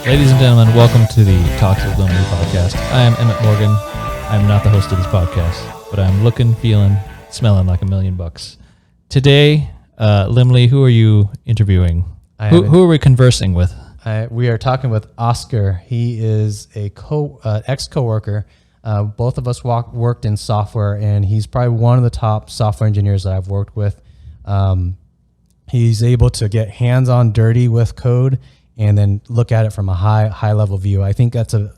Ladies and gentlemen, welcome to the Talks of Lonely podcast. I am Emmett Morgan. I'm not the host of this podcast, but I'm looking, feeling, smelling like $1,000,000. Today, Limley, who are you interviewing? Who are we conversing with? We are talking with Oscar. He is a ex-coworker. Both of us worked in software, and he's probably one of the top software engineers that I've worked with. He's able to get hands-on dirty with code and then look at it from a high-level view. I think that's an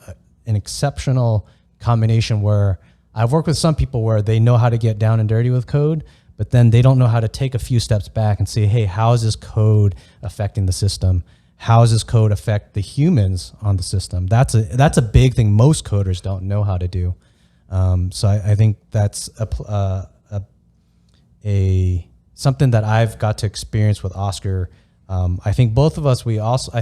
exceptional combination where I've worked with some people where they know how to get down and dirty with code, but then they don't know how to take a few steps back and say, hey, how is this code affecting the system? How does this code affect the humans on the system? That's a big thing most coders don't know how to do. So I think that's something that I've got to experience with Oscar. I think both of us, I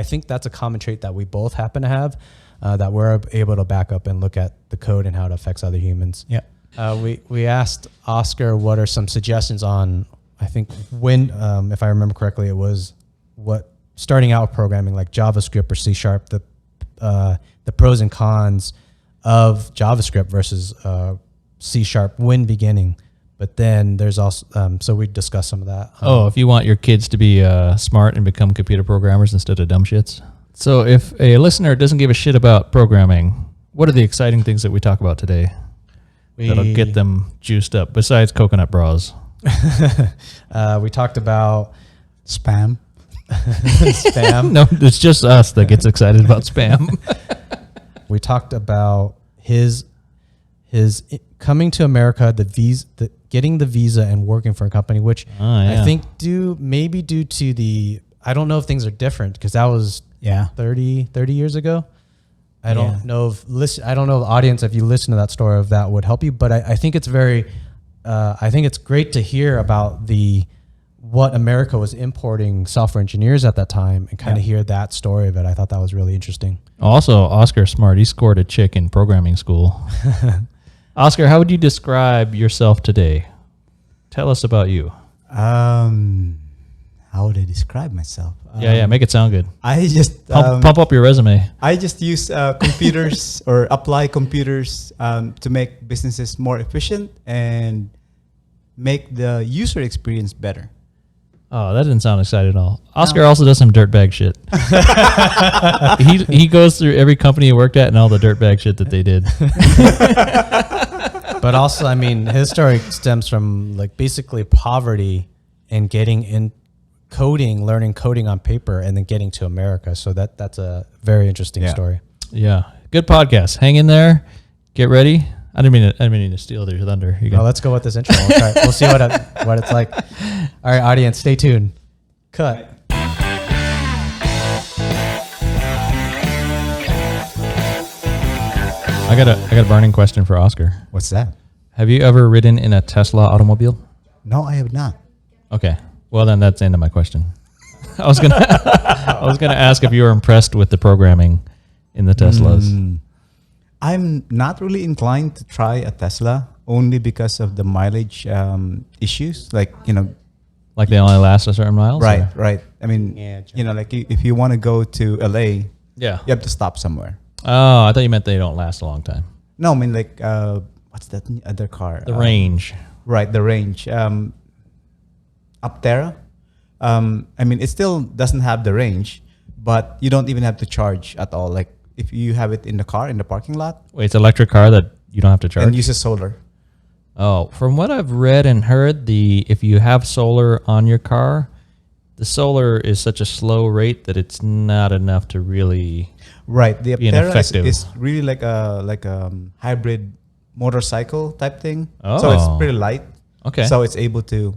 think that's a common trait that we both happen to have, that we're able to back up and look at the code and how it affects other humans. Yeah. We asked Oscar what are some suggestions on, I think when, if I remember correctly, it was starting out with programming like JavaScript or C#, the pros and cons of JavaScript versus C# when beginning. But then there's also, so we discussed some of that. If you want your kids to be smart and become computer programmers instead of dumb shits. So if a listener doesn't give a shit about programming, what are the exciting things that we talk about today that'll get them juiced up besides coconut bras? We talked about spam. Spam. No, it's just us that gets excited about spam. We talked about his coming to America, getting the visa and working for a company, which I think due to I don't know if things are different because that was 30 years ago. I don't know if the audience, if you listen to that story, if that would help you, but I think it's I think it's great to hear about what America was importing software engineers at that time and kind of hear that story of it. I thought that was really interesting. Also, Oscar's smart. He scored a chick in programming school. Oscar, how would you describe yourself today? Tell us about you. How would I describe myself? Make it sound good. I just pump up your resume. I just use computers or apply computers to make businesses more efficient and make the user experience better. Oh, that didn't sound excited at all. Oscar also does some dirtbag shit. He goes through every company he worked at and all the dirtbag shit that they did. But also, I mean, his story stems from like basically poverty and getting in learning coding on paper and then getting to America. So that's a very interesting story. Yeah. Good podcast. Hang in there. Get ready. I didn't mean to steal their thunder. Let's go with this intro. We'll see what it's like. All right, audience, stay tuned. Cut. I got a burning question for Oscar. What's that? Have you ever ridden in a Tesla automobile? No, I have not. Okay. Well, then that's the end of my question. I was gonna ask if you were impressed with the programming in the Teslas. I'm not really inclined to try a Tesla only because of the mileage issues. Like they only last a certain miles. Right. I mean, like if you want to go to LA, you have to stop somewhere. Oh, I thought you meant they don't last a long time. No, I mean like what's that other car? The range. Right, the range. Aptera. I mean, it still doesn't have the range, but you don't even have to charge at all. Like if you have it in the car in the parking lot. Wait, it's an electric car that you don't have to charge? And uses solar. Oh, from what I've read and heard, if you have solar on your car, the solar is such a slow rate that it's not enough to really the be Aptera is really like a hybrid motorcycle type thing. Oh. So it's pretty light. Okay. So it's able to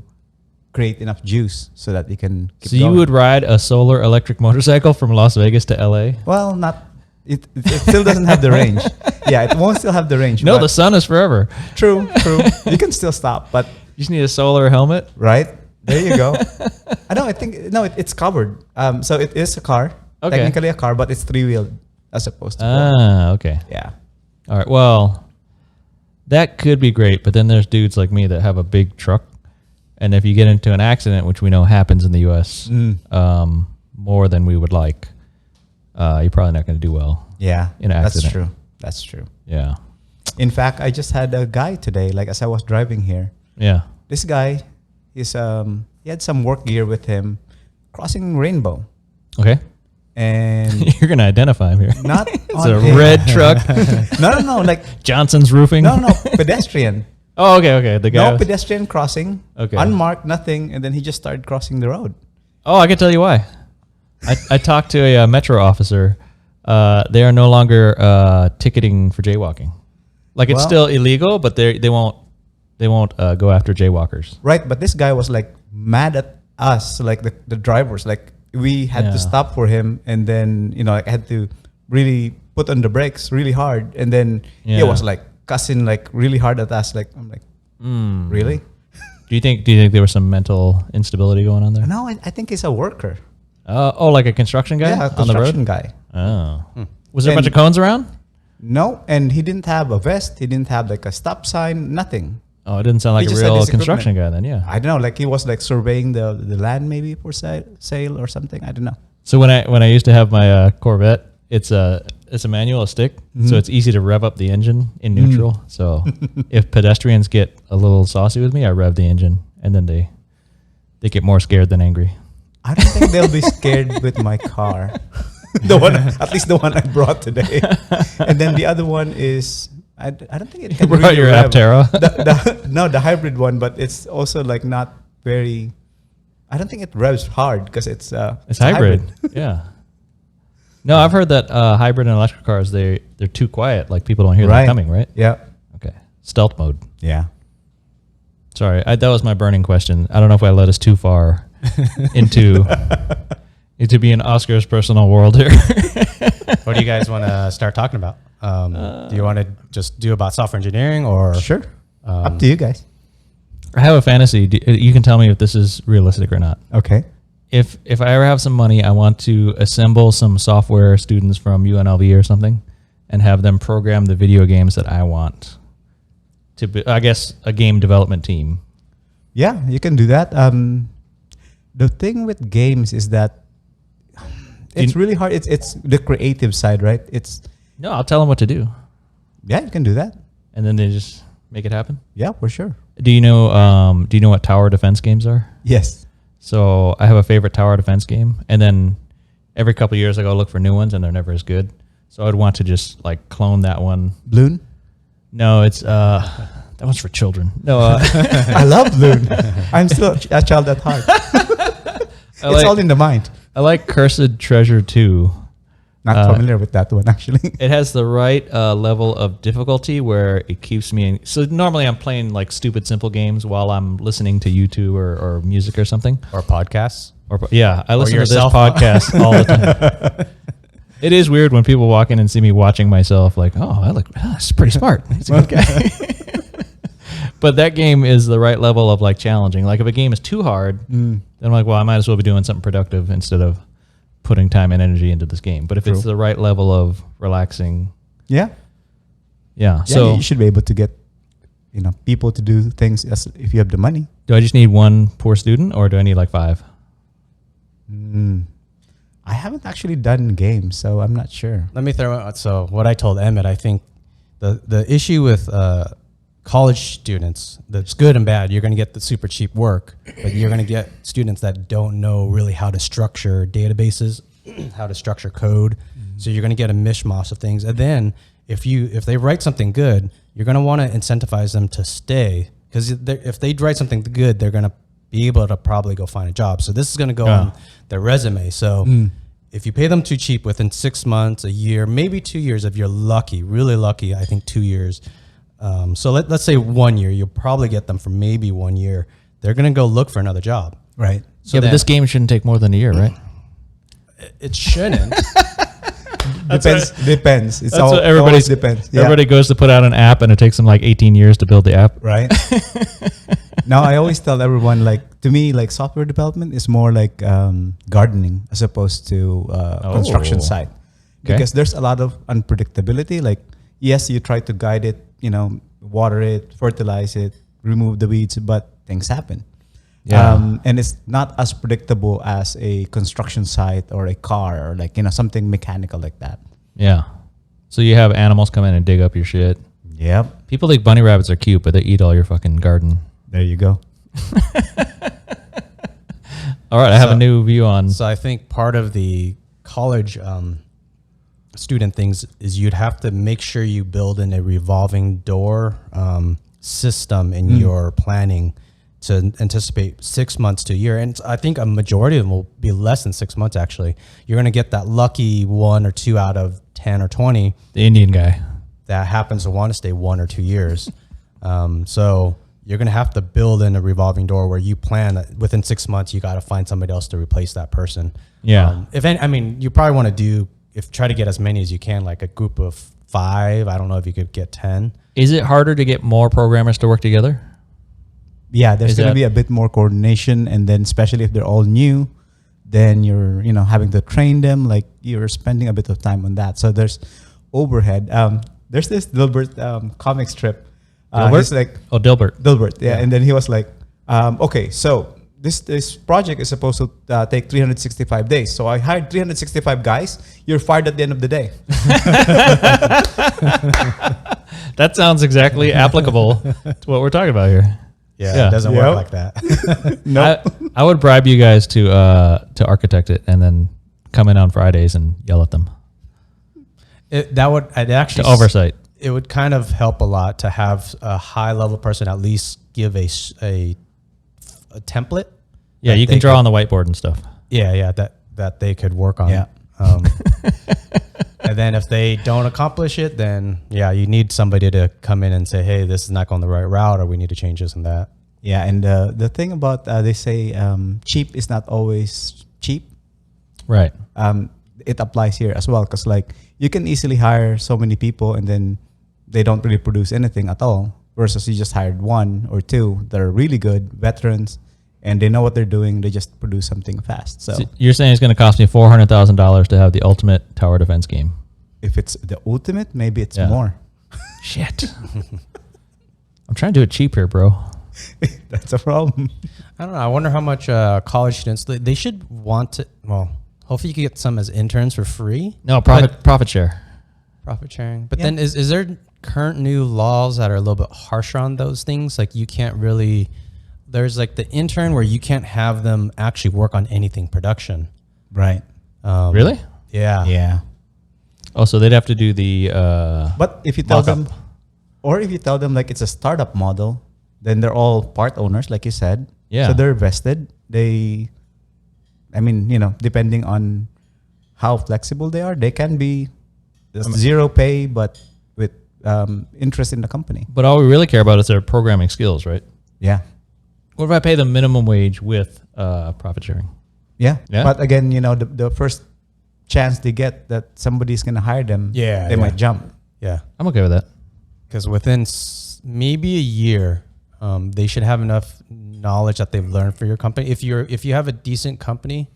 create enough juice so that you can keep going. You would ride a solar electric motorcycle from Las Vegas to LA? Well, not. It still doesn't have the range. It won't still have the range. No, the sun is forever. True. You can still stop, but you just need a solar helmet. Right. There you go. It's covered. So it is a car. Okay. Technically a car, but it's 3-wheeled as opposed to okay. Yeah. All right. Well, that could be great, but then there's dudes like me that have a big truck, and if you get into an accident, which we know happens in the U.S. More than we would like, you're probably not going to do well. Yeah, in an accident. that's true. That's true. Yeah. In fact, I just had a guy today, like as I was driving here. Yeah. This guy, he had some work gear with him, crossing Rainbow. Okay. And You're going to identify him here. not It's on a him. red truck. No, like Johnson's Roofing. no, pedestrian. Oh, okay. The guy. No pedestrian crossing. Okay. Unmarked, nothing, and then he just started crossing the road. Oh, I can tell you why. I talked to a metro officer. They are no longer ticketing for jaywalking. Like it's Well- still illegal, but they won't go after jaywalkers. Right, but this guy was like mad at us, like the drivers. Like we had Yeah. to stop for him, and then I had to really put on the brakes really hard, and then he Yeah. was like cussing like really hard at us. Like I'm like, really? Do you think there was some mental instability going on there? No, I think he's a worker. Like a construction guy Yeah, a on the road. construction guy. Oh, was there a And- bunch of cones around? No, and he didn't have a vest. He didn't have like a stop sign. Nothing. Oh, it didn't sound like He a just had real his construction guy then. Yeah. I don't know. Like he was like surveying the land maybe for sale or something. I don't know. So when I used to have my Corvette, it's a manual, a stick, so it's easy to rev up the engine in neutral. So if pedestrians get a little saucy with me, I rev the engine, and then they get more scared than angry. I don't think they'll be scared with my car. At least the one I brought today. And then the other one is I don't think it You can brought really your rev. Aptera. The hybrid one, but it's also like not very. I don't think it revs hard because it's a hybrid. Yeah. No, I've heard that hybrid and electric cars they're too quiet, like people don't hear them coming, right? Yeah. Okay. Stealth mode. Yeah. Sorry, that was my burning question. I don't know if I led us too far into being Oscar's personal world here. What do you guys want to start talking about? Do you want to just do about software engineering or Sure. Up to you guys. I have a fantasy. You can tell me if this is realistic or not. Okay. If I ever have some money, I want to assemble some software students from UNLV or something and have them program the video games that I want to be, I guess, a game development team. Yeah, you can do that. The thing with games is that it's really hard. It's the creative side, right? No, I'll tell them what to do. Yeah, you can do that. And then they just make it happen. Yeah, for sure. Do you know what tower defense games are? Yes. So I have a favorite tower defense game, and then every couple of years I go look for new ones, and they're never as good. So I'd want to just like clone that one. Bloon? No, it's that one's for children. No, I love Bloon. I'm still a child at heart. It's all in the mind. I like Cursed Treasure 2. Not familiar with that one, actually. It has the right level of difficulty where it keeps me in. So normally I'm playing like stupid simple games while I'm listening to YouTube or music or something. or podcasts? I listen to this yourself. podcast all the time. It is weird when people walk in and see me watching myself like, that's pretty smart. He's a good guy. But that game is the right level of like challenging. Like if a game is too hard, then I'm like, well, I might as well be doing something productive instead of putting time and energy into this game. But if it's the right level of relaxing, Yeah. So you should be able to get, people to do things if you have the money. do I just need one poor student, or do I need like 5? I haven't actually done games, so I'm not sure. Let me throw out. So what I told Emmett, I think the issue with college students, that's good and bad. You're going to get the super cheap work, but you're going to get students that don't know really how to structure databases, how to structure code. So you're going to get a mishmash of things. And then if they write something good, you're going to want to incentivize them to stay, because if they write something good, they're going to be able to probably go find a job. So this is going to go on their resume. So if you pay them too cheap, within 6 months, a year, maybe 2 years, if you're lucky, really lucky, I think 2 years. So let's say 1 year, you'll probably get them for maybe 1 year. They're going to go look for another job. Right. So but this game shouldn't take more than a year, right? It shouldn't. Depends. It's That's all what it always depends. Yeah. Everybody goes to put out an app, and it takes them like 18 years to build the app. Right. Now, I always tell everyone, like, to me, like software development is more like gardening as opposed to construction site. Okay. Because there's a lot of unpredictability. Like, yes, you try to guide it, water it, fertilize it, remove the weeds, but things happen. Yeah. And it's not as predictable as a construction site or a car or like, something mechanical like that. Yeah. So you have animals come in and dig up your shit. Yep. People think bunny rabbits are cute, but they eat all your fucking garden. There you go. All right, I have a new view on. So I think part of the college student things is you'd have to make sure you build in a revolving door system in your planning to anticipate 6 months to a year. And I think a majority of them will be less than 6 months, actually. You're going to get that lucky 1 or 2 out of 10 or 20. The Indian guy. That happens to want to stay 1 or 2 years. So you're going to have to build in a revolving door where you plan that within 6 months, you got to find somebody else to replace that person. Yeah. You probably want to try to get as many as you can, like a group of 5. I don't know if you could get 10. Is it harder to get more programmers to work together? Yeah, there's going to be a bit more coordination, and then especially if they're all new, then you're having to train them. Like you're spending a bit of time on that. So there's overhead. There's this Dilbert comic strip. Dilbert? Like Dilbert. Dilbert, yeah. And then he was like, okay, so this project is supposed to take 365 days. So I hired 365 guys. You're fired at the end of the day. That sounds exactly applicable to what we're talking about here. Yeah. It doesn't work like that. Nope. I would bribe you guys to architect it and then come in on Fridays and yell at them. I'd actually To oversight. It would kind of help a lot to have a high level person at least give a template. Yeah, you can draw on the whiteboard and stuff. Yeah, that they could work on. Yeah. And then if they don't accomplish it, then you need somebody to come in and say, hey, this is not going the right route, or we need to change this and that. Yeah, and the thing about they say cheap is not always cheap. Right. It applies here as well, because like you can easily hire so many people and then they don't really produce anything at all, versus you just hired 1 or 2 that are really good veterans and they know what they're doing. They just produce something fast. So you're saying it's going to cost me $400,000 to have the ultimate tower defense game? if it's the ultimate, maybe it's more. Shit. I'm trying to do it cheap here, bro. That's a problem. I don't know. I wonder how much college students, they should want to, well, hopefully you can get some as interns for free. No, profit share. Profit sharing. But then is there current new laws that are a little bit harsher on those things? Like you can't really, there's like the intern where you can't have them actually work on anything production. Right. Really? Yeah. Yeah. Oh, so they'd have to do the But if you tell mock-up. them, or if you tell them like it's a startup model, then they're all part owners, like you said. Yeah. So they're vested. I mean, depending on how flexible they are, they can be zero pay, but with interest in the company. But all we really care about is their programming skills, right? Yeah. What if I pay them minimum wage with profit sharing? Yeah. Yeah. But again, the first chance they get that somebody's going to hire them, they might jump. Yeah. I'm okay with that. Because within maybe a year, they should have enough knowledge that they've learned for your company. If you have a decent company,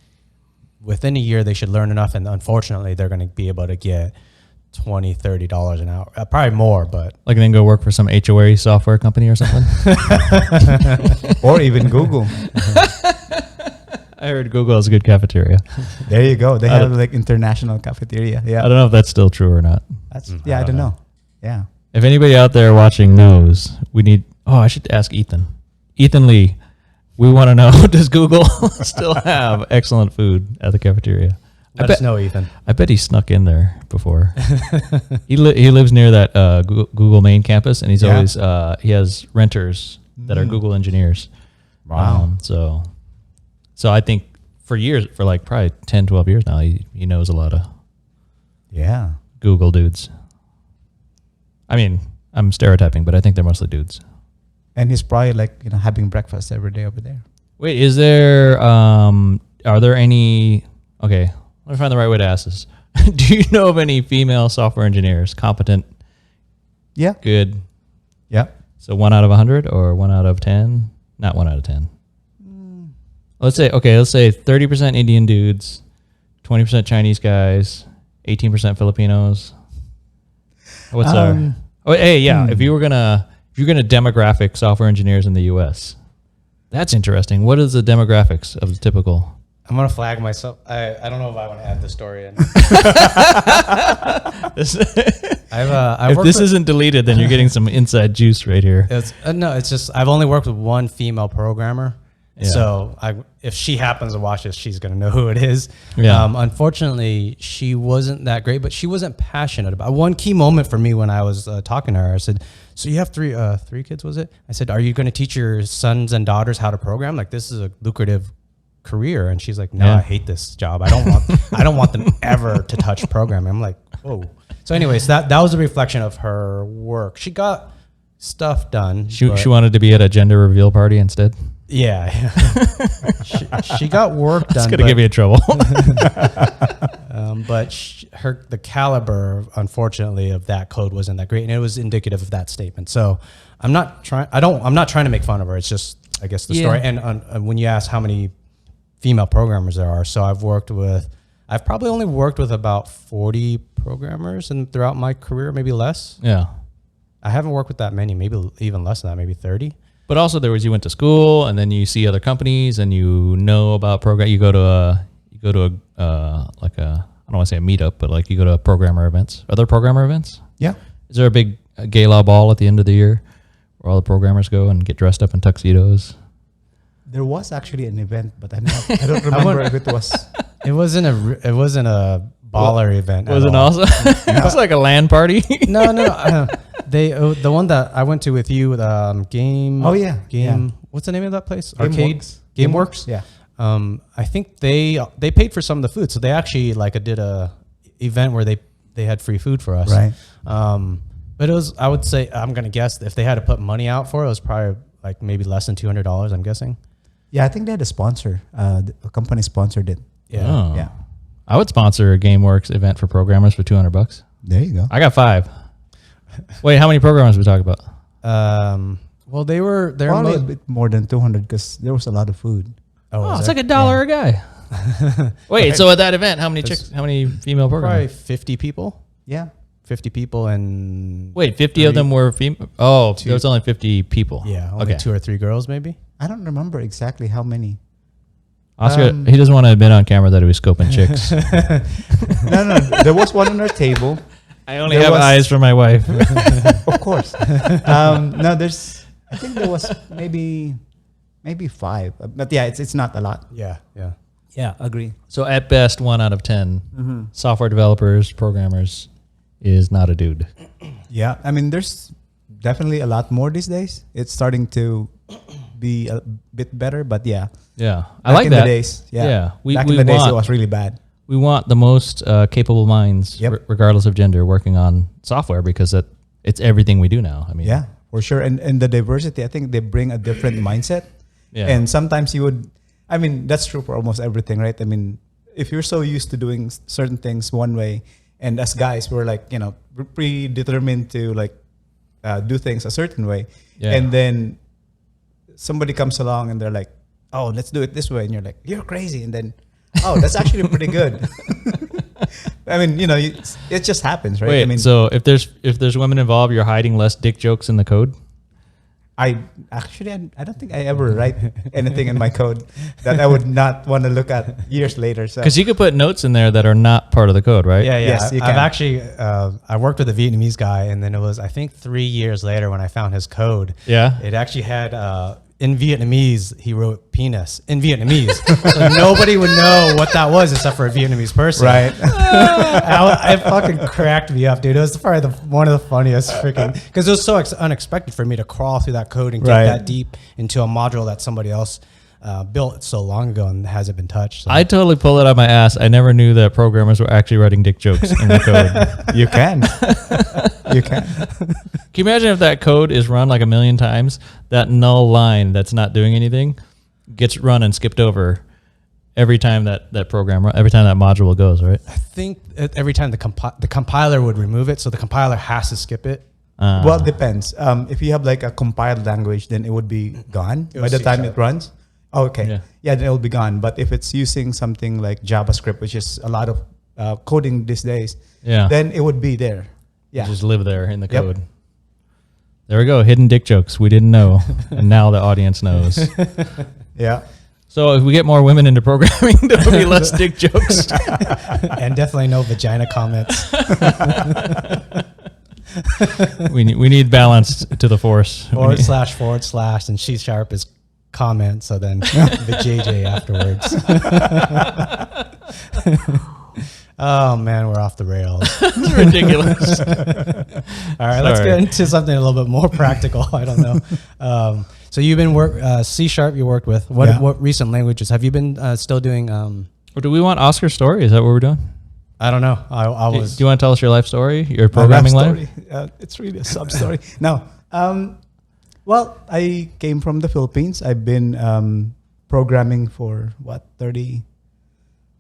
within a year they should learn enough, and unfortunately they're going to be able to get $20, $30 an hour, probably more. But Like then go work for some HOA software company or something. Or even Google. I heard Google is a good cafeteria. There you go. They have like international cafeteria. I Yeah. don't know if that's still true or not. I don't know. Yeah. If anybody out there watching knows, we need. Oh, I should ask Ethan. Ethan Lee, we want to know: does Google still have excellent food at the cafeteria? let us know, Ethan. I bet he snuck in there before. He lives near that Google main campus, and he's always he has renters that are Google engineers. Wow. So I think for years, for like probably 10, 12 years now, he knows a lot of Google dudes. I mean, I'm stereotyping, but I think they're mostly dudes. And he's probably like, having breakfast every day over there. Wait, is there, are there any, okay, let me find the right way to ask this. Do you know of any female software engineers, competent, Yeah. good? Yeah. So 1 out of 100 or 1 out of 10? Not 1 out of 10. Let's say 30% Indian dudes, 20% Chinese guys, 18% Filipinos. What's if you're gonna demographic software engineers in the US, That's interesting. What is the demographics of the typical? I'm gonna flag myself. I don't know if I want to add the story in. If this isn't deleted, then you're getting some inside juice right here. It's just I've only worked with one female programmer, so if she happens to watch this, she's gonna know who it is. Yeah. Unfortunately, she wasn't that great, but she wasn't passionate about. One key moment for me when I was talking to her, I said, "So you have three kids, was it?" I said, "Are you going to teach your sons and daughters how to program? Like this is a lucrative career." And she's like, "No, I hate this job. I don't want them ever to touch programming." I'm like, "Whoa." So anyways, that was a reflection of her work. She got stuff done. She wanted to be at a gender reveal party instead. Yeah. she got work done. That's going to give you in trouble. But the caliber, unfortunately, of that code wasn't that great, and it was indicative of that statement. So I'm not trying to make fun of her. It's just, I guess, the story. And when you ask how many female programmers there are, so I've probably only worked with about 40 programmers and throughout my career, maybe less. Yeah. I haven't worked with that many, maybe even less than that, maybe 30. But also you went to school and then you see other companies and you know about program. You go to a like a, I don't want to say a meetup, but like you go to programmer events. Are there programmer events? Yeah. Is there a big gala ball at the end of the year where all the programmers go and get dressed up in tuxedos? There was actually an event, but I don't remember if it was. It wasn't a baller event. Was it also? It was like a LAN party. No. The one that I went to with you, Game. Oh yeah. Game. What's the name of that place? GameWorks. GameWorks. Yeah. I think they paid for some of the food, so they actually did a event where they had free food for us. Right. But it was, I would say, I'm gonna guess if they had to put money out for it, it was probably like maybe less than $200. I'm guessing. Yeah, I think they had a sponsor. A company sponsored it. Yeah. Oh. Yeah. I would sponsor a GameWorks event for programmers for $200. There you go. I got 5. Wait, how many programmers we talk about? Well, they're probably a bit more than 200 because there was a lot of food. Oh, it's like $1 a guy. Wait, so at that event, how many female programmers? Probably 50 people. Yeah. 50 people and... Wait, 50 of them were female? Oh, there was only 50 people. Yeah, only 2 or 3 girls maybe. I don't remember exactly how many. Oscar, he doesn't want to admit on camera that he was scoping chicks. No. There was one on our table. I only have eyes for my wife. Of course. No, I think there was maybe 5. But yeah, it's not a lot. Yeah. Yeah, agree. So at best, 1 out of 10 software developers, programmers is not a dude. Yeah, I mean, there's definitely a lot more these days. It's starting to be a bit better, but yeah. Yeah, I like that. Back in the days, yeah. Back in the days, it was really bad. We want the most capable minds, regardless of gender, working on software because it's everything we do now. I mean, yeah, for sure. And the diversity, I think they bring a different mindset. Yeah. And sometimes that's true for almost everything, right? I mean, if you're so used to doing certain things one way, and as guys, we're we're predetermined to do things a certain way. Yeah. And then somebody comes along and they're like, "Oh, let's do it this way." And you're like, "You're crazy." And then, "Oh, that's actually pretty good." I mean, it just happens, right? Wait, so if there's women involved, you're hiding less dick jokes in the code? I don't think I ever write anything in my code that I would not want to look at years later. Because you could put notes in there that are not part of the code, right? Yeah. Yes, you can. I've actually I worked with a Vietnamese guy, and then it was I think 3 years later when I found his code. Yeah. It actually had in Vietnamese he wrote penis in Vietnamese, so nobody would know what that was except for a Vietnamese person. Right. It fucking cracked me up, dude. It was probably one of the funniest freaking because it was so unexpected for me to crawl through that code and get that deep into a module that somebody else built so long ago and hasn't been touched. So. I totally pull it out of my ass. I never knew that programmers were actually writing dick jokes in the code. You can. You can. Can you imagine if that code is run like 1 million times? That null line that's not doing anything gets run and skipped over every time that module goes, right? I think every time the compiler would remove it, so the compiler has to skip it. Well, it depends. If you have a compiled language, then it would be gone by the time it runs. Oh, okay. Yeah, then it will be gone. But if it's using something like JavaScript, which is a lot of coding these days, then it would be there. Yeah. You just live there in the code. There we go. Hidden dick jokes we didn't know, and now the audience knows. Yeah. So if we get more women into programming, there'll be less dick jokes. And definitely no vagina comments. We need balance to the force. // and C# is comment. So then the JJ afterwards. Oh man, we're off the rails. It's ridiculous. All right, let's get into something a little bit more practical. I don't know. So you've been C# you worked with. What recent languages have you been still doing? Or do we want Oscar's story? Is that what we're doing? I don't know. Do you want to tell us your life story, your programming life? It's really a sub story. No. Well, I came from the Philippines. I've been programming for 30?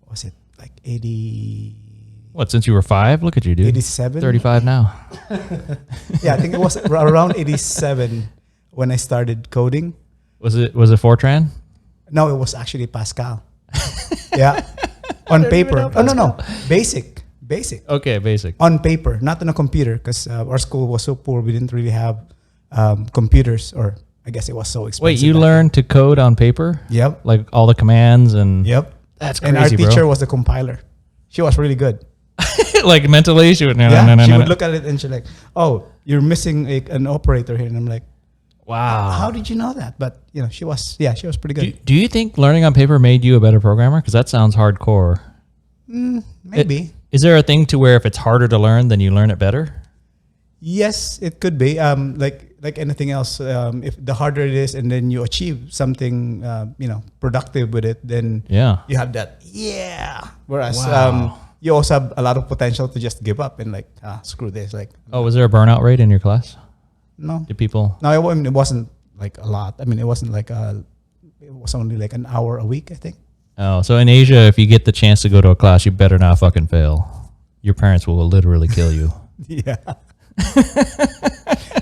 Was it like 80? What, since you were 5? Look at you, dude. 87. 35 now. Yeah, I think it was around 87 when I started coding. Was it Fortran? No, it was actually Pascal. Yeah. On paper. Oh, no. Basic. Okay, basic. On paper, not on a computer, because our school was so poor, we didn't really have computers, or I guess it was so expensive. Wait, you learned to code on paper? Yep. Like all the commands and... Yep. That's crazy, and our teacher bro. was the compiler. She was really good. Like mentally? She would... She would look at it and she's like, oh, you're missing an operator here. And I'm like, wow. How did you know that? But, she was pretty good. Do you think learning on paper made you a better programmer? Because that sounds hardcore. Maybe. Is there a thing to where if it's harder to learn, then you learn it better? Yes, it could be. Like anything else, if the harder it is, and then you achieve something, productive with it, then you have that. Yeah. Whereas you also have a lot of potential to just give up and like screw this. Like, was there a burnout rate in your class? No. Did people? No, it wasn't like a lot. I mean, it wasn't like it was only like an hour a week, I think. Oh, so in Asia, if you get the chance to go to a class, you better not fucking fail. Your parents will literally kill you. Yeah.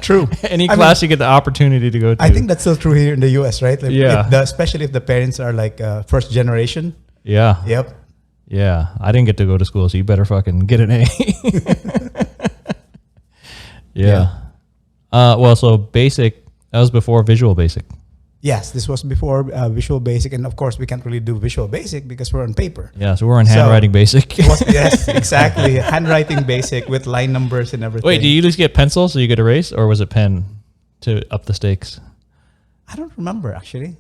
True. Any class you get the opportunity to go to. I think that's still true here in the US, right? Like especially if the parents are like first generation. Yeah. Yep. Yeah. I didn't get to go to school, so you better fucking get an A. Yeah. Well, so basic, that was before Visual Basic. Yes, this was before Visual Basic, and of course we can't really do Visual Basic because we're on paper. Yeah, so we're on handwriting basic. Yes, exactly. Handwriting basic with line numbers and everything. Wait, do you at least get pencil so you get erase, or was it pen to up the stakes? I don't remember actually.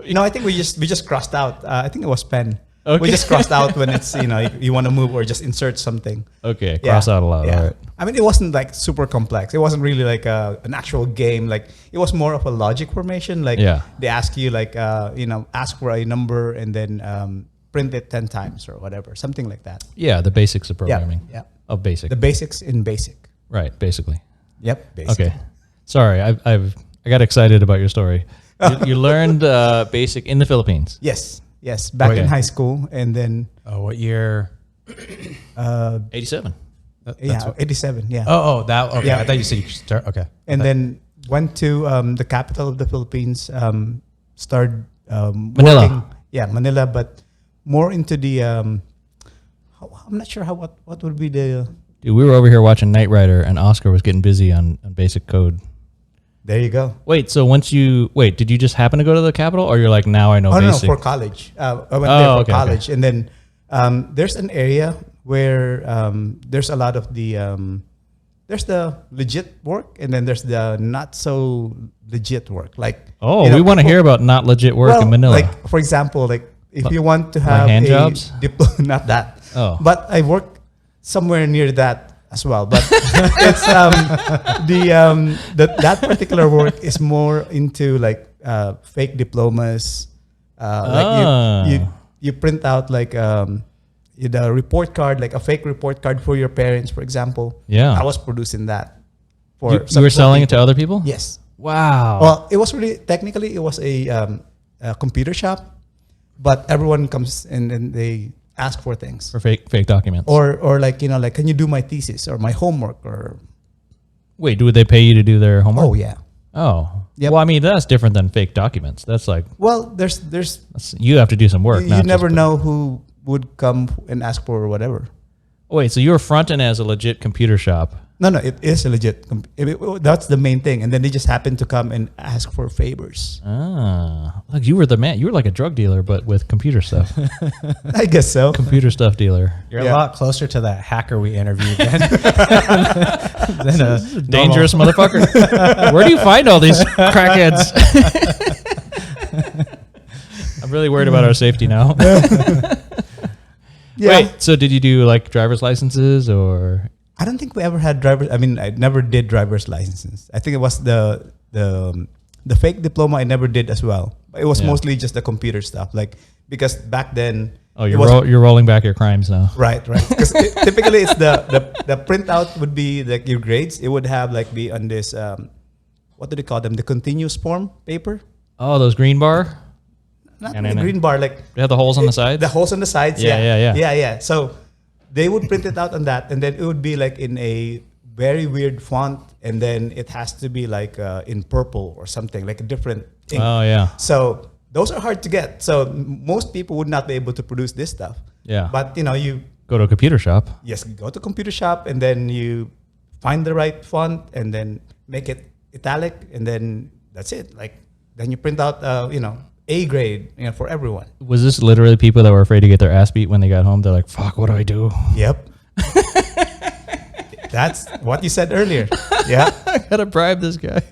No, I think we just crossed out. I think it was pen. Okay. We just crossed out when it's you want to move or just insert something. Okay, cross out a lot. Yeah. All right. I mean, it wasn't like super complex. It wasn't really like an actual game. Like it was more of a logic formation. Like they ask you like ask for a number and then print it 10 times or whatever, something like that. Yeah, the basics of programming. Yeah. Of basic. The basics in basic. Right, basically. Yep. Basic. Okay. Sorry, I got excited about your story. You learned basic in the Philippines. Yes. Back in high school, and then what year? 87. 87. Yeah. Okay. I thought you said you start. Okay. And then went to the capital of the Philippines. Started Manila. working. Yeah, Manila, but more into the. I'm not sure what would be the. Dude, we were over here watching Knight Rider, and Oscar was getting busy on basic code. There you go. Wait, so did you just happen to go to the capital, or you're like, now I know basic? No, for college. I went there for college. Okay. And then there's an area where there's a lot of there's the legit work, and then there's the not so legit work. Like, we want to hear about not legit work in Manila. Like, for example, like if you want to have hand jobs? Not that. Oh. But I work somewhere near that as well, but it's that particular work is more into like fake diplomas. Like you print out like the report card, like a fake report card for your parents, for example. Yeah, I was producing that. For you were selling it to other people? Yes. Wow. Well, it was really technically it was a computer shop, but everyone comes and they ask for things for fake documents, or like like, can you do my thesis or my homework? Or wait, do they pay you to do their homework? Oh yeah. Oh yep. Well, I mean that's different than fake documents. That's like you have to do some work. You never know who would come and ask for whatever. Wait, so you were fronting as a legit computer shop, No, it is a legit. That's the main thing. And then they just happen to come and ask for favors. Like you were the man. You were like a drug dealer, but with computer stuff. I guess so. Computer stuff dealer. You're a lot closer to that hacker we interviewed than a dangerous motherfucker. Where do you find all these crackheads? I'm really worried about our safety now. Yeah. Wait, so did you do like driver's licenses or? I don't think we ever had driver's. I mean, I never did driver's licenses. I think it was the fake diploma I never did as well. It was mostly just the computer stuff. Like, because back then. Oh, you're rolling back your crimes now. Right. Because typically it's the printout would be like your grades. It would have like be on this, what do they call them? The continuous form paper. Oh, those green bar? Not the green bar. Like they have the holes on the sides? The holes on the sides. Yeah. So they would print it out on that, and then it would be like in a very weird font, and then it has to be like in purple or something, like a different ink. Oh, yeah. So those are hard to get. So most people would not be able to produce this stuff. Yeah. But, you... Go to a computer shop. Yes, go to a computer shop, and then you find the right font, and then make it italic, and then that's it. Like, then you print out, A grade, for everyone. Was this literally people that were afraid to get their ass beat when they got home? They're like, fuck, what do I do? Yep. That's what you said earlier. Yeah. I gotta bribe this guy.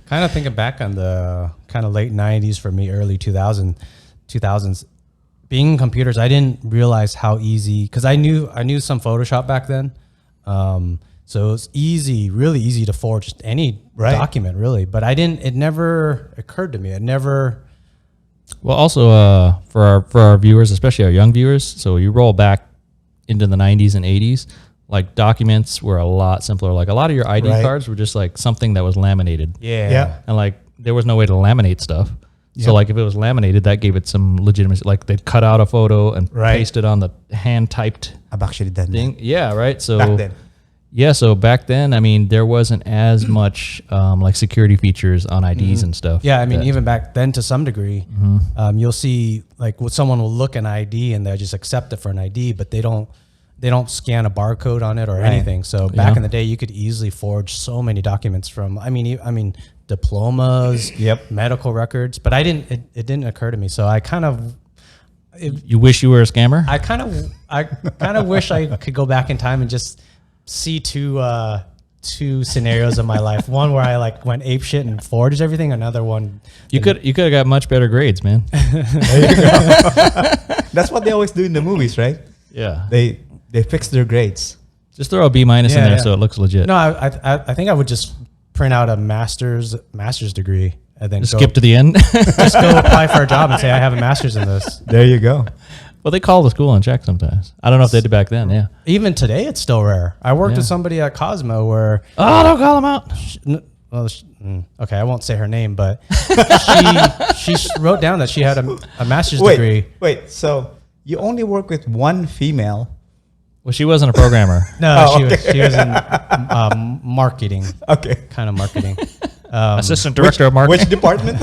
Kind of thinking back on the kind of late 90s for me, early 2000s, being in computers, I didn't realize how easy, because I knew some Photoshop back then. So it was really easy to forge any document, really. But it never occurred to me. Well, also for our viewers, especially our young viewers, so you roll back into the 90s and 80s, like documents were a lot simpler. Like a lot of your ID cards were just like something that was laminated. Yeah. And like there was no way to laminate stuff. So like if it was laminated, that gave it some legitimacy. Like they'd cut out a photo and paste it on the hand typed I've actually done thing. that. Yeah, right. So back then. Yeah, so back then, I mean, there wasn't as much like security features on IDs and stuff. Yeah, I mean, even back then to some degree, you'll see like someone will look an ID and they'll just accept it for an ID, but they don't scan a barcode on it or anything. So back in the day, you could easily forge so many documents from, I mean, diplomas, medical records, but it didn't occur to me. So I kind of, you wish you were a scammer? I kind of wish I could go back in time and just see two scenarios of my life. One where I like went ape shit and forged everything. Another one, you could have got much better grades, man. There you go. That's what they always do in the movies, right? Yeah, they fix their grades. Just throw a B- in there so it looks legit. No, I think I would just print out a master's degree and then just skip to the end. Just go apply for a job and say I have a master's in this. There you go. Well, they call the school and check sometimes. I don't know if they did back then. Yeah. Even today, it's still rare. I worked with somebody at Cosmo where don't call them out. Okay, I won't say her name, but she wrote down that she had a master's degree. Wait, so you only work with one female? Well, she wasn't a programmer. No, she was in marketing. Okay, kind of marketing. Assistant director of marketing. Which department?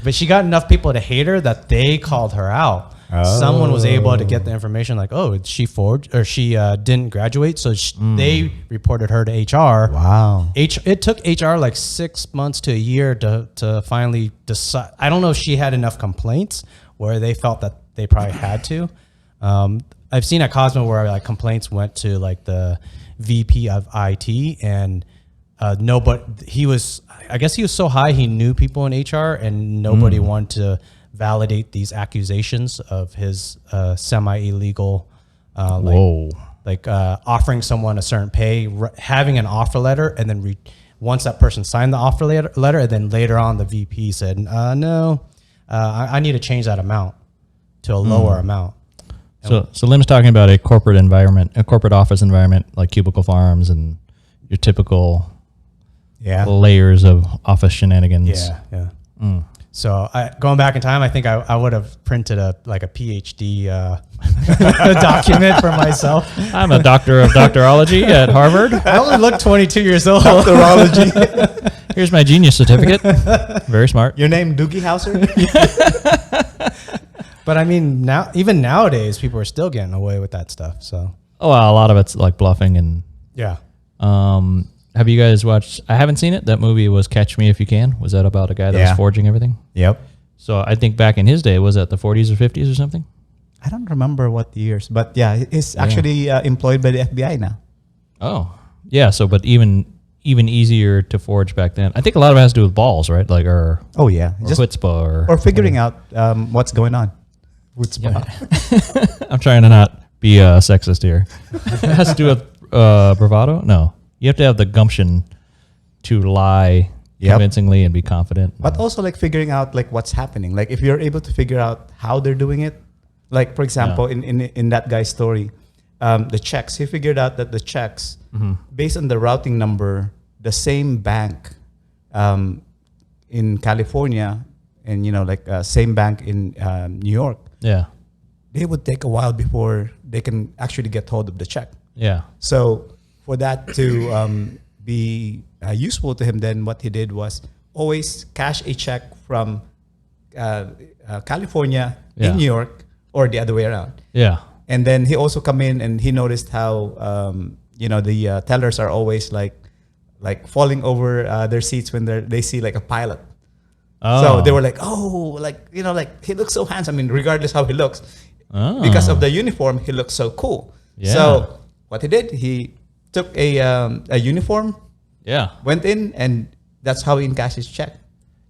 But she got enough people to hate her that they called her out. Oh. Someone was able to get the information like, oh, she forged or she didn't graduate. So they reported her to HR. Wow. It took HR like 6 months to a year to finally decide. I don't know if she had enough complaints where they felt that they probably had to. I've seen at Cosmo where like complaints went to like the VP of IT and I guess he was so high he knew people in HR and nobody wanted to validate these accusations of his semi-illegal offering someone a certain pay, having an offer letter, and then once that person signed the offer letter, and then later on the VP said, no, I need to change that amount to a lower amount. So Liem's talking about a corporate environment, a corporate office environment like cubicle farms and your typical layers of office shenanigans. Yeah. So going back in time, I think I would have printed a PhD document for myself. I'm a doctor of doctorology at Harvard. I only look 22 years old. Doctorology. Here's my genius certificate. Very smart. Your name, Doogie Howser? But I mean, even nowadays, people are still getting away with that stuff. So Oh, well, a lot of it's like bluffing and. Yeah. Have you guys watched? I haven't seen it. That movie was Catch Me If You Can. Was that about a guy that was forging everything? Yep. So I think back in his day, was that the 40s or 50s or something? I don't remember what years, but yeah, he's actually employed by the FBI now. Oh, yeah. So, but even easier to forge back then. I think a lot of it has to do with balls, right? Like, or Just chutzpah, or figuring out what's going on. I'm trying to not be sexist here. It has to do with bravado. No, you have to have the gumption to lie convincingly and be confident. But also like figuring out like what's happening. Like if you're able to figure out how they're doing it, like for example, in that guy's story, the checks, he figured out that the checks, based on the routing number, the same bank in California and, same bank in New York, they would take a while before they can actually get hold of the check. Yeah. So for that to be useful to him, then what he did was always cash a check from California in New York or the other way around. Yeah. And then he also come in and he noticed how, the tellers are always like falling over their seats when they see like a pilot. Oh. So they were like, he looks so handsome. I mean, regardless how he looks, because of the uniform, he looks so cool. Yeah. So what he did, he took a uniform, went in, and that's how he encashed his check.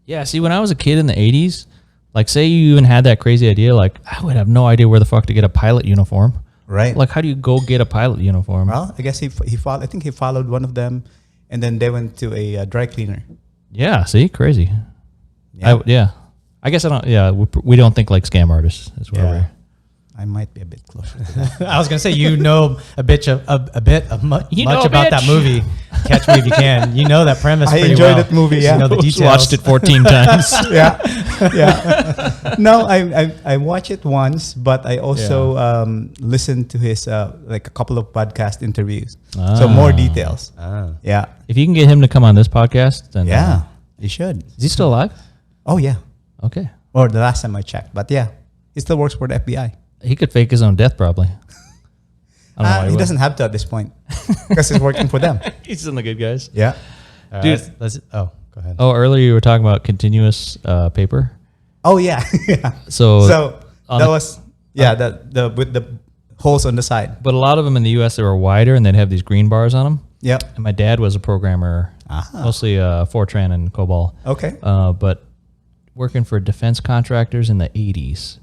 Yeah. See, when I was a kid in the 80s, like say you even had that crazy idea, like I would have no idea where the fuck to get a pilot uniform. Right. Like how do you go get a pilot uniform? Well, I guess he followed. I think he followed one of them, and then they went to a dry cleaner. Yeah. See, crazy. Yeah. I guess I don't. Yeah, we don't think like scam artists as well. Yeah. I might be a bit closer to that. I was gonna say much about that movie. Catch Me If You Can. You know that premise. I pretty enjoyed well. that movie. Yeah, You know the details. Watched it 14 times. yeah. No, I watched it once, but I also listened to his like a couple of podcast interviews, so more details. Yeah. If you can get him to come on this podcast, then he should. Is he still alive? Oh yeah. Okay. Or the last time I checked, but yeah, he still works for the FBI. He could fake his own death probably. I don't know why he doesn't have to at this point because he's working for them. He's still the good guys. Yeah. Dude, go ahead. Oh, earlier you were talking about continuous paper. Oh yeah. So that was the with the holes on the side. But a lot of them in the U.S. they were wider and they'd have these green bars on them. Yep. And my dad was a programmer, mostly Fortran and COBOL. Okay. But working for defense contractors in the 80s.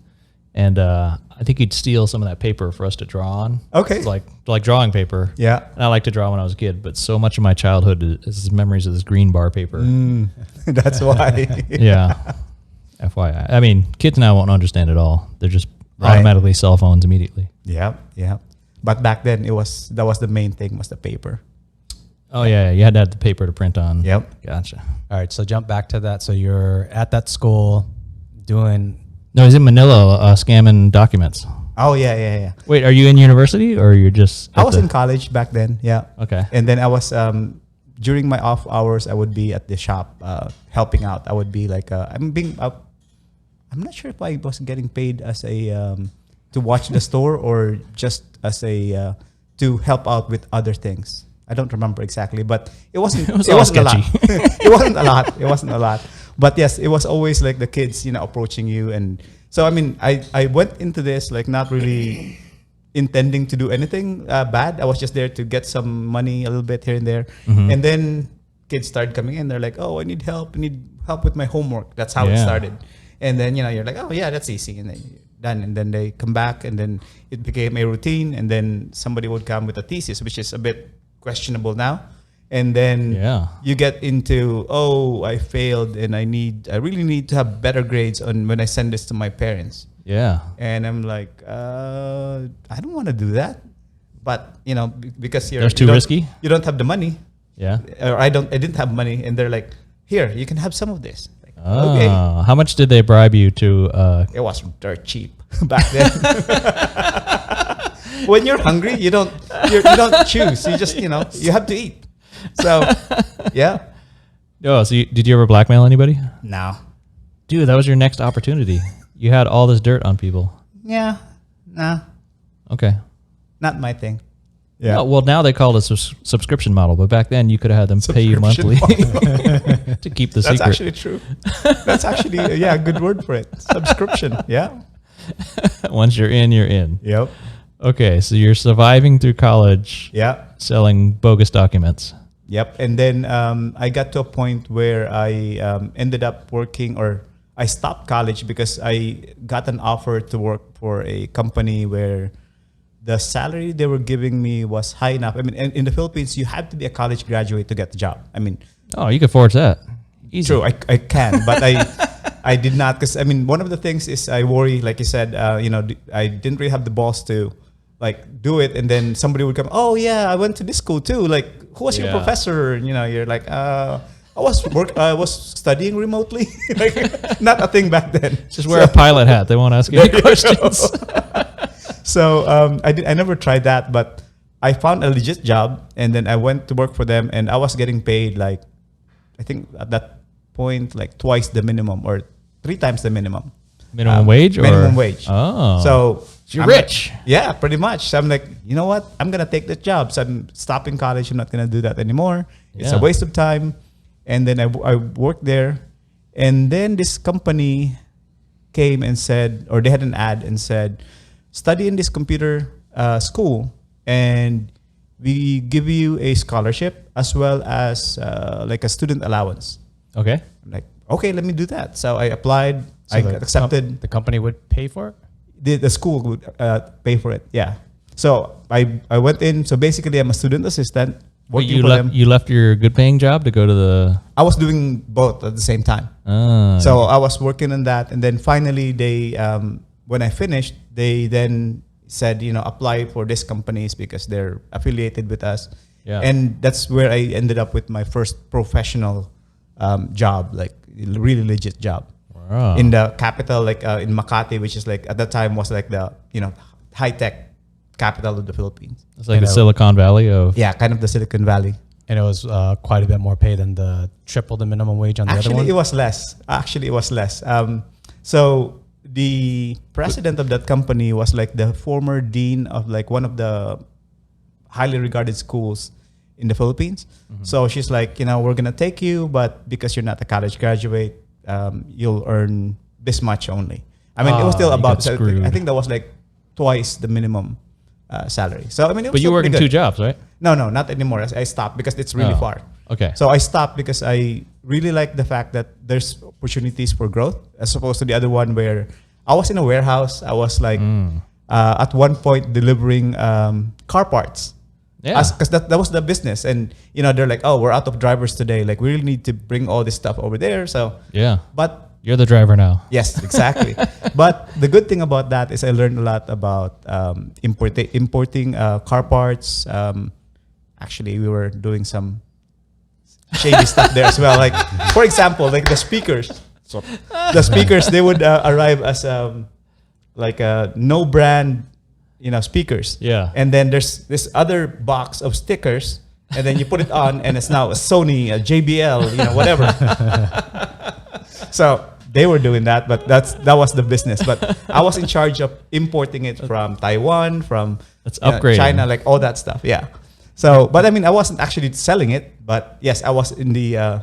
And I think he'd steal some of that paper for us to draw on. Okay. Like drawing paper. Yeah. And I like to draw when I was a kid, but so much of my childhood is memories of this green bar paper. That's why. Yeah. FYI. I mean, kids now won't understand it all. They're just automatically cell phones immediately. Yeah. Yeah. But back then that was the main thing was the paper. Oh yeah. You had to have the paper to print on. Yep. Gotcha. All right. So jump back to that. So you're at that school doing. No, he's in Manila scamming documents. Oh yeah. Wait, are you in university or you're just? I was in college back then. Yeah. Okay. And then I was during my off hours, I would be at the shop helping out. I would be like I'm not sure if I was getting paid as a to watch the store or just as a to help out with other things. I don't remember exactly, but it wasn't. It wasn't a lot. It wasn't a lot. But yes, it was always like the kids, approaching you, and so I mean, I went into this like not really intending to do anything bad. I was just there to get some money, a little bit here and there, and then kids started coming in. They're like, "Oh, I need help. I need help with my homework." That's how it started, and then you're like, "Oh yeah, that's easy," and then you're done. And then they come back, and then it became a routine, and then somebody would come with a thesis, which is a bit questionable now. And then you get into, I failed and I really need to have better grades on when I send this to my parents. Yeah. And I'm like, I don't want to do that. But, because that's too risky. You don't have the money. Yeah. Or I didn't have money. And they're like, here, you can have some of this. Like, okay. How much did they bribe you to? It was dirt cheap back then. When you're hungry, you don't choose. You just, you have to eat. So, yeah. Oh, so did you ever blackmail anybody? No. Dude, that was your next opportunity. You had all this dirt on people. Yeah. Nah. Okay. Not my thing. Yeah. No, well, now they call it a subscription model, but back then you could have had them pay you monthly to keep the secret. That's actually true. That's actually a good word for it. Subscription. Yeah. Once you're in, you're in. Yep. Okay, so you're surviving through college. Yeah. Selling bogus documents. Yep. And then I got to a point where I ended up working, or I stopped college because I got an offer to work for a company where the salary they were giving me was high enough. I mean, in the Philippines, you have to be a college graduate to get the job. I mean, oh, you can forge that. Easy. True, I can, but I did not, because I mean, one of the things is I worry, like you said, I didn't really have the balls to like do it, and then somebody would come, oh yeah, I went to this school too. Like, who was your professor? And, you're like, I was studying remotely. Like, not a thing back then. Just wear a pilot hat. They won't ask you any questions. So I never tried that, but I found a legit job, and then I went to work for them, and I was getting paid like, I think at that point, like twice the minimum or 3 times the minimum. Minimum wage? Minimum wage. Oh. So you're rich. Like, yeah, pretty much. So I'm like, you know what? I'm going to take the job. So I'm stopping college. I'm not going to do that anymore. It's a waste of time. And then I worked there. And then this company came and said, or they had an ad and said, study in this computer school, and we give you a scholarship as well as like a student allowance. Okay. I'm like, okay, let me do that. So I applied. So I accepted. The company would pay for it? The school would pay for it. Yeah. So I went in. So basically, I'm a student assistant working for them. You left your good paying job to go to the... I was doing both at the same time. So I was working on that. And then finally, they when I finished, they then said, apply for these companies because they're affiliated with us. Yeah. And that's where I ended up with my first professional job, like really legit job. Wow. In the capital, like in Makati, which is like at that time was like the high tech capital of the Philippines. It's like the Silicon Valley of... Yeah, kind of the Silicon Valley. And it was quite a bit more pay than the triple the minimum wage on the other one? Actually, it was less. So the president of that company was like the former dean of like one of the highly regarded schools in the Philippines. Mm-hmm. So she's like, we're going to take you, but because you're not a college graduate, you'll earn this much only. I mean, it was still about, I think that was like twice the minimum salary. So, I mean, it was but you work in 2 jobs, right? No, not anymore. I stopped because it's really far. Okay. So I stopped because I really like the fact that there's opportunities for growth as opposed to the other one where I was in a warehouse. I was like, at one point delivering car parts. Yeah. Because that was the business. And, they're like, oh, we're out of drivers today. Like, we really need to bring all this stuff over there. So, yeah. But you're the driver now. Yes, exactly. But the good thing about that is I learned a lot about importing car parts. Actually, we were doing some shady stuff there as well. Like, for example, like the speakers. So the speakers, they would arrive as like no brand, speakers. Yeah. And then there's this other box of stickers, and then you put it on, and it's now a Sony, a JBL, whatever. So they were doing that, but that was the business. But I was in charge of importing it from Taiwan, from China, like all that stuff. Yeah. So, but I mean, I wasn't actually selling it, but yes, I was in the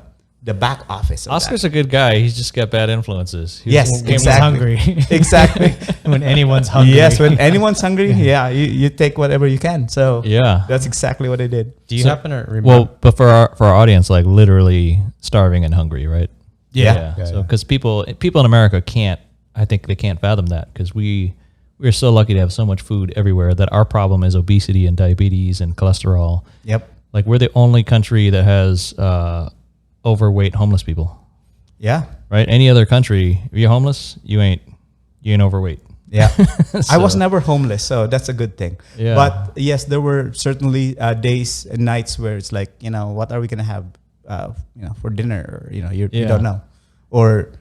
back office. Oscar's a good guy. He's just got bad influences. Yes, exactly. Hungry. Exactly. When anyone's hungry. Yes, when anyone's hungry, you take whatever you can. So yeah, that's exactly what I did. Do you happen to remember? Well, but for our audience, like literally starving and hungry, right? Yeah. So because people in America I think they can't fathom that because we're so lucky to have so much food everywhere that our problem is obesity and diabetes and cholesterol. Yep. Like we're the only country that has overweight homeless people. Yeah. Right. Any other country, if you're homeless, you ain't overweight. Yeah. I was never homeless, so that's a good thing. Yeah. But yes, there were certainly days and nights where it's like, what are we gonna have, for dinner? Or, you don't know, or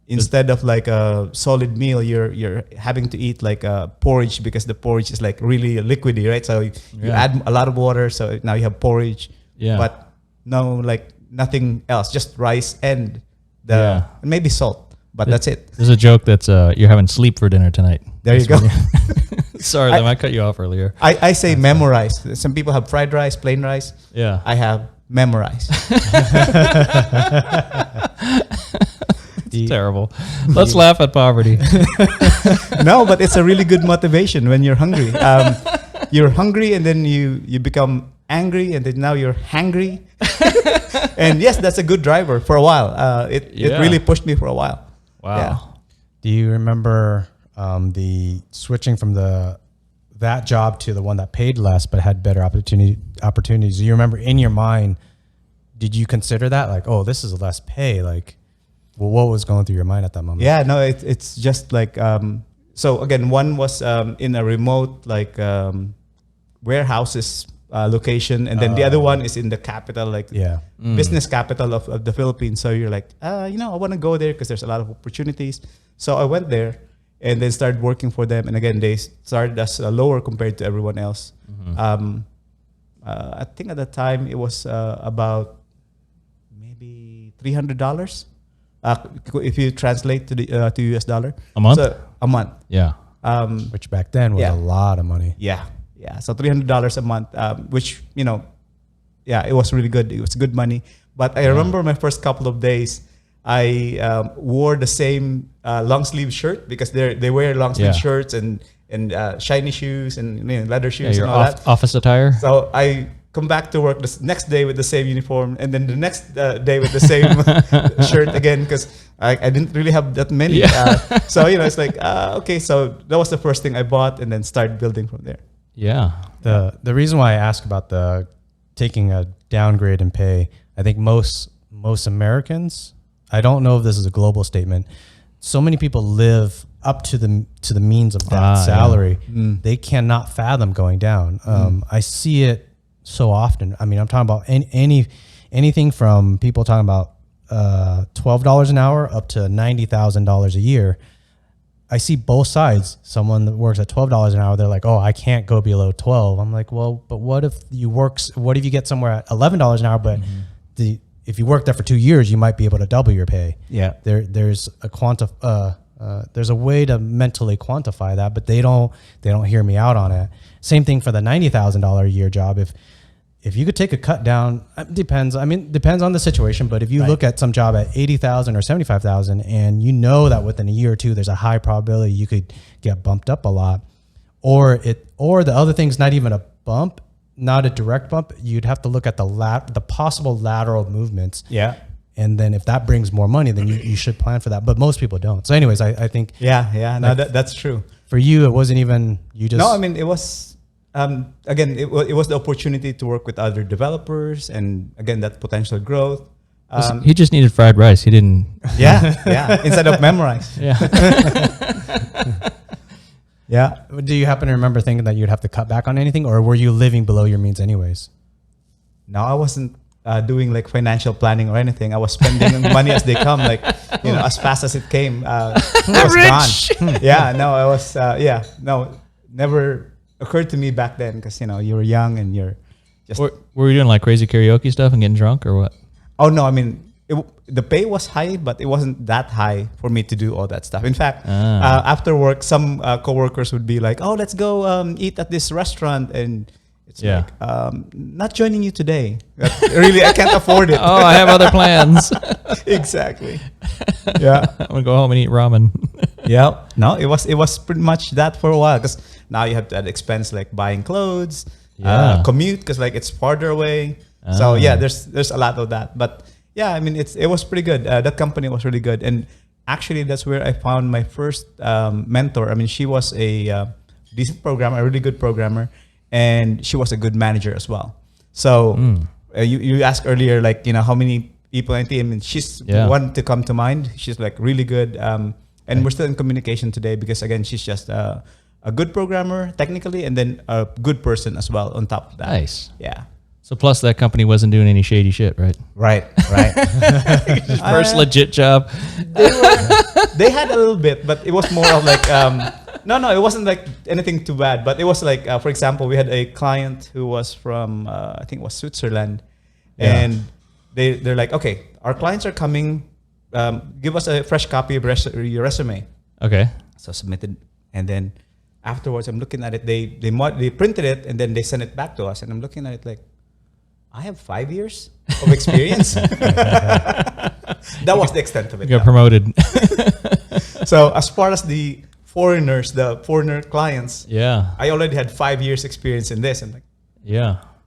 instead of like a solid meal, you're having to eat like a porridge because the porridge is like really liquidy, right? So you add a lot of water, so now you have porridge. Yeah. But no, like nothing else, just rice and and maybe salt. But that's it. There's a joke that's you're having sleep for dinner tonight. There you go. Sorry, I cut you off earlier. I say memorize. Some people have fried rice, plain rice. Yeah. I have memorize. It's terrible. Let's laugh at poverty. No, but it's a really good motivation when you're hungry. You're hungry and then you become angry and then now you're hangry. And yes, that's a good driver for a while. It really pushed me for a while. Wow. Yeah. Do you remember the switching from that job to the one that paid less but had better opportunities? Do you remember in your mind, did you consider that like, oh, this is less pay? Like, well, what was going through your mind at that moment? Yeah, no, it's just like, so again, one was in a remote like warehouses location, and then the other one is in the capital, like business capital of the Philippines. So you're like, I want to go there because there's a lot of opportunities. So I went there and then started working for them. And again, they started as lower compared to everyone else. I think at the time it was about maybe $300 if you translate to the to US dollar a month. So, a month, Yeah. Which back then was a lot of money. yeah. So $300 a month, which it was really good. It was good money. But I remember my first couple of days, I wore the same long sleeve shirt because they wear long sleeve shirts and shiny shoes and leather shoes Your and all that. office attire. So I come back to work the next day with the same uniform, and then the next day with the same shirt again because I didn't really have that many. Yeah. So it's like okay. So that was the first thing I bought, and then started building from there. Yeah. The reason why I ask about the taking a downgrade in pay, I think most Americans, I don't know if this is a global statement, so many people live up to the means of that salary. Yeah. They cannot fathom going down. I see it so often. I mean, I'm talking about anything from people talking about $12 an hour up to $90,000 a year. I see both sides. Someone that works at $12 an hour, they're like, "Oh, I can't go below 12." I'm like, "Well, but what if you get somewhere at $11 an hour, but if you work there for 2 years, you might be able to double your pay." Yeah. There's a way to mentally quantify that, but they don't hear me out on it. Same thing for the $90,000 a year job. If you could take a cut down, depends. I mean, depends on the situation. But if you look at some job at $80,000 or $75,000, and you know that within a year or two, there's a high probability you could get bumped up a lot, or the other thing's not even a bump, not a direct bump. You'd have to look at the possible lateral movements. Yeah. And then if that brings more money, then you should plan for that. But most people don't. So anyways, I think. Yeah. No, that's true. For you, it wasn't even, you just. No, I mean, it was, again, it was the opportunity to work with other developers and again, that potential growth. He just needed fried rice. He didn't. Yeah. Instead of memorize. Yeah. Yeah. Do you happen to remember thinking that you'd have to cut back on anything, or were you living below your means anyways? No, I wasn't doing like financial planning or anything. I was spending money as they come, like, as fast as it came. It was gone. Yeah, no, I was, no, never occurred to me back then because, you were young and you're just. Were you doing like crazy karaoke stuff and getting drunk or what? Oh, no, I mean, the pay was high, but it wasn't that high for me to do all that stuff. In fact, after work, some coworkers would be like, "Oh, let's go eat at this restaurant," and it's like, "Not joining you today. Really, I can't afford it." Oh, I have other plans. Exactly. Yeah, I'm gonna go home and eat ramen. Yeah. No, it was pretty much that for a while because now you have to add expense like buying clothes, commute because like it's farther away. So yeah, there's a lot of that, but. Yeah, I mean, it was pretty good. That company was really good. And actually, that's where I found my first mentor. I mean, she was a decent programmer, a really good programmer, and she was a good manager as well. So you asked earlier, like, how many people in the team, and she's one to come to mind. She's like really good. And we're still in communication today because, again, she's just a good programmer technically and then a good person as well on top of that. Nice. Yeah. So plus that company wasn't doing any shady shit, right? Right. His first legit job. They had a little bit, but it was more of like, no, it wasn't like anything too bad. But it was like, for example, we had a client who was from, I think it was Switzerland. And they're like, okay, our clients are coming. Give us a fresh copy of your resume. Okay. So submitted. And then afterwards, I'm looking at it. They printed it and then they sent it back to us, and I'm looking at it like, I have 5 years of experience. That was the extent of it. You got promoted. So as far as the foreigner clients, I already had 5 years experience in this. I'm like,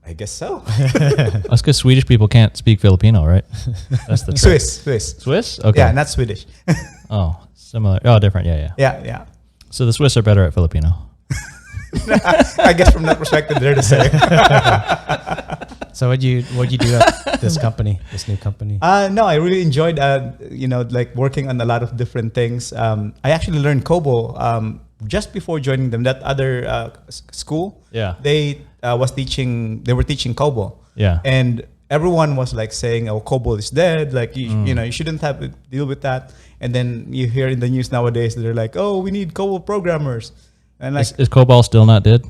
I guess so. That's because Swedish people can't speak Filipino, right? That's the trick. Swiss? Okay. Yeah, not Swedish. Oh, similar. Oh, different. Yeah. So the Swiss are better at Filipino. I guess from that perspective, they're the same. So what'd you do at this company, this new company? No, I really enjoyed, like working on a lot of different things. I actually learned COBOL just before joining them. That other school, they were teaching COBOL. Yeah. And everyone was like saying, "Oh, COBOL is dead. Like you shouldn't have to deal with that." And then you hear in the news nowadays they're like, "Oh, we need COBOL programmers." And like, is COBOL still not dead?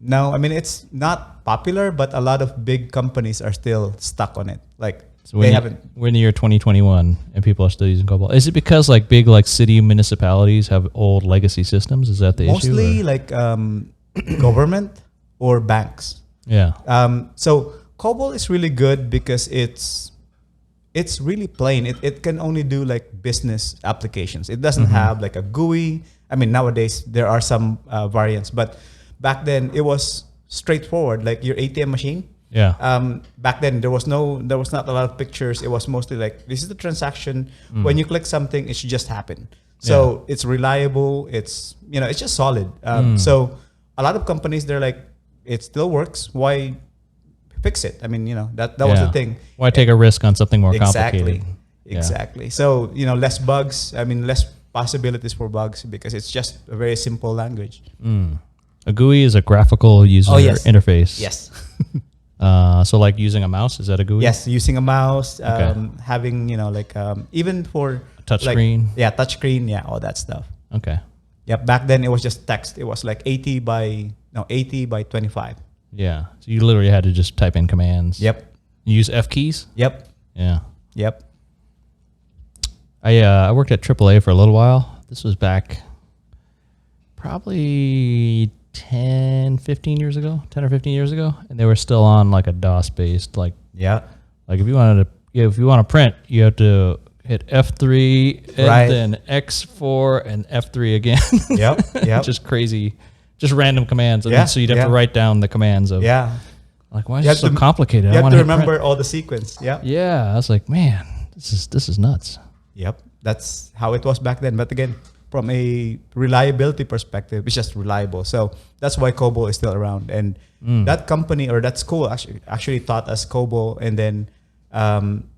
No, I mean it's not popular, but a lot of big companies are still stuck on it. Like so we're in the year 2021 and people are still using COBOL. Is it because like big city municipalities have old legacy systems? Is that the issue? Mostly like government or banks. Yeah. So COBOL is really good because it's really plain. It can only do like business applications. It doesn't have like a GUI. I mean, nowadays there are some variants, but back then it was straightforward, like your ATM machine. Yeah. Back then there was not a lot of pictures. It was mostly like, this is the transaction. When you click something, it should just happen. So it's reliable. It's it's just solid. So a lot of companies, they're like, it still works. Why fix it? I mean, that was the thing. Why take a risk on something more complicated? Exactly. So less bugs. I mean, less possibilities for bugs because it's just a very simple language. A GUI is a graphical user interface. Yes. So like using a mouse, is that a GUI? Yes, using a mouse, having even for touchscreen. Touchscreen, all that stuff. Okay. Yeah, back then it was just text. It was like 80 by 25. Yeah. So you literally had to just type in commands. Yep. You use F keys? Yep. Yeah. Yep. I worked at AAA for a little while. This was back probably 10 or 15 years ago, and they were still on like a DOS based like if you want to print, you have to hit F3 and then X4 and F3 again. Yep. Just crazy, just random commands, and then, so you'd have to write down the commands of like, why is it so complicated? You have to remember all the sequence. I was like, man, this is nuts. Yep, that's how it was back then. But again, from a reliability perspective, it's just reliable. So that's why COBOL is still around. And that company or that school actually taught us COBOL. And then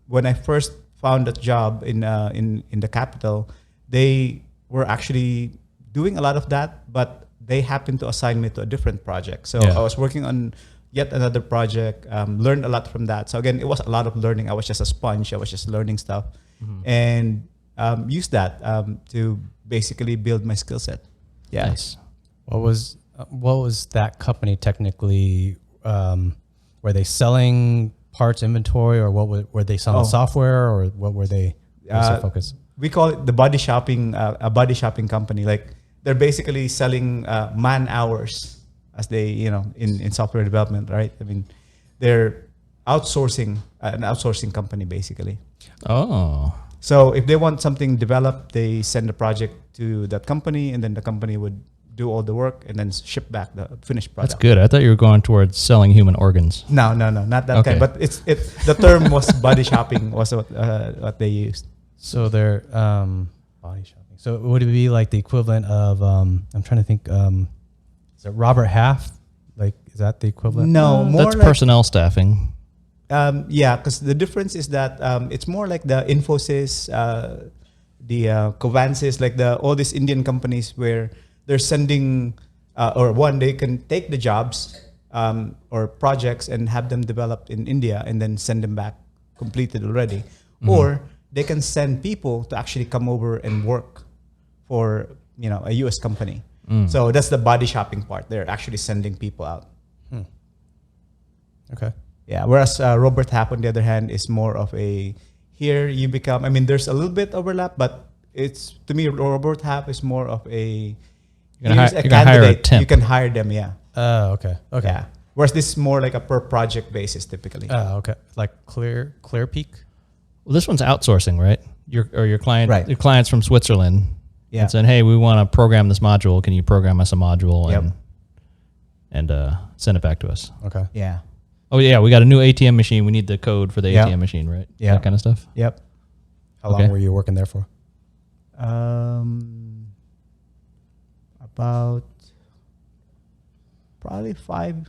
when I first found that job in the capital, they were actually doing a lot of that, but they happened to assign me to a different project. So I was working on yet another project, learned a lot from that. So again, it was a lot of learning. I was just a sponge. I was just learning stuff and used that to basically build my skill set. Yeah. Nice. What was that company technically? Were they selling parts inventory, or were they selling software, or what were they? Focus? We call it the body shopping, a body shopping company. Like they're basically selling man hours, as they in software development, right? I mean, they're outsourcing, an outsourcing company basically. Oh. So if they want something developed, they send the project to that company, and then the company would do all the work and then ship back the finished product. That's good. I thought you were going towards selling human organs. No, not that kind. But the term was body shopping was what they used. So they're body shopping. So would it be like the equivalent of I'm trying to think. Is it Robert Half? Like, is that the equivalent? No, more that's like personnel staffing. Because the difference is that it's more like the Infosys, the Covansys, like all these Indian companies where they're sending, they can take the jobs or projects and have them developed in India and then send them back completed already. Or they can send people to actually come over and work for a US company. So that's the body shopping part. They're actually sending people out. Okay. Yeah. Whereas Robert Half, on the other hand, is more of here you become. I mean, there's a little bit overlap, but to me, Robert Half is more of You're gonna hire a temp. You can hire them, yeah. Oh, okay. Okay. Yeah. Whereas this is more like a per project basis typically. Oh, okay. Like Clear Peak? Well, this one's outsourcing, right? Your client, Right. Your client's from Switzerland. Yeah. And saying, hey, we want to program this module. Can you program us a module and send it back to us? Okay. Yeah. Oh yeah, we got a new ATM machine. We need the code for the Yeah. ATM machine, right? Yeah. That kind of stuff. Yep. How long were you working there for? About probably 5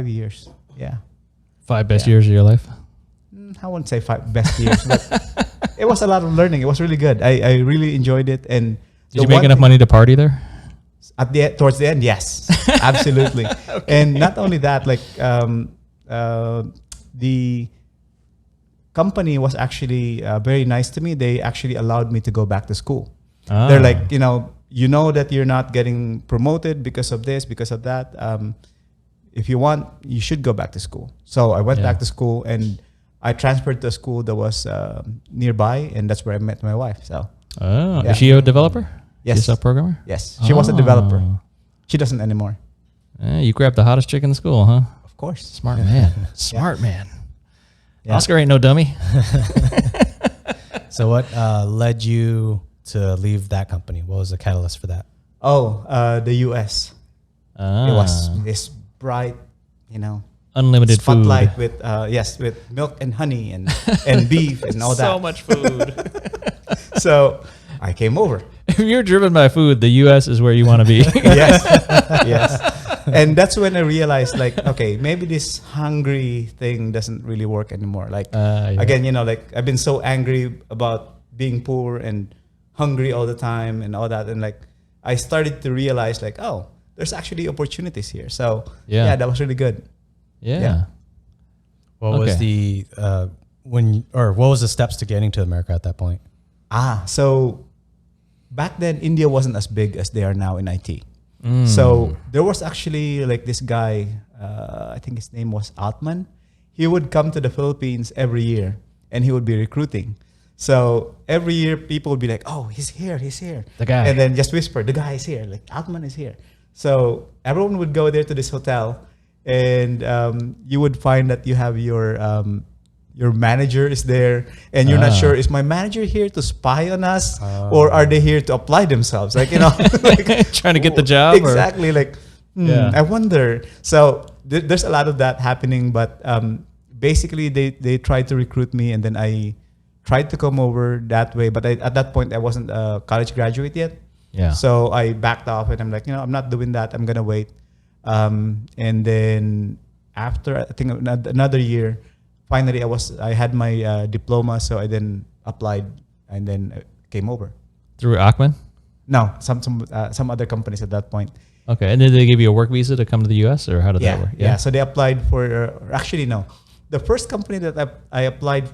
years. Yeah. 5 best years of your life. I wouldn't say 5 best years, but it was a lot of learning. It was really good. I really enjoyed it. And Did you make enough money to party there? Towards the end, yes, absolutely. And not only that, like the company was actually very nice to me. They actually allowed me to go back to school. They're like, you know that you're not getting promoted because of this, because of that. If you want, you should go back to school. So I went back to school and I transferred to a school that was nearby, and that's where I met my wife. So, is she a developer? Yes. She's a programmer? Yes. She was a developer. She doesn't anymore. You grabbed the hottest chick in the school, huh? Of course. Smart man. Smart man. Yeah. Oscar ain't no dummy. So what led you to leave that company? What was the catalyst for that? The U.S. It was this bright, unlimited spotlight food. with milk and honey and beef and all that. So much food. So I came over. If you're driven by food, the U.S. is where you want to be. Yes. And that's when I realized, like, okay, maybe this hungry thing doesn't really work anymore. Like, again, like I've been so angry about being poor and hungry all the time and all that. And like, I started to realize, like, oh, there's actually opportunities here. So yeah, that was really good. Yeah. What was the what was the steps to getting to America at that point? So back then, India wasn't as big as they are now in IT. So there was actually like this guy, I think his name was Altman. He would come to the Philippines every year and he would be recruiting. So every year people would be like, oh, he's here. The guy. And then just whisper, the guy is here. Like Altman is here. So everyone would go there to this hotel and you would find that you have your manager is there and you're not sure, is my manager here to spy on us or are they here to apply themselves? Like, like, trying to get the job. Exactly. Like, I wonder. So there's a lot of that happening, but basically they tried to recruit me and then I tried to come over that way. But at that point I wasn't a college graduate yet. Yeah. So I backed off and I'm like, I'm not doing that. I'm going to wait. And then after I think another year, finally, I had my diploma, so I then applied and then came over. Through Achman? No, some other companies at that point. Okay, and did they give you a work visa to come to the U.S. or how did that work? Yeah, so they applied for. Actually, no, the first company that I applied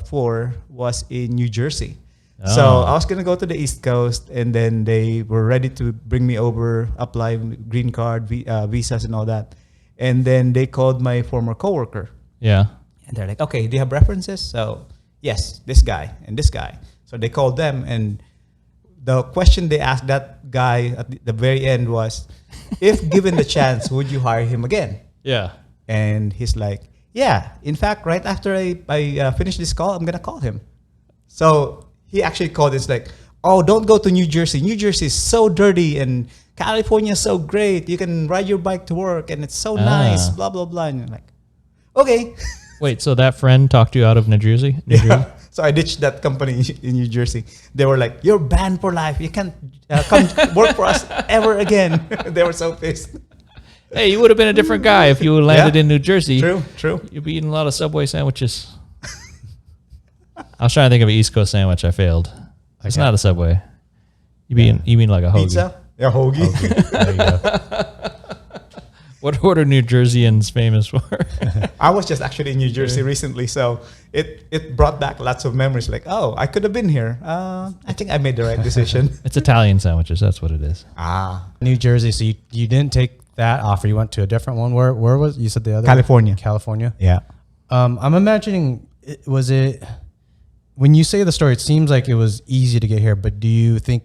for was in New Jersey. So I was gonna go to the East Coast, and then they were ready to bring me over, apply green card, visas, and all that. And then they called my former coworker. Yeah. And they're like, okay, do you have references? So, yes, this guy and this guy. So they called them, and the question they asked that guy at the very end was, if given the chance, would you hire him again? Yeah. And he's like, yeah. In fact, right after I finish this call, I'm going to call him. So he actually called. It's like, oh, don't go to New Jersey. New Jersey is so dirty and California is so great. You can ride your bike to work and it's so nice, blah, blah, blah. And you're like, okay. Wait, so that friend talked you out of New Jersey? Yeah. So I ditched that company in New Jersey. They were like, you're banned for life. You can't come work for us ever again. They were so pissed. Hey, you would have been a different guy if you landed in New Jersey. True. You'd be eating a lot of Subway sandwiches. I was trying to think of an East Coast sandwich. I failed. It's not a Subway. You mean like a hoagie. Pizza? Yeah, hoagie. There you go. What are New Jerseyans famous for? I was just actually in New Jersey recently, so it brought back lots of memories. Like, oh, I could have been here. I think I made the right decision. It's Italian sandwiches. That's what it is. New Jersey. So you didn't take that offer. You went to a different one. Where was you said the other? California. California. Yeah. I'm imagining. Was it when you say the story? It seems like it was easy to get here, but do you think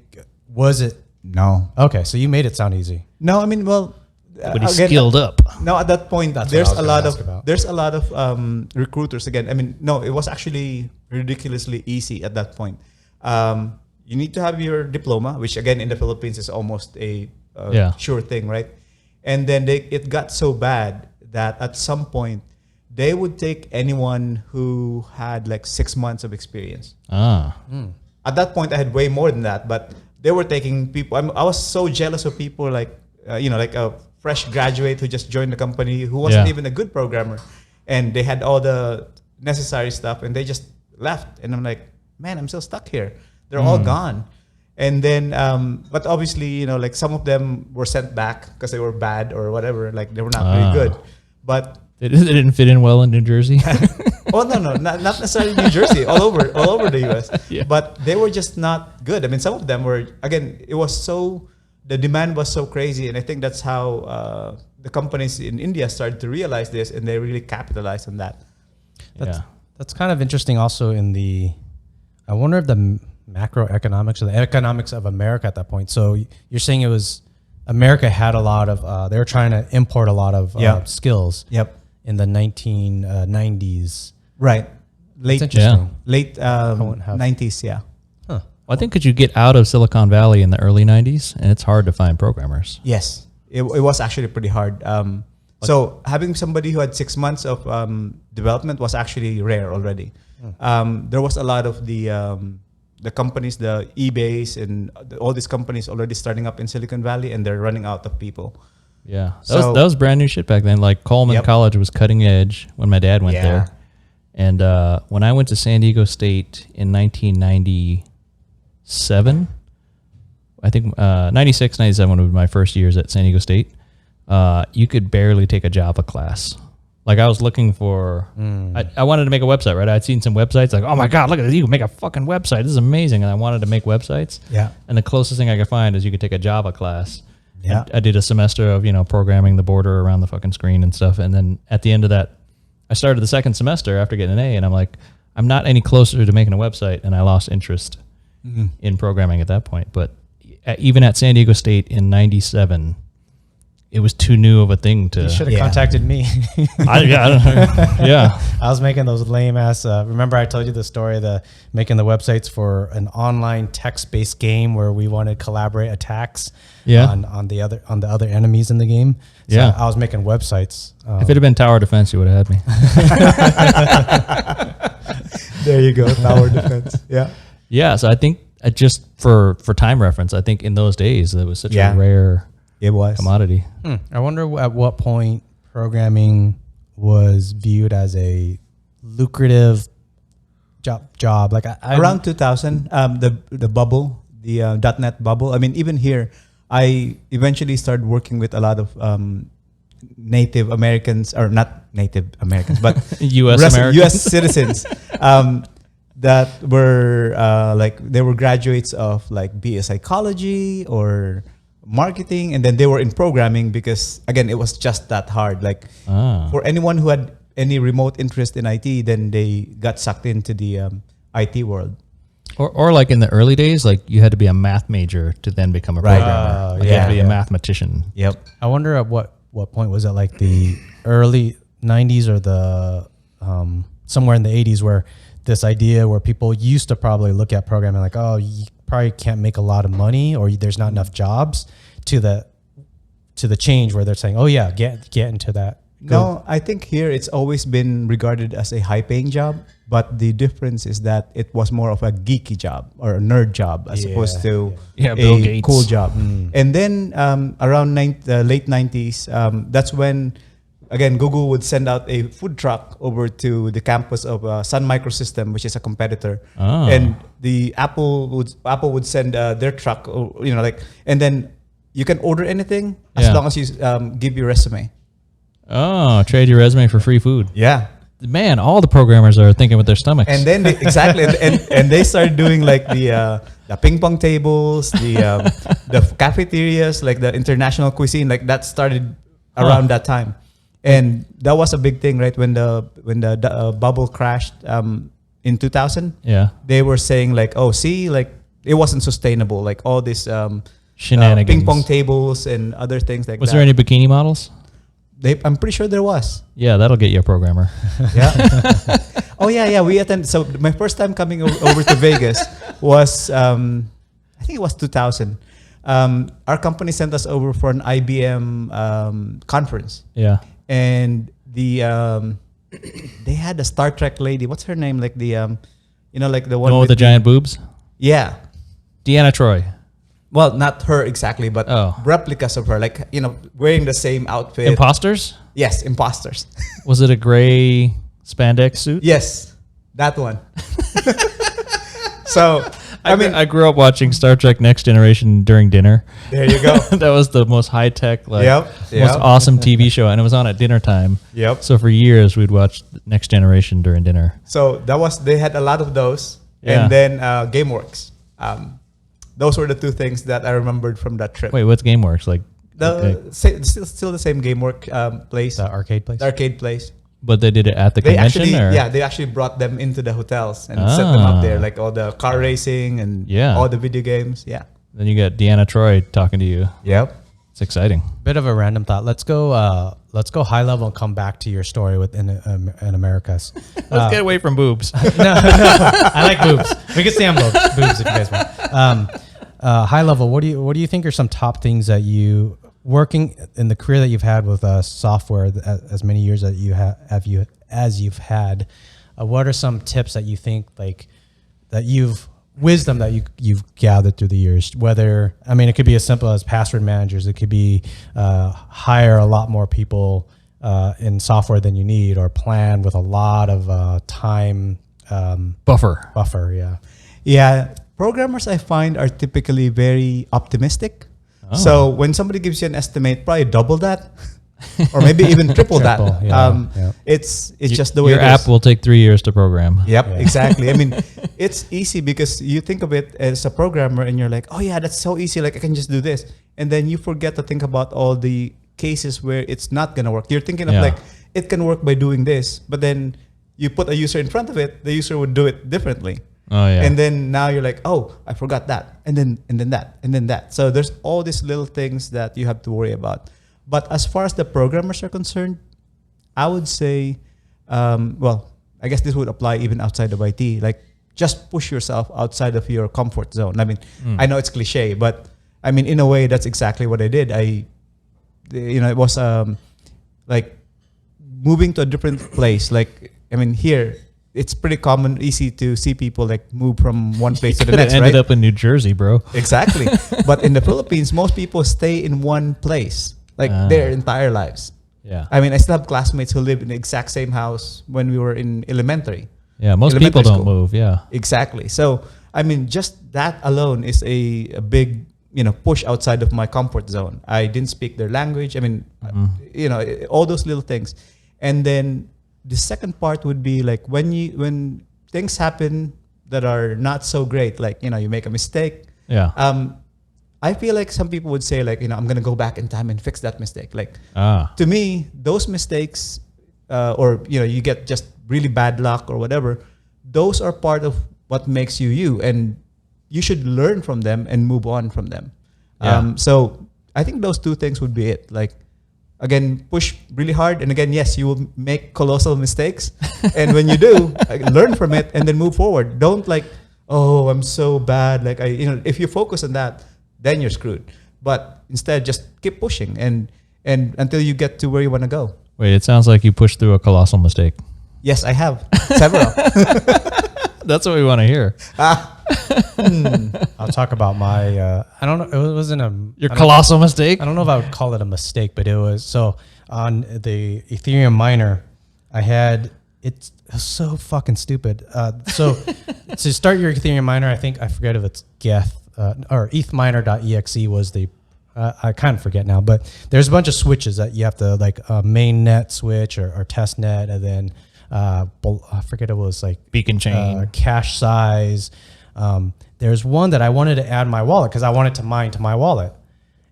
was it No. Okay, so you made it sound easy. No, I mean, well, But he's skilled up. No, at that point, That's there's what I was gonna ask about. there's a lot of recruiters again. I mean, no, it was actually ridiculously easy at that point. You need to have your diploma, which again in the Philippines is almost a sure thing, right? And then it got so bad that at some point they would take anyone who had like 6 months of experience. At that point, I had way more than that, but they were taking people. I was so jealous of people like like a fresh graduate who just joined the company who wasn't even a good programmer, and they had all the necessary stuff, and they just left. And I'm like, man, I'm still stuck here. They're all gone. And then, but obviously, like some of them were sent back because they were bad or whatever. Like they were not very good. But they didn't fit in well in New Jersey. oh no, not necessarily New Jersey, all over the US. Yeah. But they were just not good. I mean, some of them were, again, the demand was so crazy, and I think that's how the companies in India started to realize this, and they really capitalized on that. That's kind of interesting. Also, I wonder if the macroeconomics or the economics of America at that point. So you're saying it was America had a lot of they were trying to import a lot of skills. Yep. In the 1990s. Right. Late 90s. Yeah. Huh. Well, I think because you get out of Silicon Valley in the early 90s, and it's hard to find programmers. Yes. It was actually pretty hard. So having somebody who had 6 months of development was actually rare already. There was a lot of the companies, the eBays and all these companies already starting up in Silicon Valley, and they're running out of people. Yeah, that was brand new shit back then. Like Coleman College was cutting edge when my dad went there. And when I went to San Diego State in 1997, I think 96, 97 was my first years at San Diego State. You could barely take a Java class. Like I was looking for, I wanted to make a website, right? I'd seen some websites like, oh my God, look at this. You can make a fucking website. This is amazing. And I wanted to make websites. Yeah. And the closest thing I could find is you could take a Java class. Yeah. I did a semester of, programming the border around the fucking screen and stuff. And then at the end of that, I started the second semester after getting an A, and I'm like, I'm not any closer to making a website, and I lost interest in programming at that point. But even at San Diego State in 97, it was too new of a thing to... You should have contacted me. I don't know. Yeah. I was making those lame ass... remember I told you the story, making the websites for an online text-based game where we wanted to collaborate attacks on the other enemies in the game. So I was making websites. If it had been tower defense, you would have had me. There you go, tower defense. Yeah. Yeah, so I think just for time reference, I think in those days, it was such a rare... It was commodity. I wonder at what point programming was viewed as a lucrative job. Like around 2000, the bubble, the .NET bubble. I mean, even here, I eventually started working with a lot of Native Americans, or not Native Americans, but U.S. citizens that were they were graduates of like BA psychology or marketing, and then they were in programming because again it was just that hard. Like for anyone who had any remote interest in IT, then they got sucked into the IT world. Or like in the early days, like you had to be a math major to then become a programmer. You had to be a mathematician. Yep. I wonder at what point was it, like the early 90s or the somewhere in the 80s, where this idea where people used to probably look at programming like, oh, you probably can't make a lot of money or there's not enough jobs, to the change where they're saying, oh yeah, get into that. No, I think here it's always been regarded as a high paying job, but the difference is that it was more of a geeky job or a nerd job as opposed to Bill Gates. Cool job. And then around the late 90s, that's when again Google would send out a food truck over to the campus of Sun Microsystem, which is a competitor, and the Apple would send their truck, and then you can order anything as long as you give your resume. Oh, trade your resume for free food. Yeah. Man, all the programmers are thinking with their stomachs. And then and they started doing like the ping pong tables, the cafeterias, like the international cuisine, like that started around that time. And that was a big thing, right? When the bubble crashed in 2000, yeah, they were saying like, oh, see, like it wasn't sustainable. Like all this Shenanigans. ping pong tables and other things like Was that. there any bikini models? I'm pretty sure there was. Yeah, that'll get you a programmer. Yeah. Oh yeah. We attended. So my first time coming over to Vegas was, I think it was 2000. Our company sent us over for an IBM conference, Yeah. and they had a Star Trek lady. What's her name? Like the like the The one one with the giant boobs? Yeah. Deanna Troy. Well, not her exactly, but Oh. replicas of her, like wearing the same outfit. Imposters? Yes, imposters. Was it a gray spandex suit? Yes, that one. So I grew up watching Star Trek Next Generation during dinner. there you go. That was the most high tech, Yep. most awesome TV show, and it was on at dinner time. Yep. So for years we'd watch Next Generation during dinner. So they had a lot of those, Yeah. and then GameWorks. Those were the two things that I remembered from that trip. Wait, what's GameWorks like? Still the same GameWorks place, The arcade place. the arcade place. But they did it at the They convention, or they actually brought them into the hotels and set them up there, like all the car racing and all the video games. Yeah. Then you got Deanna Troy talking to you. Yep. It's exciting. Bit of a random thought. Let's go high level and come back to your story within in Americas. Let's get away from boobs. no, I like boobs. We can stay on boobs if you guys want. High level. What do you think are some top things that you working in the career that you've had with software as many years that you as you've had? What are some tips that you think that wisdom that you've gathered through the years? Whether it could be as simple as password managers. It could be hire a lot more people in software than you need, or plan with a lot of time Buffer. Yeah. Yeah. Programmers, I find, are typically very optimistic. Oh. So when somebody gives you an estimate, probably double that, or maybe even triple that. Yeah. It's just the way Your it app is. will take 3 years to program. Yep, Yeah. exactly. It's easy because you think of it as a programmer and you're like, oh yeah, that's so easy. Like I can just do this. And then you forget to think about all the cases where it's not going to work. You're thinking of Yeah. like, it can work by doing this, but then you put a user in front of it, the user would do it differently. Oh yeah. And then now you're like, oh, I forgot that. And then that. And then that. So there's all these little things that you have to worry about. But as far as the programmers are concerned, I would say, I guess this would apply even outside of IT. Like, just push yourself outside of your comfort zone. I know it's cliche, but in a way, that's exactly what I did. It was like moving to a different place. Like, here, it's pretty common, easy to see people like move from one place to the next, ended right? up in New Jersey, bro. Exactly. But in the Philippines, most people stay in one place, like their entire lives. Yeah. I still have classmates who live in the exact same house when we were in elementary. Yeah. Most elementary people don't school. move. Yeah. Exactly. So, just that alone is a big, push outside of my comfort zone. I didn't speak their language. All those little things. And then the second part would be like when things happen that are not so great, like, you make a mistake. Yeah. I feel like some people would say like, I'm going to go back in time and fix that mistake. Like, Ah. to me, those mistakes, or, you get just really bad luck or whatever, those are part of what makes you you, and you should learn from them and move on from them. Yeah. So I think those two things would be it. Like, again, push really hard. And again, yes, you will make colossal mistakes. And when you do, learn from it and then move forward. Don't like, oh, I'm so bad. Like, if you focus on that, then you're screwed. But instead, just keep pushing and until you get to where you want to go. Wait, it sounds like you pushed through a colossal mistake. Yes, I have several. That's what we want to hear. I'll talk about my. I don't know. It wasn't Your colossal mistake? I don't know if I would call it a mistake, but it was so on the Ethereum miner. I had it was so fucking stupid. So to start your Ethereum miner, I forget if it's Geth or ethminer.exe was the. I kind of forget now, but there's a bunch of switches that you have to like main net switch or test net, and then I forget it was like Beacon chain, cache size. There's one that I wanted to add my wallet because I wanted to mine to my wallet.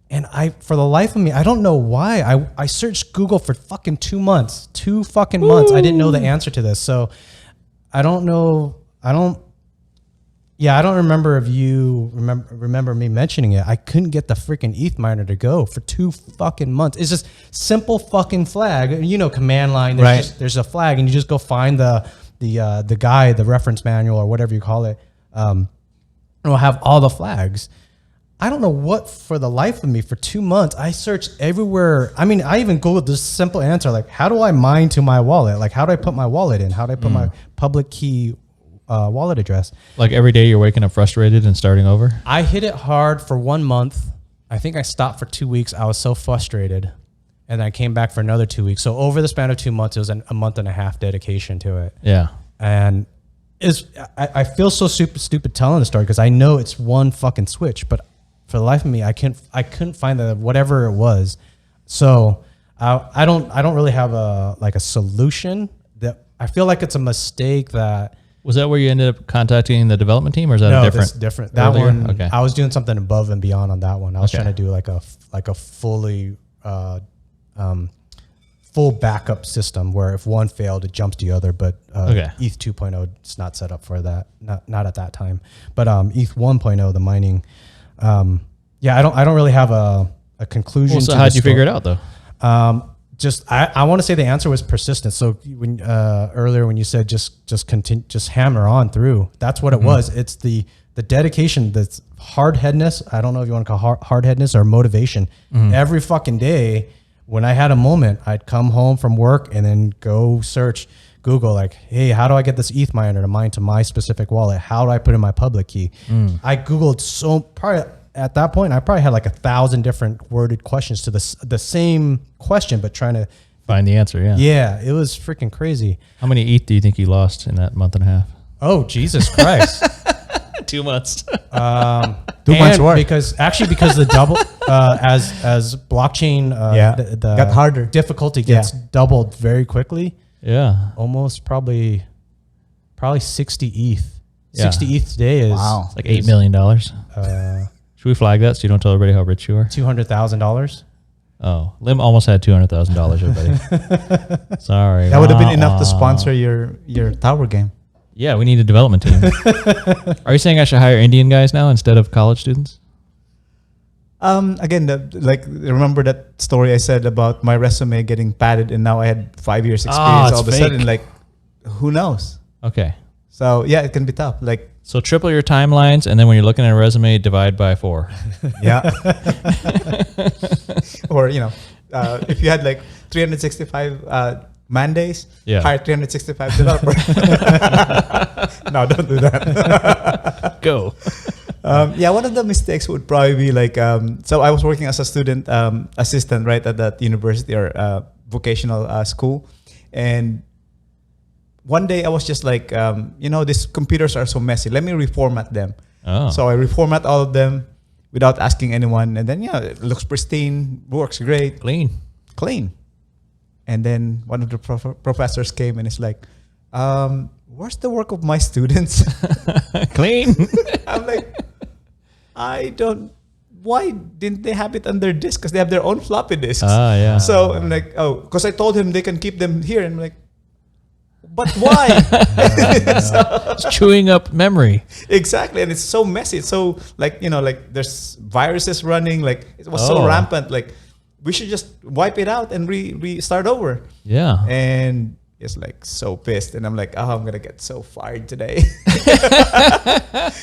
And for the life of me, I don't know why. I searched Google for fucking 2 months. 2 fucking months. I didn't know the answer to this. So I don't know. Yeah, I don't remember if you remember me mentioning it. I couldn't get the freaking ETH miner to go for 2 fucking months. It's just simple fucking flag. You know, command line. There's a flag, and you just go find the guy, the reference manual or whatever you call it. It'll have all the flags. I don't know what, for the life of me, for 2 months, I searched everywhere. I mean, I even Googled this simple answer, like, how do I mine to my wallet? Like, how do I put my wallet in? How do I put my public key wallet address? Like every day you're waking up frustrated and starting over? I hit it hard for 1 month. I think I stopped for 2 weeks. I was so frustrated. And I came back for another 2 weeks. So over the span of 2 months, it was a month and a half dedication to it. Yeah. And I feel so stupid telling the story because I know it's one fucking switch, but for the life of me, I couldn't find whatever it was. So I don't really have a solution. That I feel like it's a mistake that. Was that where you ended up contacting the dedevelopment team, or is that no, a different? That's different. That earlier? one, okay. I was doing something above and beyond on that one. I was trying to do like a fully full backup system where if one failed, it jumps the other. But ETH 2.0 is not set up for that. Not at that time. But ETH 1.0, the mining. I don't really have a conclusion. Well, so how'd you figure it out though? I want to say the answer was persistence. So when earlier when you said just continue, just hammer on through, that's what it was. It's the dedication, that's hard-headedness. I don't know if you want to call hard-headedness or motivation. Every fucking day when I had a moment, I'd come home from work and then go search Google, like, hey, how do I get this ETH miner to mine to my specific wallet? How do I put in my public key? I Googled probably at that point, I probably had like 1,000 different worded questions to the same question, but trying to find the answer. Yeah. Yeah. It was freaking crazy. How many ETH do you think you lost in that month and a half? Oh, Jesus Christ. 2 months. 2 months worth. Because the double, as blockchain, the got harder. Difficulty gets doubled very quickly. Yeah. Almost probably 60 ETH. 60 ETH today is it's like $8 million. Should we flag that so you don't tell everybody how rich you are? $200,000. Oh, Liem almost had $200,000, everybody. Sorry. That would have been enough to sponsor your tower game. Yeah, we need a development team. Are you saying I should hire Indian guys now instead of college students? Again, remember that story I said about my resume getting padded, and now I had 5 years experience. All of a sudden, like, who knows? Okay. So yeah, it can be tough. Like, so triple your timelines, and then when you're looking at a resume, divide by 4. Yeah. Or if you had like 365 man days, hire 365 developers. No, don't do that. Go. One of the mistakes would probably be like, so I was working as a student assistant, right, at that university or vocational school. And one day I was just like, these computers are so messy. Let me reformat them. Oh. So I reformat all of them without asking anyone. And then, it looks pristine, works great. Clean. And then one of the professors came and it's like, where's the work of my students? Clean. I'm like, why didn't they have it on their disk? Because they have their own floppy disks. Yeah. So I'm like, because I told him they can keep them here. And I'm like, but why? It's chewing up memory. Exactly. And it's so messy. It's so like there's viruses running. Like it was so rampant. Like we should just wipe it out and restart over. Yeah. And it's like so pissed. And I'm like, I'm going to get so fired today.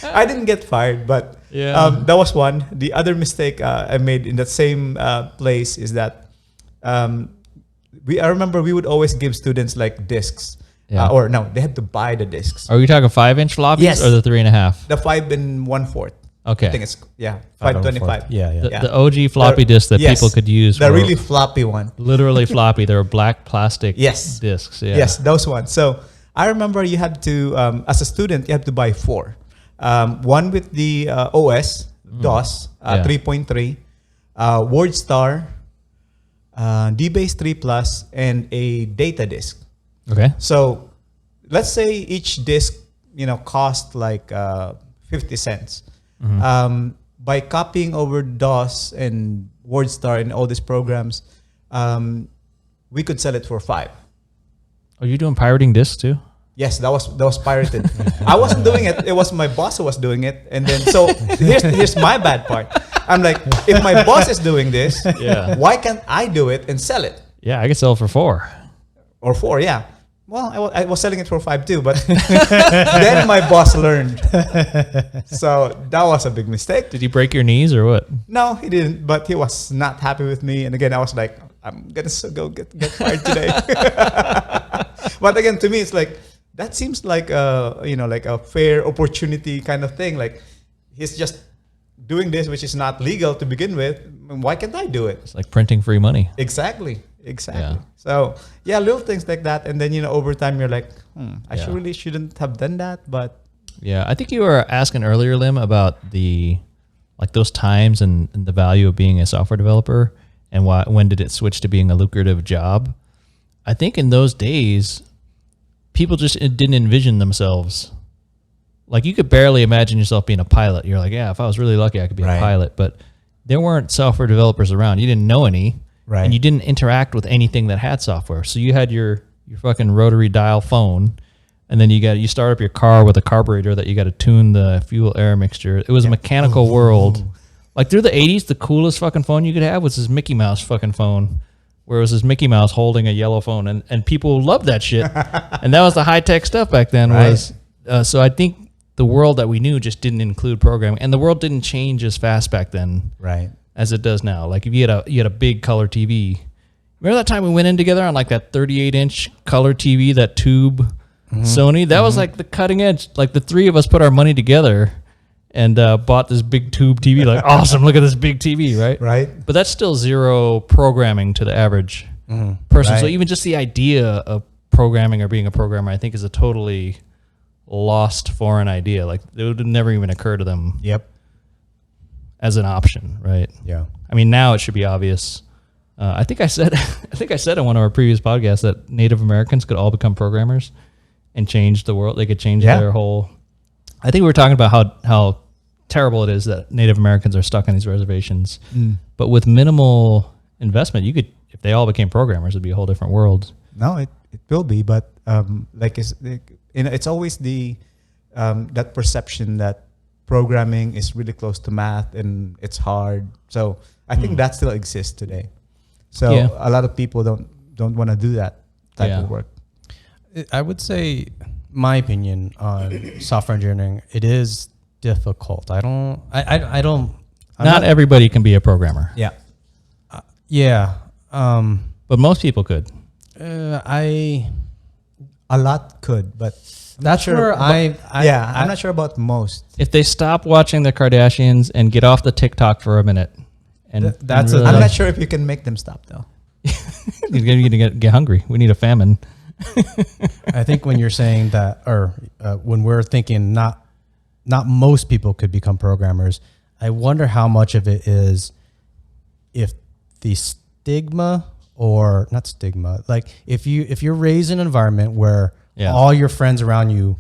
I didn't get fired, but that was one. The other mistake I made in that same place is that I remember we would always give students like discs. Or no, they had to buy the discs. Are we talking 5-inch floppies or the 3.5? The 5 1/4. Okay. I think it's 525. The OG floppy disk that people could use. The really floppy one. Literally floppy. They were black plastic discs. Yeah. Yes, those ones. So I remember you had to, as a student, you had to buy 4. One with the OS, DOS, 3.3, WordStar, DBase 3 Plus, and a data disk. Okay. So let's say each disk, cost like 50 cents. Mm-hmm. By copying over DOS and WordStar and all these programs, we could sell it for $5. Are you doing pirating discs too? Yes, that was pirated. I wasn't doing it. It was my boss who was doing it. And then so here's my bad part. I'm like, if my boss is doing this, why can't I do it and sell it? Yeah, I could sell it for $4. Or 4, yeah. Well, I was selling it for 5 too, but then my boss learned. So that was a big mistake. Did he break your knees or what? No, he didn't, but he was not happy with me. And again, I was like, I'm going to go get fired today. But again, to me, it's like, that seems like like a fair opportunity kind of thing. Like, he's just doing this, which is not legal to begin with. Why can't I do it? It's like printing free money. Exactly. Yeah. So yeah, little things like that, and then over time you're like, I really shouldn't have done that, but yeah, I think you were asking earlier, Liem, about those times and the value of being a software developer, and when did it switch to being a lucrative job? I think in those days, people just didn't envision themselves. Like, you could barely imagine yourself being a pilot. You're like, yeah, if I was really lucky, I could be a pilot. But there weren't software developers around. You didn't know any. Right. And you didn't interact with anything that had software. So you had your fucking rotary dial phone, and then you start up your car with a carburetor that you got to tune the fuel air mixture. It was a mechanical world. Like, through the 80s, the coolest fucking phone you could have was this Mickey Mouse fucking phone, where it was this Mickey Mouse holding a yellow phone, and people loved that shit. And that was the high-tech stuff back then. So I think the world that we knew just didn't include programming, and the world didn't change as fast back then. Right. As it does now. Like, if you had a big color TV. Remember that time we went in together on like that 38-inch color TV, that tube Sony? That was like the cutting edge. Like, the three of us put our money together and bought this big tube TV. Like, awesome, look at this big TV, right? Right. But that's still zero programming to the average person. Right. So even just the idea of programming or being a programmer, I think, is a totally lost foreign idea. Like, it would never even occur to them. Yep. As an option, right? Yeah. I mean, now it should be obvious. I think I said on one of our previous podcasts that Native Americans could all become programmers and change the world. They could change their whole. I think we were talking about how terrible it is that Native Americans are stuck on these reservations. But with minimal investment, you could, if they all became programmers, it'd be a whole different world. No, it will be, but it's always the that perception that programming is really close to math and it's hard. So I think that still exists today. So a lot of people don't want to do that type of work. I would say, my opinion on software engineering, it is difficult. I don't. Not everybody can be a programmer. Yeah. But most people could. A lot could, but that's where I'm not sure about most. If they stop watching the Kardashians and get off the TikTok for a minute, I'm not sure if you can make them stop though. You're going to get hungry. We need a famine. I think when you're saying that, or when we're thinking not most people could become programmers, I wonder how much of it is if the stigma, or not stigma, like if you're raised in an environment where all your friends around you,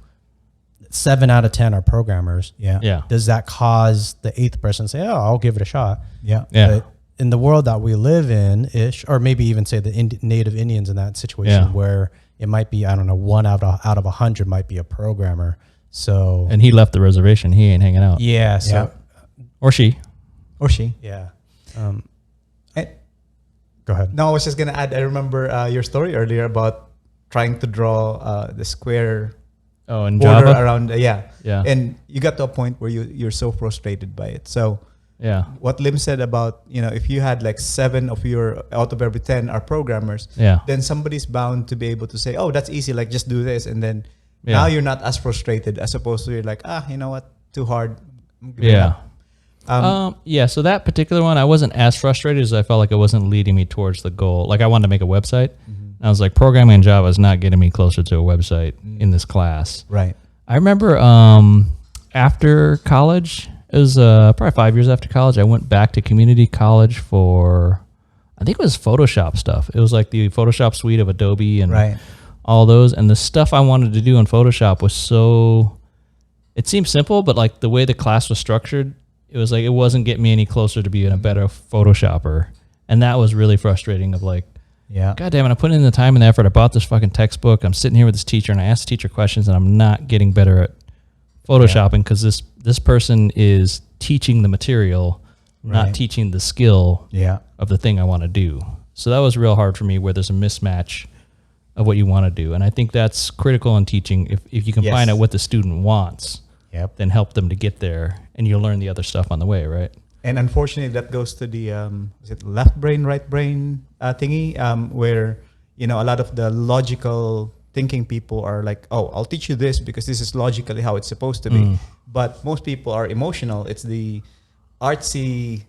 7 out of 10 are programmers. Yeah. Does that cause the 8th person to say, "Oh, I'll give it a shot"? Yeah. But in the world that we live in, or maybe even say the native Indians in that situation, where it might be, I don't know, 1 out of 100 might be a programmer. So, and he left the reservation. He ain't hanging out. Yeah. So, or she. Yeah. Go ahead. No, I was just gonna add. I remember your story earlier about trying to draw the square in border Java? around. Yeah. And you got to a point where you're so frustrated by it. So what Liem said about, if you had like 7 of your out of every 10 are programmers, then somebody's bound to be able to say, "Oh, that's easy. Like, just do this," and then now you're not as frustrated as opposed to you're like, you know what, too hard. So that particular one, I wasn't as frustrated as I felt like it wasn't leading me towards the goal. Like, I wanted to make a website. I was like, programming in Java is not getting me closer to a website in this class. Right. I remember after college, it was probably 5 years after college, I went back to community college for, I think it was Photoshop stuff. It was like the Photoshop suite of Adobe and all those. And the stuff I wanted to do in Photoshop was it seemed simple, but like the way the class was structured, it was like it wasn't getting me any closer to being a better Photoshopper. And that was really frustrating of like, Yeah. God damn it, I'm putting in the time and the effort. I bought this fucking textbook. I'm sitting here with this teacher and I ask the teacher questions and I'm not getting better at photoshopping because this person is teaching the material, not teaching the skill of the thing I want to do. So that was real hard for me where there's a mismatch of what you want to do. And I think that's critical in teaching. If you can find out what the student wants, then help them to get there and you'll learn the other stuff on the way, right? And unfortunately, that goes to the is it left brain, right brain thingy, where a lot of the logical thinking people are like, "Oh, I'll teach you this because this is logically how it's supposed to be." But most people are emotional. It's the artsy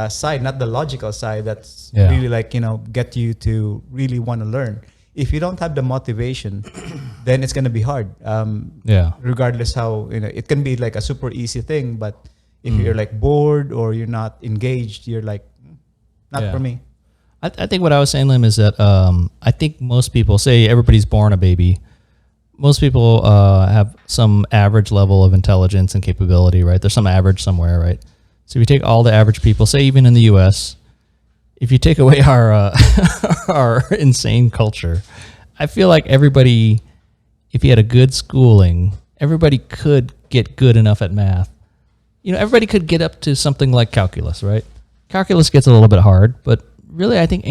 side, not the logical side. That's really like get you to really want to learn. If you don't have the motivation, then it's gonna be hard. Regardless how it can be like a super easy thing, but if you're like bored or you're not engaged, you're like, not for me. I think what I was saying, Liem, is that I think most people, say everybody's born a baby, most people have some average level of intelligence and capability, right? There's some average somewhere, right? So if you take all the average people, say even in the U.S., if you take away our our insane culture, I feel like everybody, if you had a good schooling, everybody could get good enough at math. Everybody could get up to something like calculus, right? Calculus gets a little bit hard, but really I think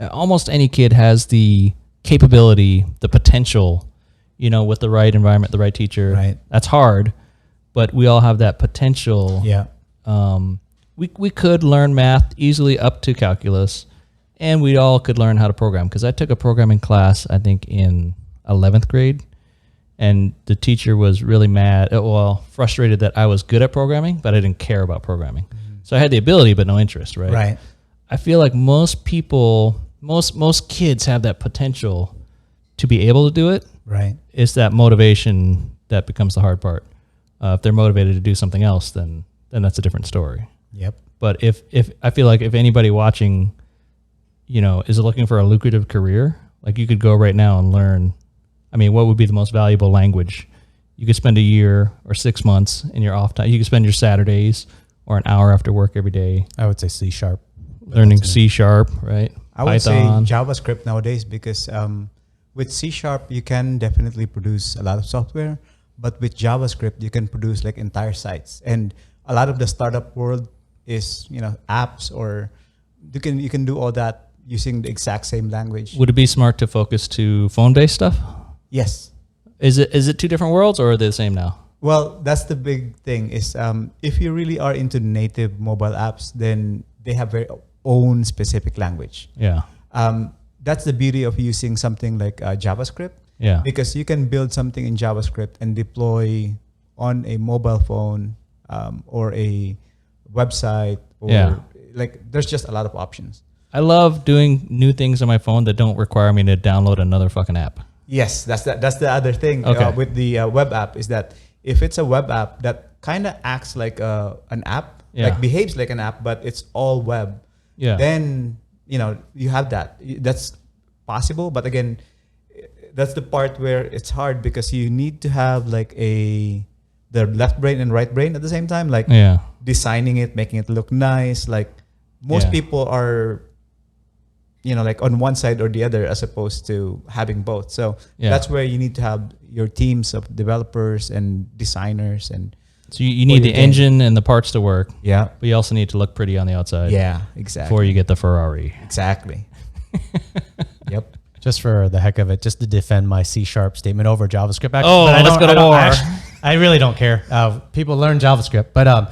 almost any kid has the capability, the potential, with the right environment, the right teacher. Right. That's hard, but we all have that potential. Yeah. We could learn math easily up to calculus, and we all could learn how to program. Because I took a programming class, I think, in 11th grade, and the teacher was really frustrated that I was good at programming, but I didn't care about programming. So I had the ability, but no interest, right? Right. I feel like most people, most kids have that potential to be able to do it. Right. It's that motivation that becomes the hard part. If they're motivated to do something else, then that's a different story. Yep. But if I feel like if anybody watching, is looking for a lucrative career, like you could go right now and learn. I mean, what would be the most valuable language? You could spend a year or 6 months in your off time. You could spend your Saturdays or an hour after work every day. I would say C#. Learning C#, right? I would say JavaScript nowadays because with C# you can definitely produce a lot of software, but with JavaScript you can produce like entire sites. And a lot of the startup world is apps, or you can do all that using the exact same language. Would it be smart to focus to phone-based stuff? Yes. Is it two different worlds, or are they the same now? Well, that's the big thing is if you really are into native mobile apps, then they have their own specific language. Yeah. That's the beauty of using something like JavaScript. Yeah. Because you can build something in JavaScript and deploy on a mobile phone or a website, or like there's just a lot of options. I love doing new things on my phone that don't require me to download another fucking app. Yes, that's the other thing with the web app is that if it's a web app that kind of acts like an app, like behaves like an app, but it's all web, then you have that. That's possible, but again, that's the part where it's hard because you need to have like the left brain and right brain at the same time, like designing it, making it look nice. Like most people are like on one side or the other as opposed to having both. So that's where you need to have your teams of developers and designers. And so you need the engine and the parts to work. Yeah. But you also need to look pretty on the outside. Yeah, exactly. Before you get the Ferrari. Exactly. Yep. Just for the heck of it, just to defend my C# statement over JavaScript. Let's go to war. I really don't care. People learn JavaScript. But a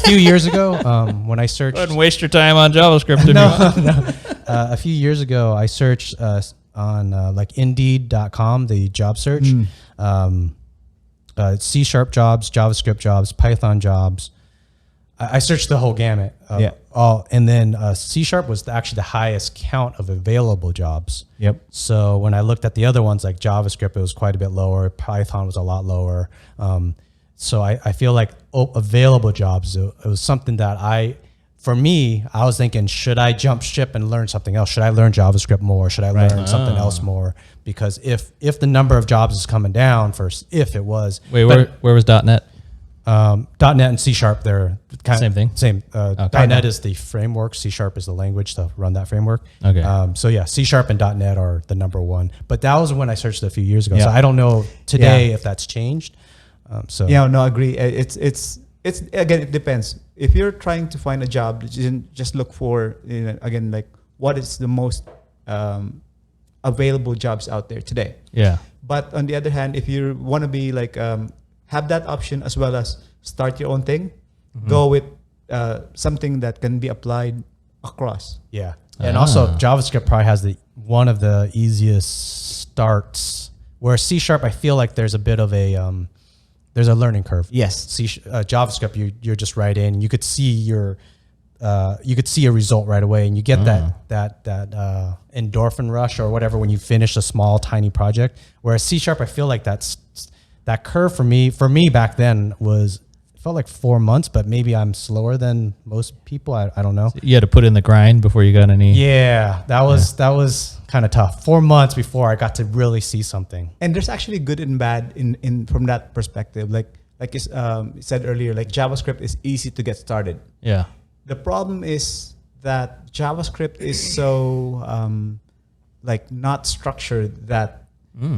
few years ago, when I searched... Go ahead and waste your time on JavaScript. No. A few years ago, I searched on like Indeed.com, the job search, C# jobs, JavaScript jobs, Python jobs. I searched the whole gamut. And then C# was actually the highest count of available jobs. Yep. So when I looked at the other ones like JavaScript, it was quite a bit lower. Python was a lot lower. So I feel like available jobs, it was something that for me, I was thinking, should I jump ship and learn something else? Should I learn JavaScript more? Should I learn something else more? Because if the number of jobs is coming down, where was .NET? .NET and C#, they're Same thing? Same. Okay. .NET is the framework. C# is the language to run that framework. Okay. So yeah, C# and .NET are the number one. But that was when I searched a few years ago. Yeah. So I don't know today if that's changed. So Yeah, no, I agree. It's again, it depends. If you're trying to find a job, just look for, again, like what is the most available jobs out there today. Yeah. But on the other hand, if you want to be like have that option as well as start your own thing, go with something that can be applied across. yeah. And also JavaScript probably has one of the easiest starts, where C# I feel like there's a bit of a there's a learning curve. Yes. JavaScript, you're just right in. You could see a result right away, and you get that endorphin rush or whatever when you finish a small tiny project. Whereas C# I feel like that curve for me back then felt like 4 months, but maybe I'm slower than most people. I don't know. You had to put in the grind before you got any. Yeah, that was kind of tough. 4 months before I got to really see something. And there's actually good and bad in from that perspective. Like you said earlier, like JavaScript is easy to get started. Yeah. The problem is that JavaScript is so like not structured that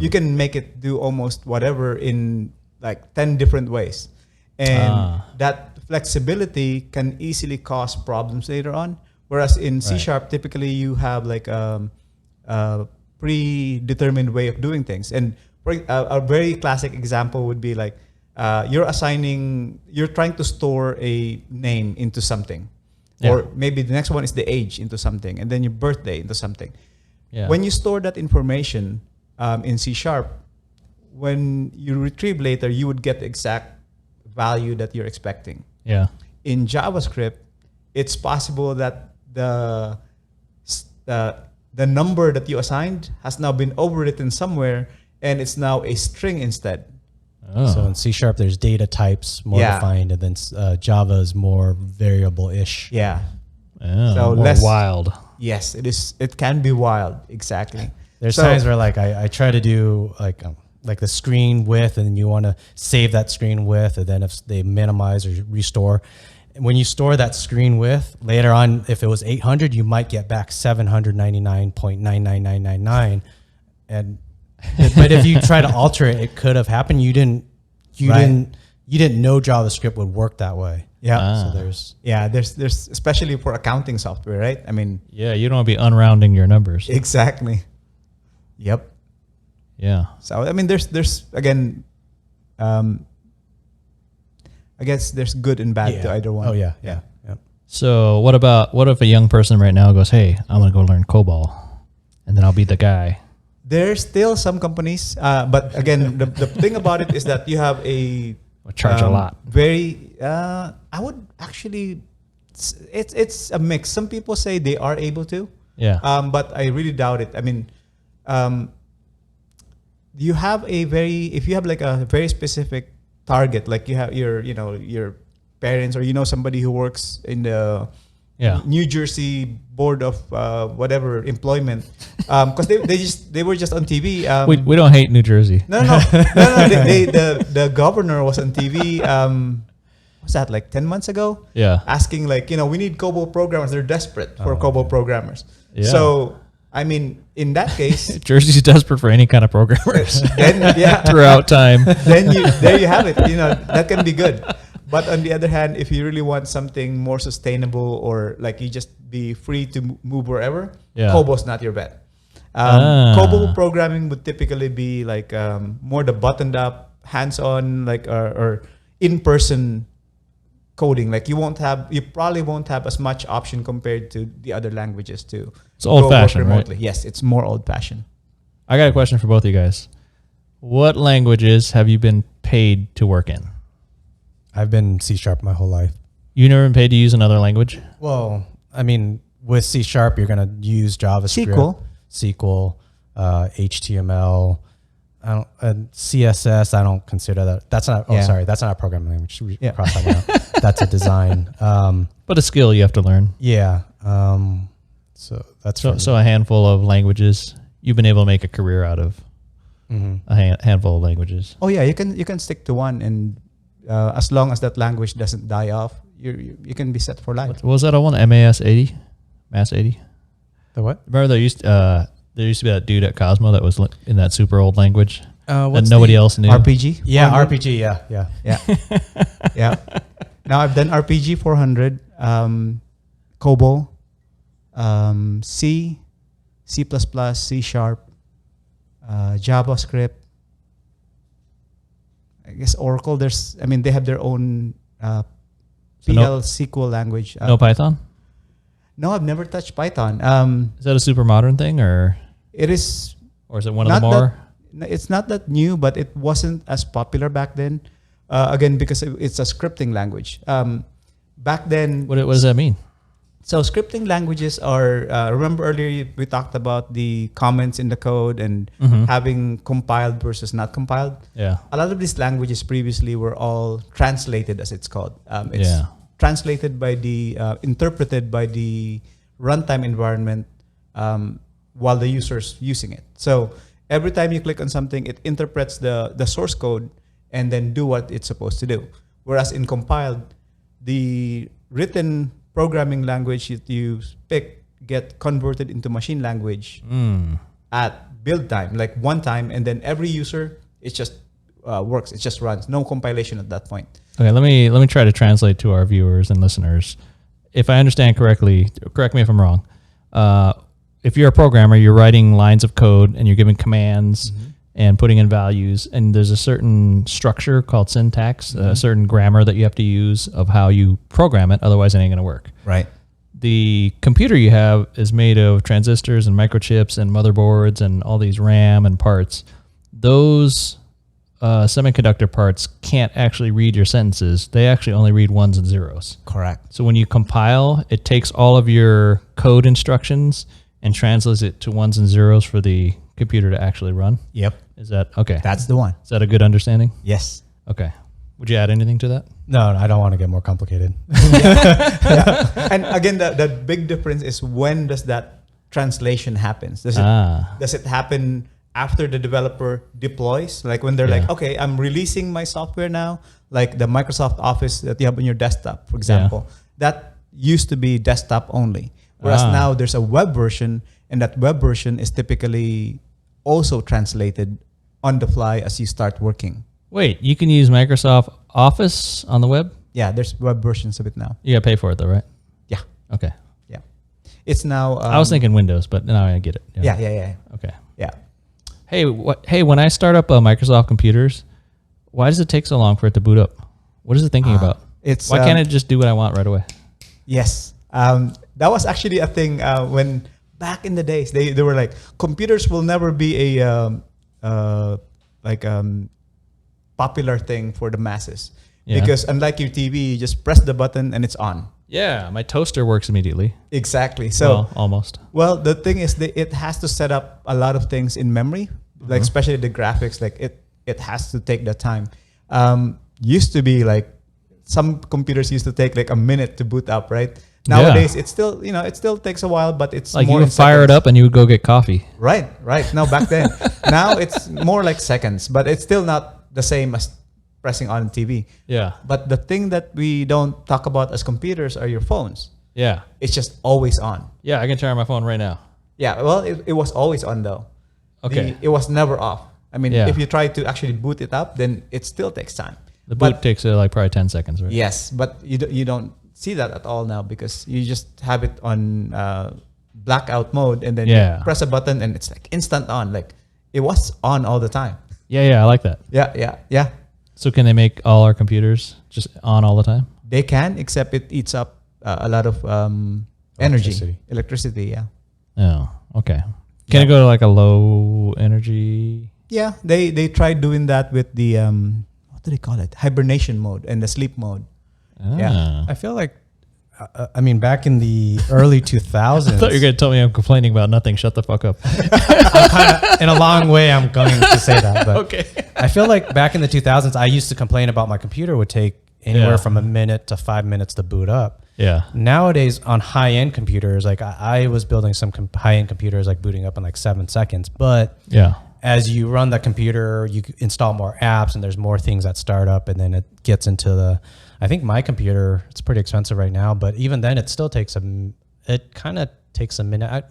you can make it do almost whatever in like 10 different ways. And that flexibility can easily cause problems later on. Whereas in C#, typically you have like a predetermined way of doing things. And for a very classic example would be like you're trying to store a name into something. Yeah. Or maybe the next one is the age into something, and then your birthday into something. Yeah. When you store that information in C#, when you retrieve later, you would get the exact value that you're expecting. Yeah. In JavaScript, it's possible that the number that you assigned has now been overwritten somewhere, and it's now a string instead. Oh. So in C# there's data types more defined, and then Java is more variable-ish. Yeah. Oh, So more less wild. Yes, it is. It can be wild. Exactly. There's times where like I try to do like the screen width, and you want to save that screen width, and then if they minimize or restore, and when you store that screen width later on, if it was 800, you might get back 799.99999, and but if you try to alter it, it could have happened. You didn't know JavaScript would work that way. Yeah. So there's especially for accounting software, right? I mean, Yeah, you don't want to be unrounding your numbers. exactly. Yep. Yeah. So I mean, there's again, I guess there's good and bad to either one. Oh yeah. So what if a young person right now goes, "Hey, I'm gonna go learn COBOL, and then I'll be the guy." There's still some companies, but again, the thing about it is that you have a I'll charge a lot. Very, I would actually, it's a mix. Some people say they are able to, Yeah. but I really doubt it. I mean, you have if you have like a very specific target, like you have your parents, or somebody who works in the New Jersey Board of whatever employment, because they were just on TV. We don't hate New Jersey. No. The governor was on TV. Was that like 10 months ago? Yeah. Asking like, we need COBOL programmers. They're desperate for COBOL programmers. Yeah. So, I mean, in that case, Jersey's desperate for any kind of programmers. then Throughout time. then there you have it. That can be good. But on the other hand, if you really want something more sustainable, or like you just be free to move wherever, COBOL's not your bet. COBOL programming would typically be like more the buttoned up, hands-on, like or in-person coding. Like you probably won't have as much option compared to the other languages too. It's old-fashioned, right? Yes, it's more old-fashioned. I got a question for both of you guys. What languages have you been paid to work in? I've been C# my whole life. You never been paid to use another language? Well, I mean, with C# you're going to use JavaScript, SQL, HTML, CSS. I don't consider that. That's not. Oh, sorry, that's not a programming language. Cross that one out. That's a design. But a skill you have to learn. Yeah. So that's so a handful of languages you've been able to make a career out of. A handful of languages. Oh yeah, you can stick to one and as long as that language doesn't die off, you can be set for life. What was that one? MAS 80? MAS 80? The what? Remember there used to be that dude at Cosmo that was in that super old language that What's nobody else knew. RPG? Yeah, 400? RPG. Yeah. Yeah. Now I've done RPG 400, COBOL, C, C++, C#, JavaScript. I guess Oracle. They have their own PL SQL language. No Python? No, I've never touched Python. Is that a super modern thing, or It is. is it one of the more? It's not that new, but it wasn't as popular back then. Again, because it's a scripting language. Back then, What does that mean? so scripting languages are. Remember earlier we talked about the comments in the code and having compiled versus not compiled. Yeah. A lot of these languages previously were all translated, as it's called. It's translated by interpreted by the runtime environment while the user's using it. So every time you click on something, it interprets the source code and then do what it's supposed to do. Whereas in compiled, the written programming language that you pick get converted into machine language at build time, like one time, and then every user, it just works. It just runs. No compilation at that point. Okay, let me try to translate to our viewers and listeners. If I understand correctly, correct me if I'm wrong. If you're a programmer, you're writing lines of code and you're giving commands and putting in values, and there's a certain structure called syntax, a certain grammar that you have to use of how you program it. Otherwise, it ain't going to work. Right. The computer you have is made of transistors and microchips and motherboards and all these RAM and parts. Those semiconductor parts can't actually read your sentences. They actually only read ones and zeros. Correct. So when you compile, it takes all of your code instructions and translates it to ones and zeros for the computer to actually run. Yep. Is that okay? That's the one. Is that a good understanding? Yes. Okay. Would you add anything to that? No, I don't want to get more complicated. Yeah. And again, the big difference is when does that translation happens? Does it happen after the developer deploys? Like when they're like, okay, I'm releasing my software now, like the Microsoft Office that you have on your desktop, for example. That used to be desktop only. Whereas now there's a web version, and that web version is typically also translated on the fly as you start working. Wait, you can use Microsoft Office on the web? Yeah, there's web versions of it now. You got to pay for it though, right? Yeah. Okay. Yeah. It's now... I was thinking Windows, but now I get it. Yeah. Okay. Yeah. Hey, when I start up Microsoft computers, why does it take so long for it to boot up? What is it thinking about? Why can't it just do what I want right away? Yes. That was actually a thing when back in the days, they were like, computers will never be a popular thing for the masses. Yeah. Because unlike your TV, you just press the button and it's on. Yeah, my toaster works immediately. Exactly. So well, almost. Well, the thing is that it has to set up a lot of things in memory, like especially the graphics. Like it has to take that time. Used to be like some computers used to take like a minute to boot up, right? Nowadays, it still takes a while, but it's like more you would fire it up and you would go get coffee. Right. No, back then. Now it's more like seconds, but it's still not the same as pressing on TV. Yeah. But the thing that we don't talk about as computers are your phones. Yeah. It's just always on. Yeah, I can turn on my phone right now. Yeah. Well, it was always on though. Okay. It was never off. I mean, if you try to actually boot it up, then it still takes time. The boot takes like probably 10 seconds, right? Yes, but you don't see that at all now because you just have it on blackout mode and then you press a button and it's like instant on. Like it was on all the time. Yeah, I like that. Yeah. So can they make all our computers just on all the time? They can, except it eats up a lot of electricity. Yeah. Oh, okay. Can it go to like a low energy? Yeah, they tried doing that with the what do they call it? Hibernation mode and the sleep mode. Yeah. I feel like, back in the early 2000s. I thought you were going to tell me I'm complaining about nothing. Shut the fuck up. In a long way, I'm going to say that. But okay. I feel like back in the 2000s, I used to complain about my computer would take anywhere from a minute to 5 minutes to boot up. Yeah. Nowadays, on high-end computers, like I was building some high-end computers, like booting up in like 7 seconds. But as you run the computer, you install more apps, and there's more things that start up, and then it gets into the. I think my computer, it's pretty expensive right now, but even then, it still takes it kind of takes a minute.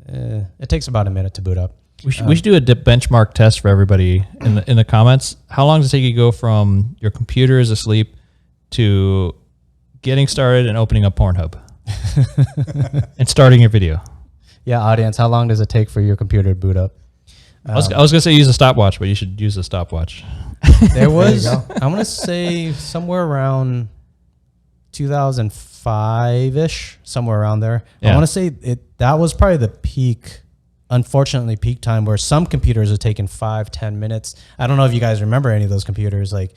It takes about a minute to boot up. We should do a benchmark test for everybody in the comments. How long does it take you to go from your computer is asleep to getting started and opening up Pornhub and starting your video? Yeah, audience, how long does it take for your computer to boot up? I was going to say use a stopwatch, but you should use a stopwatch. There was, I want to say somewhere around 2005-ish, somewhere around there. Yeah. I want to say that was probably the peak, unfortunately, peak time where some computers are taking 5-10 minutes. I don't know if you guys remember any of those computers. Like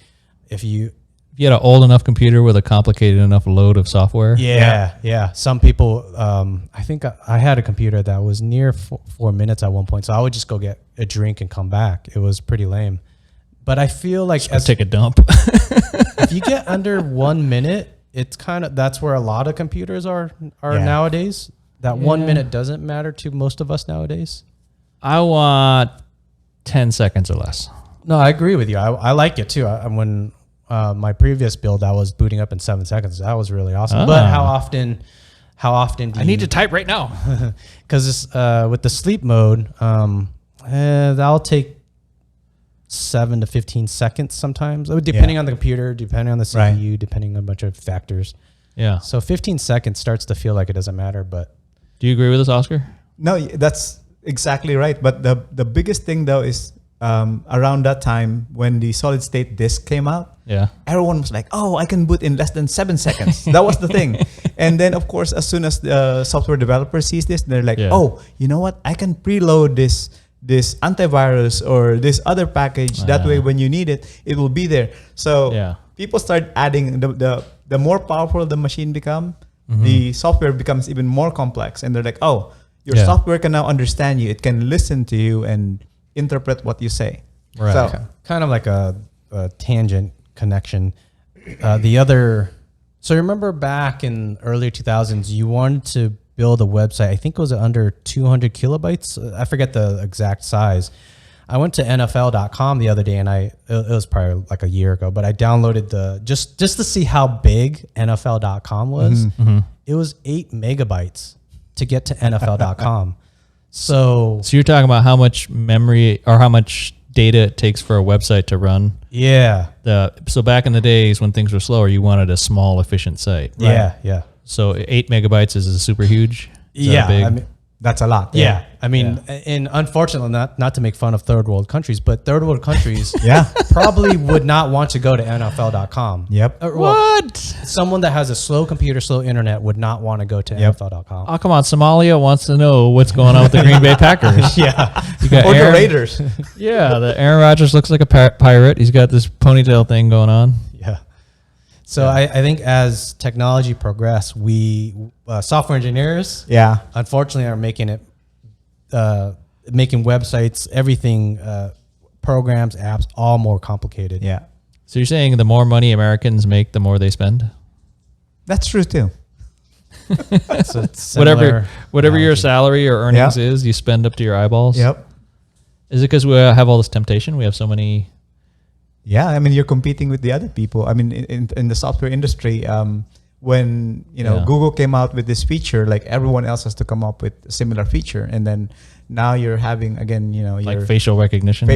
if you had an old enough computer with a complicated enough load of software. Yeah. Some people, I think I had a computer that was near 4 minutes at one point. So I would just go get a drink and come back. It was pretty lame. But I feel like take a dump. if you get under 1 minute, it's that's where a lot of computers are nowadays. That 1 minute doesn't matter to most of us nowadays. I want 10 seconds or less. No, I agree with you. I like it too. When my previous build, I was booting up in 7 seconds. That was really awesome. But how often do I need to type right now. Because with the sleep mode, that'll take 7 to 15 seconds sometimes, depending on the computer, depending on the CPU, depending on a bunch of factors. Yeah. So 15 seconds starts to feel like it doesn't matter. But do you agree with us, Oscar? No, that's exactly right. But the biggest thing though is around that time when the solid state disk came out, everyone was like, "Oh, I can boot in less than 7 seconds." That was the thing. And then, of course, as soon as the software developer sees this, they're like, "Oh, you know what? I can preload this antivirus or this other package. That way, when you need it, it will be there." So people start adding the more powerful the machine become, the software becomes even more complex. And they're like, "Oh, your software can now understand you. It can listen to you and interpret what you say." Right. So kind of like a tangent connection. So remember back in early 2000s, you wanted to build a website. I think it was under 200 kilobytes. I forget the exact size. I went to NFL.com the other day, and it was probably like a year ago, but I downloaded just to see how big NFL.com was. It was 8 megabytes to get to NFL.com. So you're talking about how much memory or how much data it takes for a website to run. Yeah. So back in the days when things were slower, you wanted a small, efficient site. Right? Yeah. So 8 megabytes is super huge. I mean, that's a lot. Yeah. I mean, and unfortunately, not to make fun of third world countries, but third world countries probably would not want to go to NFL.com. Yep. What? Someone that has a slow computer, slow internet would not want to go to NFL.com. Oh, come on. Somalia wants to know what's going on with the Green Bay Packers. You got or the Raiders. The Aaron Rodgers looks like a pirate. He's got this ponytail thing going on. Yeah. So I think as technology progresses, we software engineers, unfortunately, are making it, making websites, everything, programs, apps, all more complicated. Yeah. So you're saying the more money Americans make, the more they spend? That's true too. So whatever your salary or earnings is, you spend up to your eyeballs. Yep. Is it because we have all this temptation? We have so many. Yeah, I mean, you're competing with the other people. I mean, in the software industry, when Google came out with this feature, like everyone else has to come up with a similar feature, and then now you're having again, like facial recognition,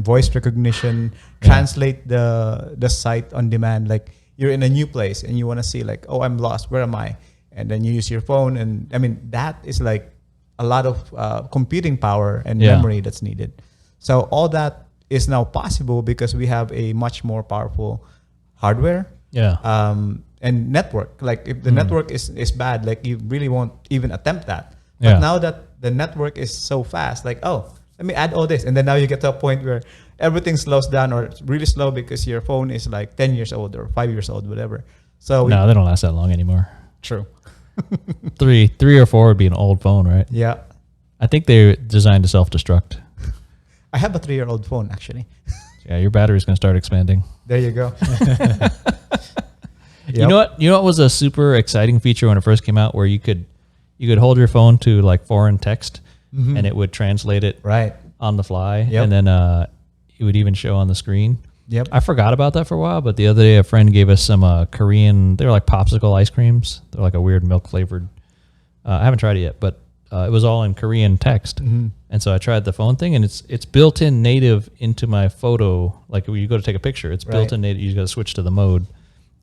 voice recognition, translate the site on demand. Like you're in a new place and you want to see like, oh, I'm lost. Where am I? And then you use your phone, and I mean that is like a lot of computing power and memory that's needed. So all that is now possible because we have a much more powerful hardware and network. Like if the network is bad, like you really won't even attempt that. But now that the network is so fast, like, oh, let me add all this. And then now you get to a point where everything slows down or it's really slow because your phone is like 10 years old or 5 years old, whatever. So no, they don't last that long anymore. True. three or four would be an old phone, right? Yeah. I think they're designed to self-destruct. I have a 3-year-old phone, actually. Yeah, your battery's going to start expanding. There you go. You know what was a super exciting feature when it first came out, where you could hold your phone to like foreign text, and it would translate it Right. on the fly, Yep. and then it would even show on the screen. Yep. I forgot about that for a while, but the other day a friend gave us some Korean. They were like popsicle ice creams. They're like a weird milk flavored. I haven't tried it yet, but it was all in Korean text. And so I tried the phone thing, and it's built in native into my photo. Like when you go to take a picture, it's built in native. You got to switch to the mode,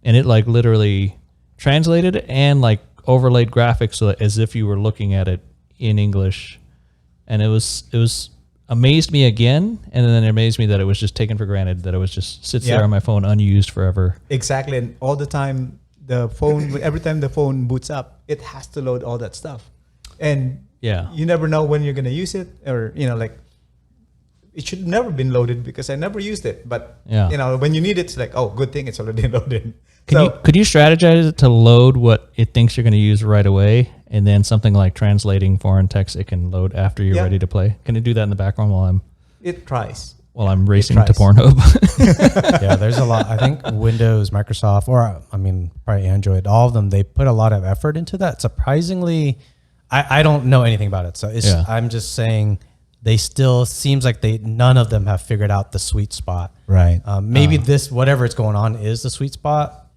and it like literally translated and like overlaid graphics so that as if you were looking at it in English. And it was amazed me again, and then it amazed me that it was just taken for granted that it was just sits there on my phone unused forever. Exactly, and all the time the phone, every time the phone boots up, it has to load all that stuff, and you never know when you're gonna use it, or like it should never been loaded because I never used it. But when you need it, it's like, oh, good thing it's already loaded. Could you strategize it to load what it thinks you're going to use right away, and then something like translating foreign text it can load after you're ready to play? Can it do that in the background It tries. While I'm racing to Pornhub? Yeah, there's a lot. I think Windows, Microsoft, or I mean probably Android, all of them, they put a lot of effort into that. Surprisingly, I don't know anything about it, so I'm just saying they still seems like none of them have figured out the sweet spot. Right. Maybe this whatever it's going on is the sweet spot,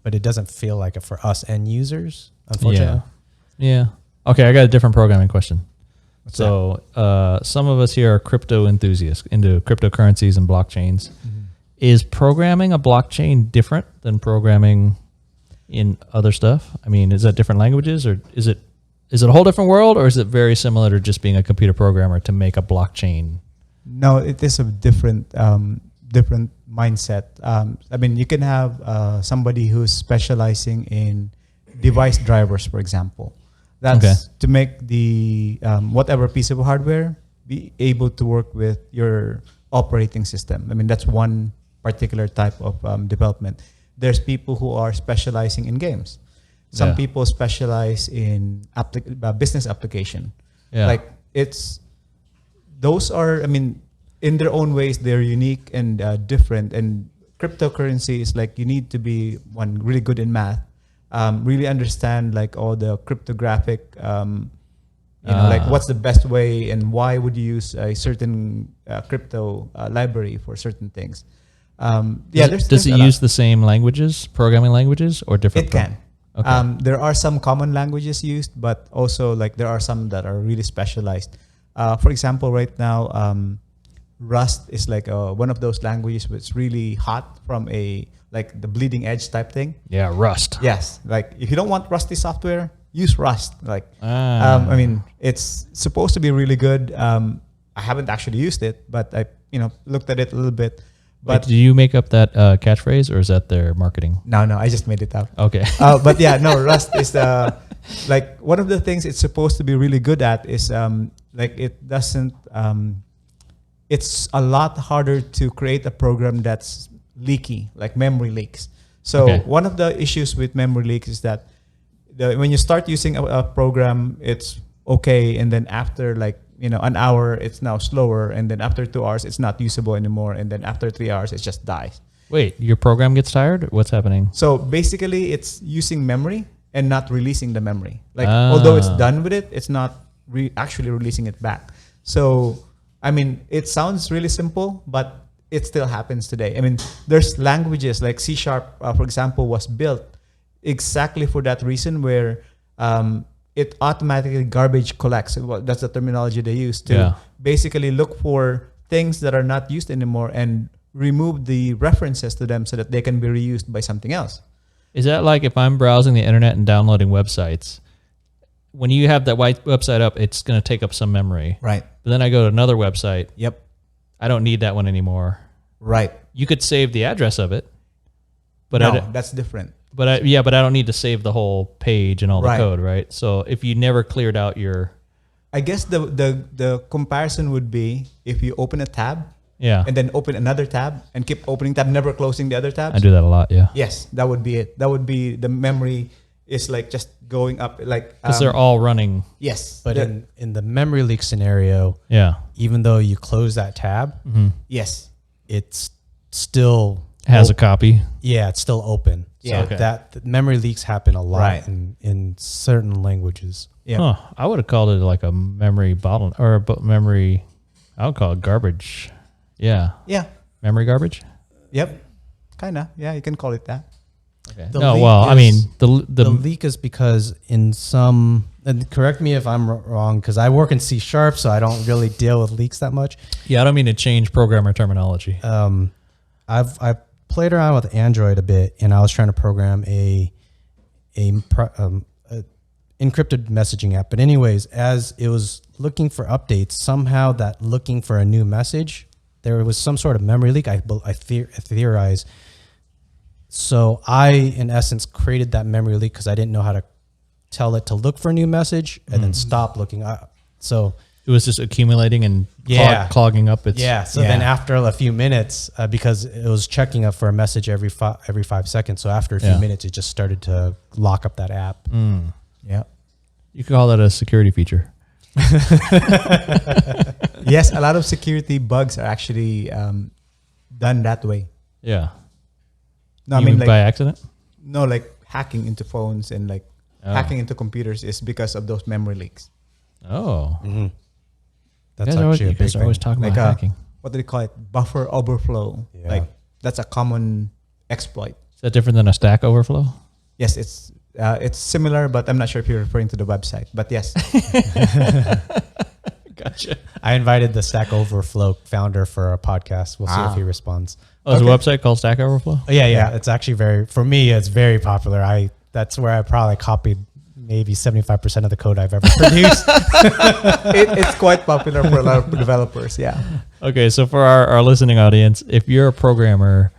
but it doesn't feel like it for us end users, unfortunately. Yeah. Okay, I got a different programming question. Some of us here are crypto enthusiasts into cryptocurrencies and blockchains. Is programming a blockchain different than programming in other stuff? I mean, is that different languages, or is it a whole different world, or is it very similar to just being a computer programmer to make a blockchain? No, it is a different mindset. I mean, you can have somebody who's specializing in device drivers, for example. That's to make the whatever piece of hardware be able to work with your operating system. I mean, that's one particular type of development. There's people who are specializing in games. Some people specialize in business application. Like those are, I mean, in their own ways, they're unique and different. And cryptocurrency is like, you need to be really good in math, really understand like all the cryptographic, like what's the best way and why would you use a certain crypto library for certain things. Does it use the same languages, programming languages, or different? It can. Okay. There are some common languages used, but also like there are some that are really specialized. For example, right now, Rust is like one of those languages that's really hot from like the bleeding edge type thing. Yeah, Rust. Yes, like if you don't want rusty software, use Rust. Like, I mean, it's supposed to be really good. I haven't actually used it, but I looked at it a little bit. But do you make up that catchphrase, or is that their marketing? No, I just made it up. Okay. But yeah, no, Rust is like one of the things it's supposed to be really good at is like it doesn't. It's a lot harder to create a program that's leaky, like memory leaks. So one of the issues with memory leaks is that when you start using a program, it's okay, and then after like an hour, it's now slower, and then after 2 hours, it's not usable anymore, and then after 3 hours, it just dies. Wait, your program gets tired? What's happening? So basically, it's using memory and not releasing the memory. Like although it's done with it, it's not actually releasing it back. So I mean, it sounds really simple, but it still happens today. I mean, there's languages like C#, for example, was built exactly for that reason, where it automatically garbage collects. Well, that's the terminology they use to basically look for things that are not used anymore and remove the references to them so that they can be reused by something else. Is that like if I'm browsing the internet and downloading websites, when you have that white website up, it's going to take up some memory. Right. But then I go to another website. Yep. I don't need that one anymore. Right. You could save the address of it. But no, that's different. But I don't need to save the whole page and all the code, right? So if you never cleared out your... I guess the comparison would be if you open a tab and then open another tab and keep opening tab, never closing the other tabs. I do that a lot, yeah. Yes, that would be it. That would be the memory is like just going up like... Because they're all running. Yes. But in the memory leak scenario, even though you close that tab, yes, it's still has a copy. Yeah, it's still open. Yeah. So that memory leaks happen a lot Right. in certain languages. Yeah. Huh. I would have called it like a memory bottle or memory. I would call it garbage. Yeah. Yeah. Memory garbage. Yep. Kinda. Yeah, you can call it that. Okay. The No, leak well, I mean, is- the The leak is because in some, and correct me if I'm wrong, because I work in C#, so I don't really deal with leaks that much. yeah, I don't mean to change programmer terminology. I've played around with Android a bit, and I was trying to program a encrypted messaging app. But anyways, as it was looking for updates, somehow that looking for a new message, there was some sort of memory leak. I theorize. So I, in essence, created that memory leak because I didn't know how to tell it to look for a new message and then stop looking up. So It was just accumulating and clogging up its. So then after a few minutes, because it was checking up for a message every 5 seconds. So after a few minutes, it just started to lock up that app. Yeah. You could call that a security feature. Yes, a lot of security bugs are actually done that way. Yeah. No, I You mean by like accident? no, like hacking into phones and like hacking into computers is because of those memory leaks. Oh. That's You actually a big guys are always thing. talking Like about hacking. what do they call it? Buffer overflow. Yeah. Like that's a common exploit. Is that different than a Stack Overflow? Yes, it's similar, but I'm not sure if you're referring to the website. But yes, Gotcha. I invited the Stack Overflow founder for a podcast. We'll see if Ah. he responds. Oh, there's a Okay. website called Stack Overflow? Oh, yeah. It's actually for me, it's very popular. That's where I probably copied maybe 75% of the code I've ever produced. it's quite popular for a lot of developers. Yeah. Okay, so for our listening audience, if you're a programmer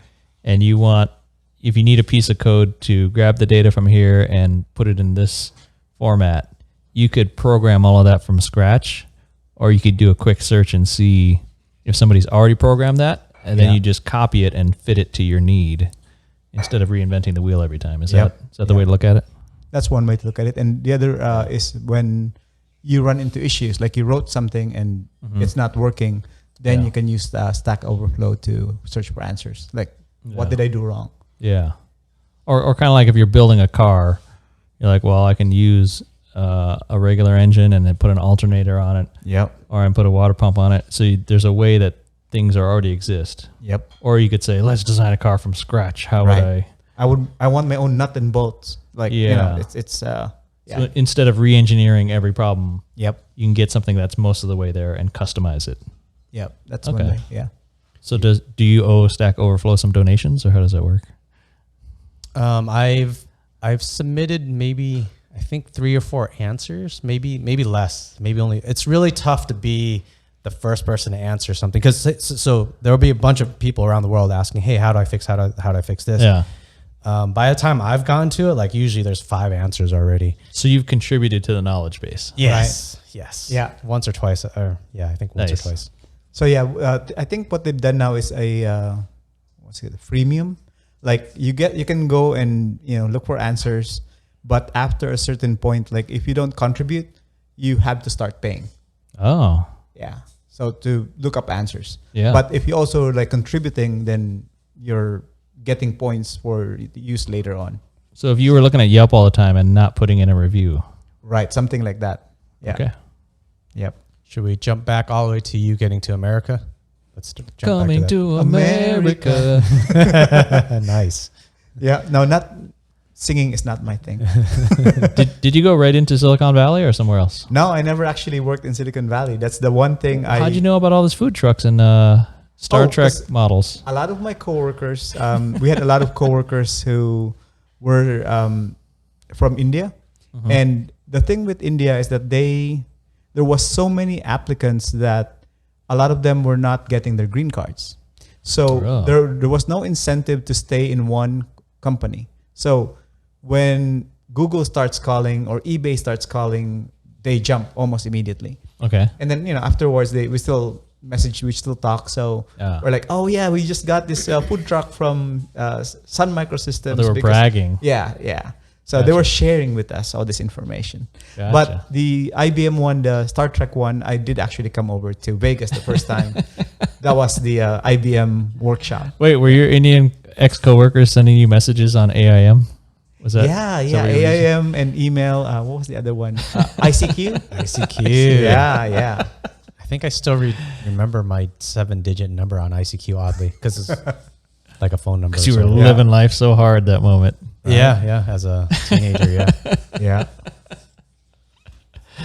and if you need a piece of code to grab the data from here and put it in this format, you could program all of that from scratch, or you could do a quick search and see if somebody's already programmed that, and then you just copy it and fit it to your need instead of reinventing the wheel every time. Is that the way to look at it? That's one way to look at it. And the other is when you run into issues, like you wrote something and it's not working, then you can use Stack Overflow to search for answers. Like, what did I do wrong? Yeah. Or kind of like if you're building a car, you're like, well, I can use a regular engine and then put an alternator on it. Yep. Or I can put a water pump on it. So there's a way that things already exist. Yep. Or you could say, let's design a car from scratch. How would I? I want my own nut and bolts. Like, you know, it's So instead of re-engineering every problem, Yep. you can get something that's most of the way there and customize it. Yep. That's Okay. one way. Yeah. So do you owe Stack Overflow some donations, or how does that work? I've submitted maybe I think 3 or 4 answers, maybe less, maybe only. It's really tough to be the first person to answer something because so there will be a bunch of people around the world asking, hey, how do I fix this? Yeah. By the time I've gotten to it, like usually there's 5 answers already. So you've contributed to the knowledge base. Yes. Yeah. Once or twice. I think once Nice. or twice. So I think what they've done now is a freemium. Like you can go and look for answers, but after a certain point, like if you don't contribute, you have to start paying. Oh. Yeah. So to look up answers. Yeah. But if you also like contributing, then you're getting points for use later on. So if you were looking at Yelp all the time and not putting in a review. Right. Something like that. Yeah. Okay. Yep. Should we jump back all the way to you getting to America? Let's jump Coming back to America. that. Nice. Yeah. No, not singing is not my thing. Did you go right into Silicon Valley or somewhere else? No, I never actually worked in Silicon Valley. That's the one thing How'd you know about all these food trucks and Star Trek 'cause models? a lot of my coworkers, we had a lot of coworkers who were from India. And the thing with India is that there was so many applicants that a lot of them were not getting their green cards. So Oh. there was no incentive to stay in one company. So when Google starts calling or eBay starts calling, they jump almost immediately. Okay. And then, afterwards we still message, we still talk. So Yeah. we're like, oh yeah, we just got this food truck from Sun Microsystems. They were bragging. Yeah. So they were sharing with us all this information. Gotcha. But the IBM one, the Star Trek one, I did actually come over to Vegas the first time. That was the IBM workshop. Wait, were your Indian ex-coworkers sending you messages on AIM? Was that? Yeah, is that what you were using? AIM and email. What was the other one? ICQ. ICQ. Yeah. I think I still remember my 7-digit number on ICQ, oddly, because it's like a phone number. Because you were living life so hard that moment. Right? Yeah, as a teenager,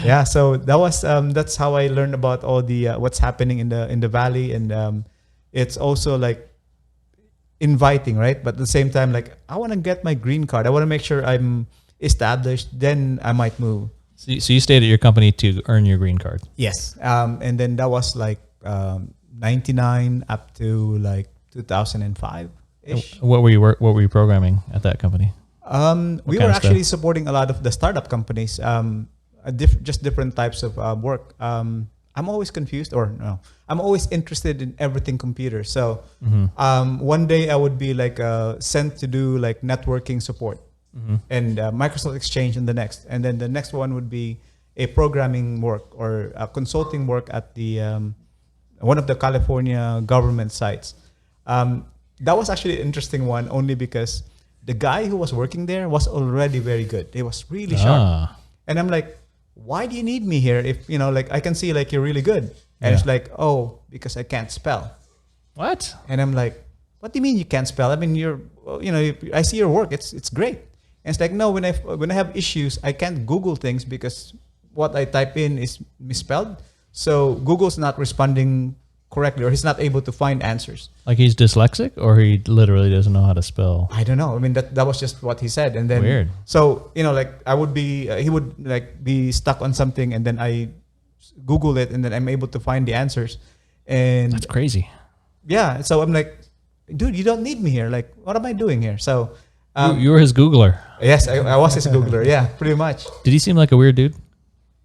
Yeah. So that was that's how I learned about all the what's happening in the valley, and it's also like inviting, right? But at the same time, like I want to get my green card. I want to make sure I'm established. Then I might move. So you stayed at your company to earn your green card. Yes. And then that was like 99 up to like 2005 ish. What were you programming at that company? We were actually supporting a lot of the startup companies. Just different types of work. I'm always confused, or no, I'm always interested in everything computer. So one day I would be like sent to do like networking support and Microsoft Exchange in the next. And then the next one would be a programming work or a consulting work at the one of the California government sites. That was actually an interesting one only because the guy who was working there was already very good. He was really sharp. And I'm like, why do you need me here if, like I can see like you're really good. And it's like, oh, because I can't spell. What? And I'm like, what do you mean you can't spell? I mean, I see your work. It's great. And it's like, no, when I have issues, I can't Google things because what I type in is misspelled. So Google's not responding correctly, or he's not able to find answers. Like he's dyslexic, or he literally doesn't know how to spell? I don't know. I mean, that was just what he said. And then weird. So like I would be, he would like be stuck on something, and then I Google it, and then I'm able to find the answers. And that's crazy. Yeah. So I'm like, dude, you don't need me here. Like, what am I doing here? So you were his Googler. Yes, I was his Googler. Yeah, pretty much. Did he seem like a weird dude?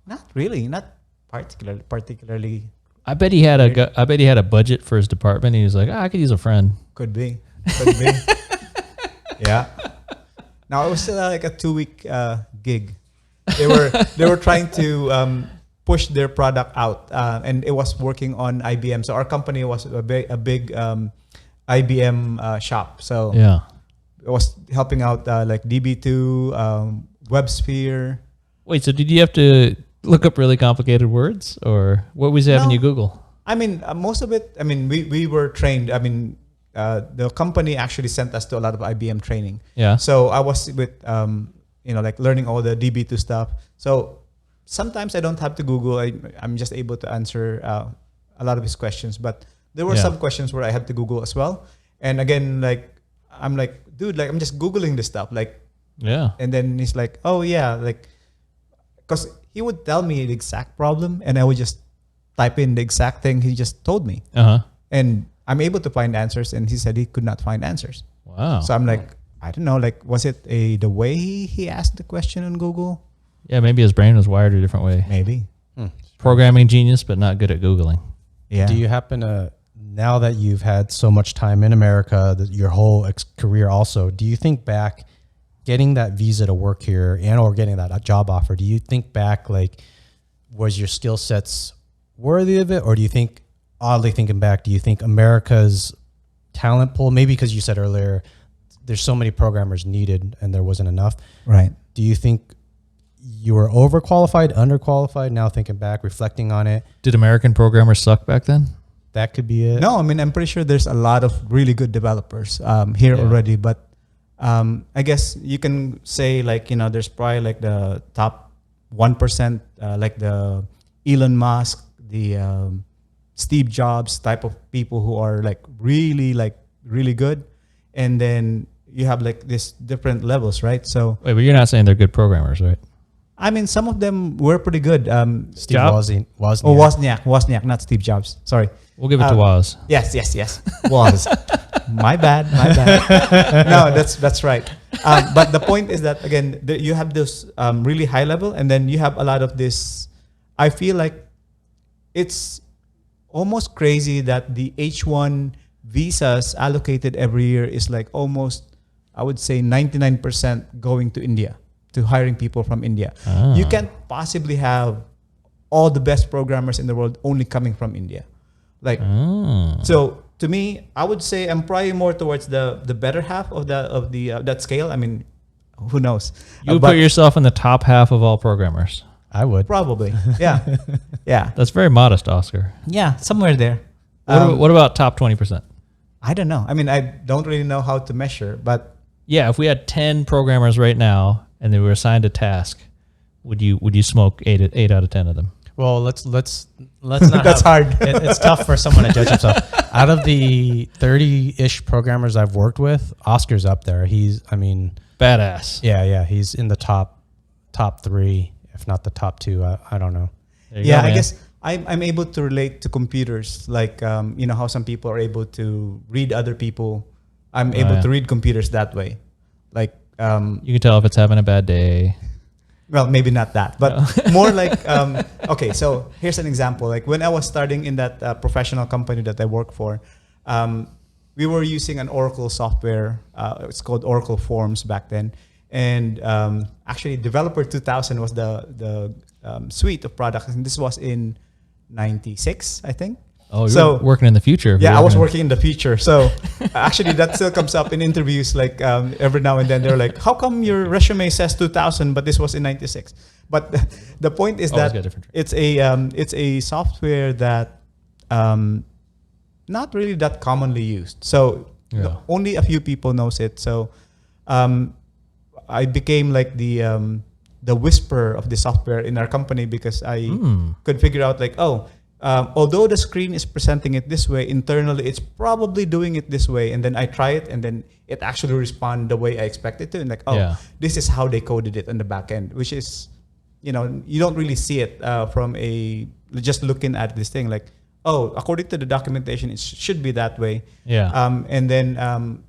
Not really. Not particularly. I bet he had a budget for his department. And he was like, I could use a friend. Could be. Yeah. Now it was still like a 2-week gig. They were trying to push their product out, and it was working on IBM. So our company was a big IBM shop. So yeah, it was helping out like DB2, WebSphere. Wait, so did you have to look up really complicated words, or what was having you Google? I mean, most of it. I mean, we were trained. I mean, the company actually sent us to a lot of IBM training. Yeah. So I was with like learning all the DB2 stuff. So sometimes I don't have to Google. I'm just able to answer a lot of his questions. But there were some questions where I had to Google as well. And again, like I'm like, dude, like I'm just Googling this stuff. Like, yeah. And then he's like, oh yeah, like, because he would tell me the exact problem, and I would just type in the exact thing he just told me. And I'm able to find answers, and he said he could not find answers. Wow. So I'm like, I don't know, like, was it the way he asked the question on Google? Yeah, maybe his brain was wired a different way. Maybe. Programming genius, but not good at Googling. Yeah. Do you happen to, now that you've had so much time in America, your whole career also, do you think back getting that visa to work here and or getting that job offer, do you think back, like, was your skill sets worthy of it? Or do you think, oddly thinking back, do you think America's talent pool, maybe because you said earlier, there's so many programmers needed and there wasn't enough. Right. Do you think you were overqualified, underqualified, now thinking back, reflecting on it? Did American programmers suck back then? That could be it. No, I mean, I'm pretty sure there's a lot of really good developers here already, but I guess you can say like, there's probably like the top 1%, like the Elon Musk, the Steve Jobs type of people who are like really good. And then you have like this different levels, right? So wait, but you're not saying they're good programmers, right? I mean, some of them were pretty good. Steve Wozniak. Wozniak, not Steve Jobs. Sorry. We'll give it to Woz. Yes. Woz. My bad. No, that's right. But the point is that, again, you have this really high level, and then you have a lot of this. I feel like it's almost crazy that the H1 visas allocated every year is like almost, I would say 99% going to India, to hiring people from India. You can't possibly have all the best programmers in the world only coming from India. Like, so to me, I would say I'm probably more towards the better half of the that scale. I mean, who knows? You would put yourself in the top half of all programmers. I would probably, yeah, yeah. That's very modest, Oscar. Yeah, somewhere there. What about top 20%? I don't know. I mean, I don't really know how to measure, but yeah, if we had 10 programmers right now and they were assigned a task, would you smoke eight out of 10 of them? Well, let's not. That's hard. It's tough for someone to judge himself. Out of the 30-ish programmers I've worked with, Oscar's up there. Badass. Yeah. He's in the top 3, if not the top 2. I don't know. Yeah, I guess I'm able to relate to computers, like how some people are able to read other people. I'm able to read computers that way. Like you can tell if it's having a bad day. Well, maybe not that, but more like okay. So here's an example. Like when I was starting in that professional company that I work for, we were using an Oracle software. It's called Oracle Forms back then, and actually, Developer 2000 was the suite of products, and this was in '96, I think. Oh, you're working in the future. Yeah, I was working in the future. So actually, that still comes up in interviews. Like every now and then, they're like, "How come your resume says 2000, but this was in '96?" But the point is that it's a software that not really that commonly used. So only a few people knows it. So I became like the whisperer of the software in our company because I could figure out like, although the screen is presenting it this way, internally it's probably doing it this way, and then I try it, and then it actually responds the way I expect it to, and like, this is how they coded it on the back end, which is, you don't really see it from just looking at this thing, like, according to the documentation, it should be that way. Yeah. And then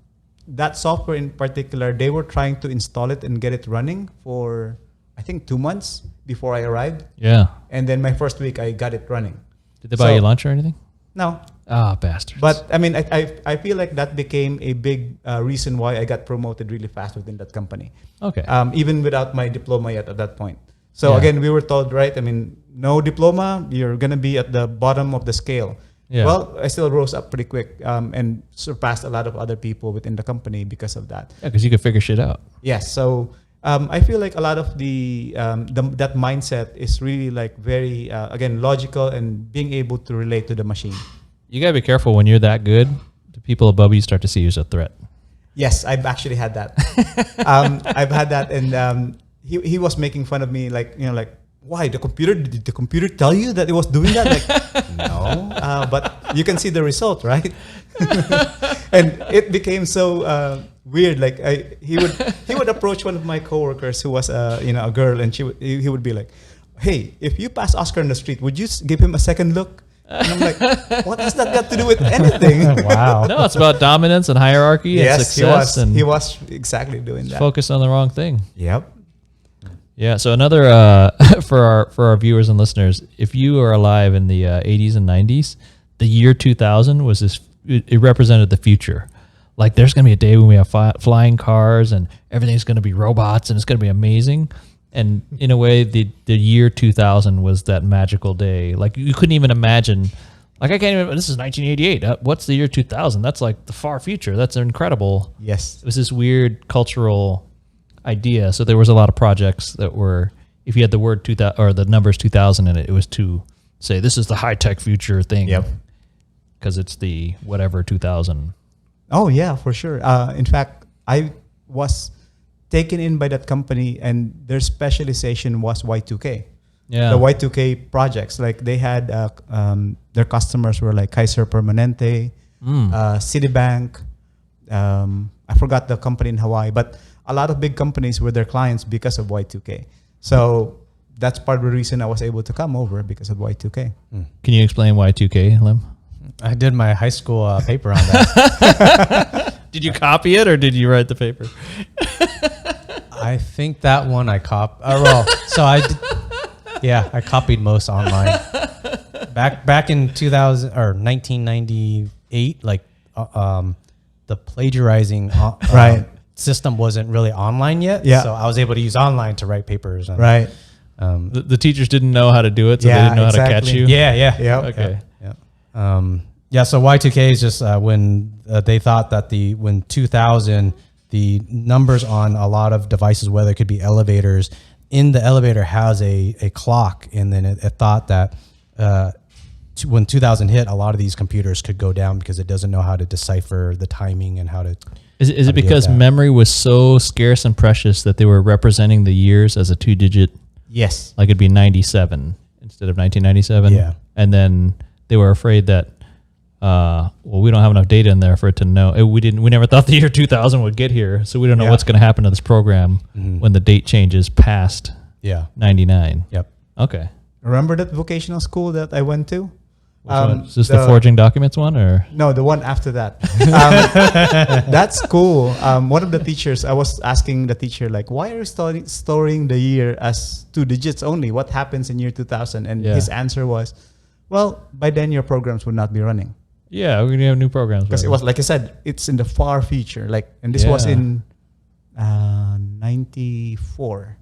that software in particular, they were trying to install it and get it running for, I think, 2 months before I arrived. Yeah. And then my first week, I got it running. Did they buy you lunch or anything? No. Ah, bastards. But I mean, I feel like that became a big reason why I got promoted really fast within that company. Okay. Even without my diploma yet at that point. So again, we were told, right? I mean, no diploma, you're gonna be at the bottom of the scale. Yeah. Well, I still rose up pretty quick and surpassed a lot of other people within the company because of that. Yeah, because you could figure shit out. Yes. So I feel like a lot of that mindset is really like very again logical and being able to relate to the machine. You gotta be careful when you're that good. The people above you start to see you as a threat. Yes, I've actually had that. I've had that, and he was making fun of me, like why did the computer tell you that it was doing that? Like no, but you can see the result, right? And it became so weird. Like he would approach one of my coworkers who was a girl, and he would be like, "Hey, if you pass Oscar on the street, would you give him a second look?" And I'm like, "What has that got to do with anything?" Wow. No, it's about dominance and hierarchy and success. He was exactly doing that. Focused on the wrong thing. Yep. Yeah. So another for our viewers and listeners, if you are alive in the 80s and 90s, the year 2000 was this. It represented the future. Like there's going to be a day when we have flying cars and everything's going to be robots and it's going to be amazing. And in a way, the year 2000 was that magical day. Like you couldn't even imagine. Like I can't even. This is 1988. What's the year 2000? That's like the far future. That's incredible. Yes. It was this weird cultural idea. So there was a lot of projects that were, if you had the word 2000 or the numbers 2000 in it, it was to say this is the high tech future thing. Yep. Because it's the whatever 2000. Oh yeah, for sure. In fact, I was taken in by that company, and their specialization was Y2K. Yeah. The Y2K projects, like they had their customers were like Kaiser Permanente, Citibank. I forgot the company in Hawaii, but a lot of big companies were their clients because of Y2K. So that's part of the reason I was able to come over, because of Y2K. Can you explain Y2K, Liem? I did my high school paper on that. Did you copy it or did you write the paper? I think that one I copied. I copied most online. Back in 2000 or 1998, like the plagiarizing system wasn't really online yet. Yeah. So I was able to use online to write papers. And, right. The teachers didn't know how to do it, so they didn't know how to catch you. Yeah. Okay. Yeah. Yeah, so Y2K is just when they thought that when 2000, the numbers on a lot of devices, whether it could be elevators, in the elevator has a clock, and then it thought that when 2000 hit, a lot of these computers could go down because it doesn't know how to decipher the timing and how to... Is it because memory was so scarce and precious that they were representing the years as a 2-digit? Yes. Like it'd be 97 instead of 1997? Yeah. And then they were afraid that we don't have enough data in there for it to know. We never thought the year 2000 would get here, so we don't know what's going to happen to this program when the date changes past 99. Yep. Okay. Remember that vocational school that I went to? Is this the forging documents one, or no, the one after that? That school, one of the teachers, I was asking the teacher, like, why are you storing the year as 2 digits only? What happens in year 2000? And his answer was, well, by then your programs would not be running. Yeah, we're gonna have new programs. Because it was, like I said, it's in the far future. And this was in 94.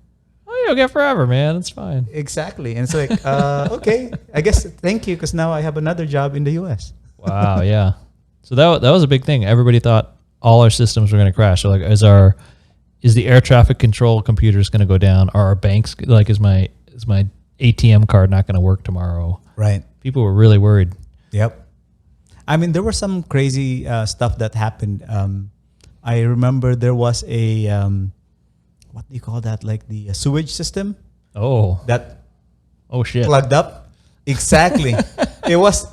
Oh, you'll get forever, man. It's fine. Exactly. And it's like, okay, I guess thank you, because now I have another job in the US. Wow, yeah. So that was a big thing. Everybody thought all our systems were going to crash. So like, is the air traffic control computers going to go down? Are our banks, like, is my ATM card not going to work tomorrow? Right. People were really worried. Yep. I mean, there was some crazy stuff that happened. I remember there was a, what do you call that? Like the sewage system. Oh. Oh, shit. Plugged up. Exactly.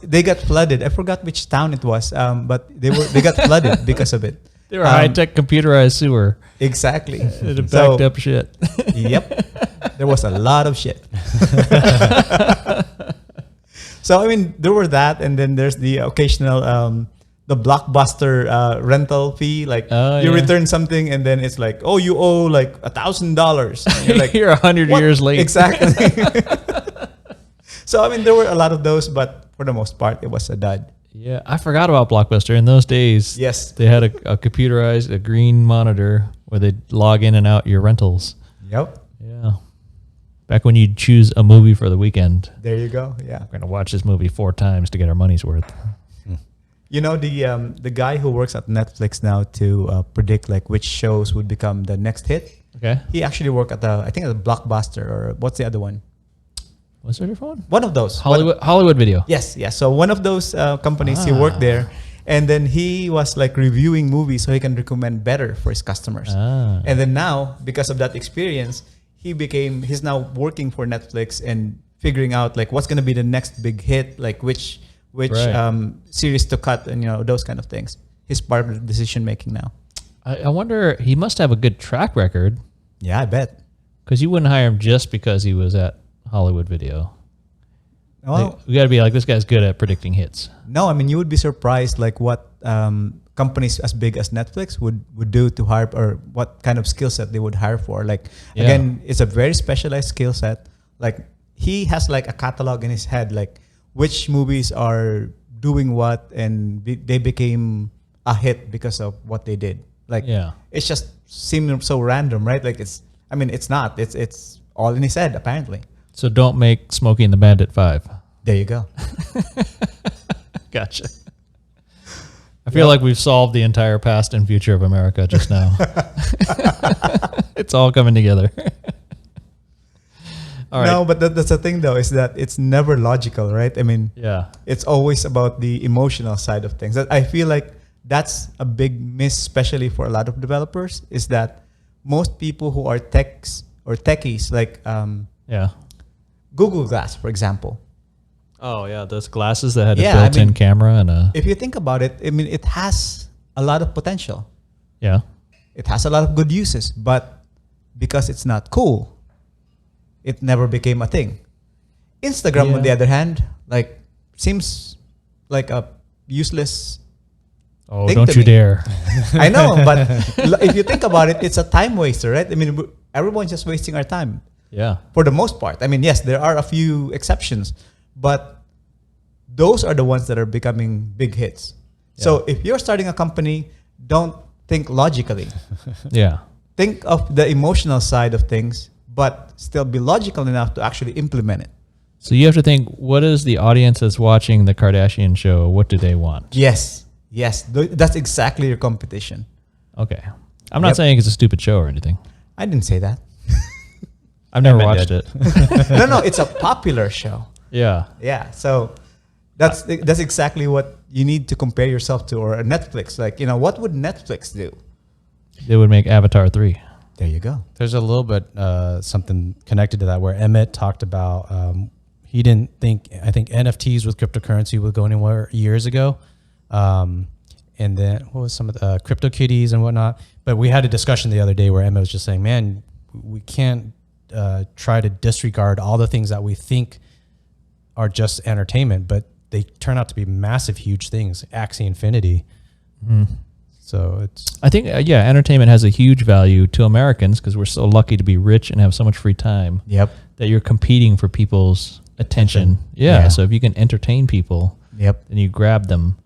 They got flooded. I forgot which town it was, but they got flooded because of it. They were high-tech computerized sewer. Exactly. It backed up shit. Yep. There was a lot of shit. So, I mean, there were that, and then there's the occasional, the blockbuster rental fee. Like, you return something, and then it's like, oh, you owe like $1,000. You're like, you're 100 years late. Exactly. So, I mean, there were a lot of those, but for the most part, it was a dud. Yeah, I forgot about Blockbuster. In those days, yes, they had a computerized, a green monitor where they'd log in and out your rentals. Yep. Yeah. Back when you'd choose a movie for the weekend. There you go. Yeah. We're going to watch this movie 4 times to get our money's worth. You know, the guy who works at Netflix now to predict like which shows would become the next hit. Okay. He actually worked at I think at Blockbuster, or what's the other one? What's the different one? One of those. Hollywood Video. Yes. So one of those companies, he worked there. And then he was like reviewing movies so he can recommend better for his customers. And then now, because of that experience, he's now working for Netflix and figuring out like what's going to be the next big hit, like which series to cut, and those kind of things. He's part of the decision making now. I wonder, he must have a good track record. Yeah, I bet. Because you wouldn't hire him just because he was at Hollywood Video. Well, we got to be like, this guy's good at predicting hits. No, I mean, you would be surprised like what companies as big as Netflix would do to hire, or what kind of skill set they would hire for. Like, again, it's a very specialized skill set. Like, he has like a catalog in his head, like which movies are doing what, and they became a hit because of what they did. Like, it's just seemed so random, right? Like, it's not. It's all in his head, apparently. So don't make Smokey and the Bandit 5. There you go. Gotcha. I feel like we've solved the entire past and future of America just now. It's all coming together. All right. No, but that's the thing, though, is that it's never logical, right? I mean, it's always about the emotional side of things. I feel like that's a big miss, especially for a lot of developers, is that most people who are techs or techies, like Google Glass, for example. Oh, yeah, those glasses that had a built-in camera and a... If you think about it, I mean, it has a lot of potential. Yeah. It has a lot of good uses, but because it's not cool, it never became a thing. Instagram, on the other hand, like, seems like a useless thing. Don't you dare. I know, but if you think about it, it's a time waster, right? I mean, everyone's just wasting our time. Yeah. For the most part. I mean, yes, there are a few exceptions, but those are the ones that are becoming big hits. Yeah. So if you're starting a company, don't think logically. Think of the emotional side of things, but still be logical enough to actually implement it. So you have to think, what is the audience that's watching the Kardashian show? What do they want? Yes. That's exactly your competition. Okay. I'm not saying it's a stupid show or anything. I didn't say that. I've never watched it. No, it's a popular show. Yeah. Yeah. So that's exactly what you need to compare yourself to, or a Netflix. Like, what would Netflix do? They would make Avatar 3. There you go. There's a little bit something connected to that where Emmett talked about he didn't think, I think NFTs with cryptocurrency would go anywhere years ago. And then what was some of the CryptoKitties and whatnot. But we had a discussion the other day where Emmett was just saying, man, we can't try to disregard all the things that we think are just entertainment, but they turn out to be massive, huge things. Axie Infinity. So I think, entertainment has a huge value to Americans because we're so lucky to be rich and have so much free time. Yep. That you're competing for people's attention. Yeah. So if you can entertain people, then you grab them.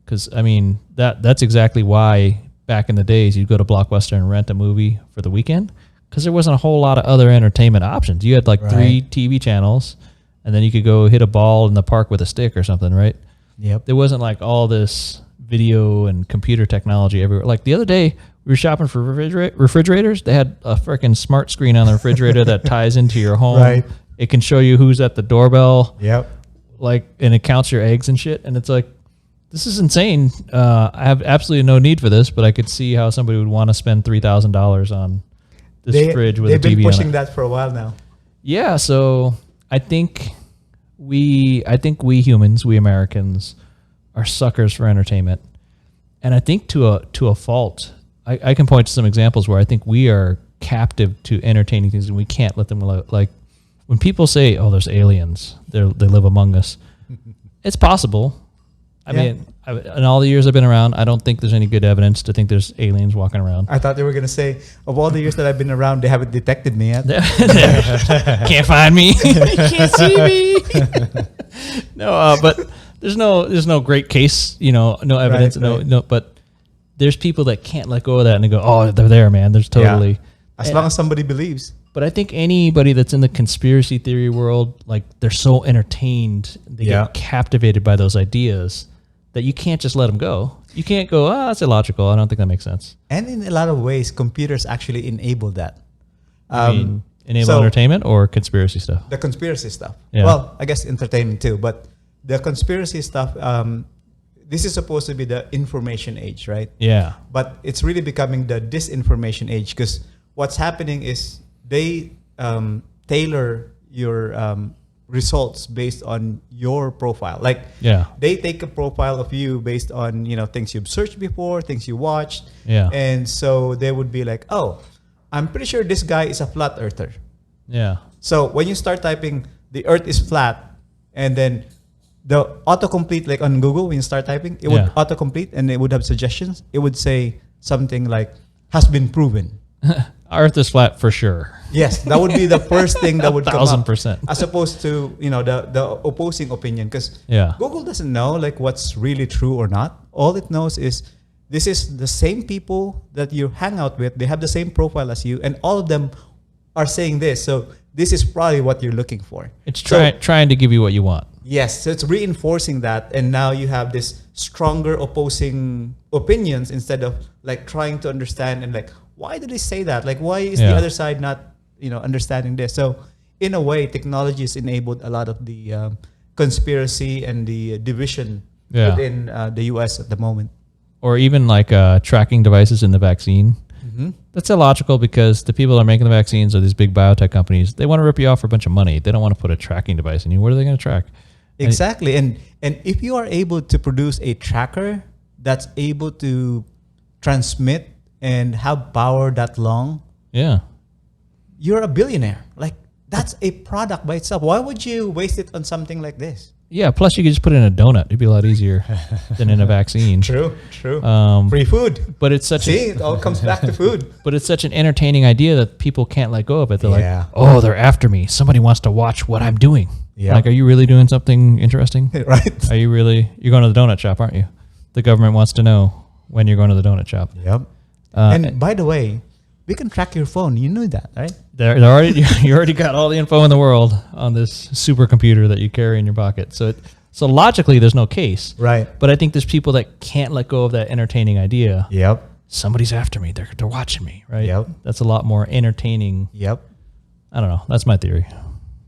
Because, I mean, that's exactly why back in the days you'd go to Blockbuster and rent a movie for the weekend because there wasn't a whole lot of other entertainment options. You had like 3 TV channels and then you could go hit a ball in the park with a stick or something, right? Yep. There wasn't like all this video and computer technology everywhere. Like the other day, we were shopping for refrigerators. They had a freaking smart screen on the refrigerator that ties into your home. Right. It can show you who's at the doorbell. Yep. Like, and it counts your eggs and shit. And it's like, this is insane. I have absolutely no need for this, but I could see how somebody would want to spend $3,000 on this fridge with a TV on it. They've been pushing that for a while now. Yeah, so I think we humans, we Americans, are suckers for entertainment, and I think to a fault. I can point to some examples where I think we are captive to entertaining things, and we can't let them like when people say, "Oh, there's aliens. They live among us." It's possible. I mean, in all the years I've been around, I don't think there's any good evidence to think there's aliens walking around. I thought they were going to say, of all the years that I've been around, they haven't detected me yet. Can't find me. Can't see me. No, but there's no great case, no evidence. Right. No, but there's people that can't let go of that and they go, oh, they're there, man. There's totally. Yeah. As long as somebody believes. But I think anybody that's in the conspiracy theory world, like they're so entertained, they get captivated by those ideas that you can't just let them go. You can't go, that's illogical. I don't think that makes sense. And in a lot of ways, computers actually enable that. Enable entertainment or conspiracy stuff? The conspiracy stuff. Yeah. Well, I guess entertainment too, but the conspiracy stuff, this is supposed to be the information age, right? Yeah. But it's really becoming the disinformation age because what's happening is they tailor your results based on your profile. Like they take a profile of you based on, things you've searched before, things you watched. Yeah. And so they would be like, oh, I'm pretty sure this guy is a flat earther. Yeah. So when you start typing the earth is flat and then the autocomplete, like on Google, when you start typing, it would autocomplete and it would have suggestions. It would say something like, has been proven. Earth is flat for sure. Yes, that would be the first thing that would come up. 1,000%. As opposed to, the opposing opinion. Because Google doesn't know like what's really true or not. All it knows is this is the same people that you hang out with. They have the same profile as you. And all of them are saying this. So this is probably what you're looking for. It's trying to give you what you want. Yes, so it's reinforcing that. And now you have this stronger opposing opinions instead of like trying to understand and like, why did they say that? Like, why is the other side not, understanding this? So in a way, technology has enabled a lot of the conspiracy and the division within the U.S. at the moment. Or even like tracking devices in the vaccine. Mm-hmm. That's illogical because the people that are making the vaccines are these big biotech companies. They want to rip you off for a bunch of money. They don't want to put a tracking device in you. What are they going to track? Exactly. And if you are able to produce a tracker that's able to transmit and have power that long, you're a billionaire. Like, that's a product by itself. Why would you waste it on something like this? Yeah, plus you could just put it in a donut. It'd be a lot easier than in a vaccine. True. Free food. But it's such it all comes back to food. But it's such an entertaining idea that people can't let go of it. They're like, oh, they're after me. Somebody wants to watch what I'm doing. Yeah. Like, are you really doing something interesting? Right. Are you really? You're going to the donut shop, aren't you? The government wants to know when you're going to the donut shop. Yep. And by the way, we can track your phone. You knew that, right? They're already you already got all the info in the world on this supercomputer that you carry in your pocket. So logically, there's no case. Right. But I think there's people that can't let go of that entertaining idea. Yep. Somebody's after me. They're watching me, right? Yep. That's a lot more entertaining. Yep. I don't know. That's my theory.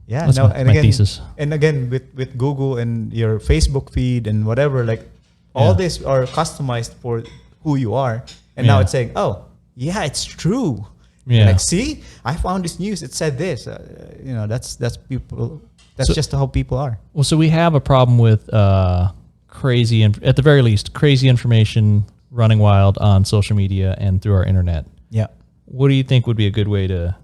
Yeah. That's my again, thesis. And again, with Google and your Facebook feed and whatever, like all these are customized for who you are. And now it's saying, oh, yeah, it's true. Yeah. Like, see, I found this news. It said this. That's people. That's just how people are. Well, so we have a problem with crazy, at the very least, crazy information running wild on social media and through our internet. Yeah. What do you think would be a good way to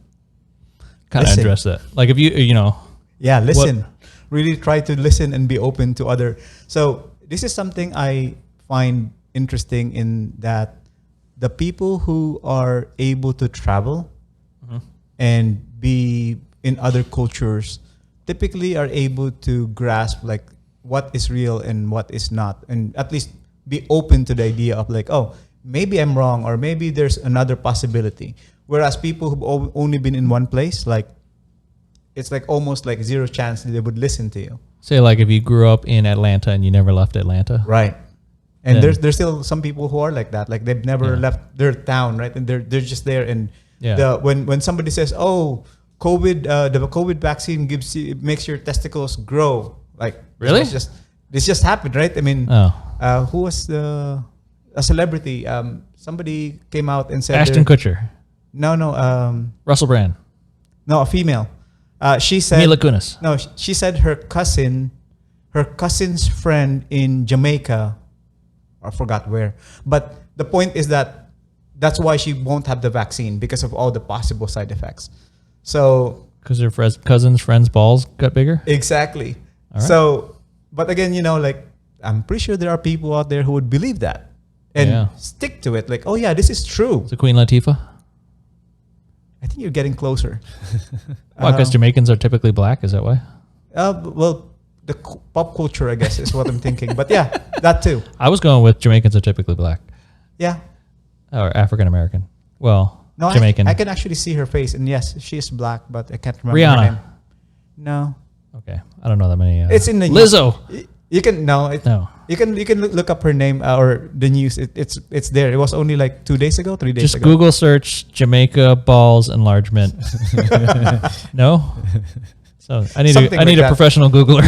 kind of Listen. address that? Like if you know. Yeah, listen. Really try to listen and be open to other. So this is something I find interesting in that the people who are able to travel and be in other cultures typically are able to grasp like what is real and what is not, and at least be open to the idea of like, oh, maybe I'm wrong, or maybe there's another possibility. Whereas people who've only been in one place, like it's like almost like zero chance that they would listen to you. Say like if you grew up in Atlanta and you never left Atlanta. Right. And Then- there's still some people who are like that. Like they've never left their town, right? And they're just there. And when somebody says, "Oh, the COVID vaccine makes your testicles grow," like really, this just happened, right? I mean, who was a celebrity? Somebody came out and said Ashton Kutcher. No, Russell Brand. No, a female. She said Mila Kunis. No, she said her cousin's friend in Jamaica, I forgot where. But the point is that's why she won't have the vaccine, because of all the possible side effects. So because her cousin's friend's balls got bigger. Exactly. All right. So, but again, like I'm pretty sure there are people out there who would believe that and stick to it. Like, oh yeah, this is true. So Queen Latifah. I think you're getting closer. Why? Because Jamaicans are typically black. Is that why? Well, the pop culture, I guess, is what I'm thinking. But yeah, that too. I was going with Jamaicans are typically black. Yeah. Or African American. Well, No, Jamaican. I can actually see her face, and yes, she is black, but I can't remember Rihanna. her name. No. Okay, I don't know that many. It's in the Lizzo. You can no. You can look up her name or the news. It's there. It was only like 3 days ago. Just Google search Jamaica balls enlargement. No. So I need a professional Googler.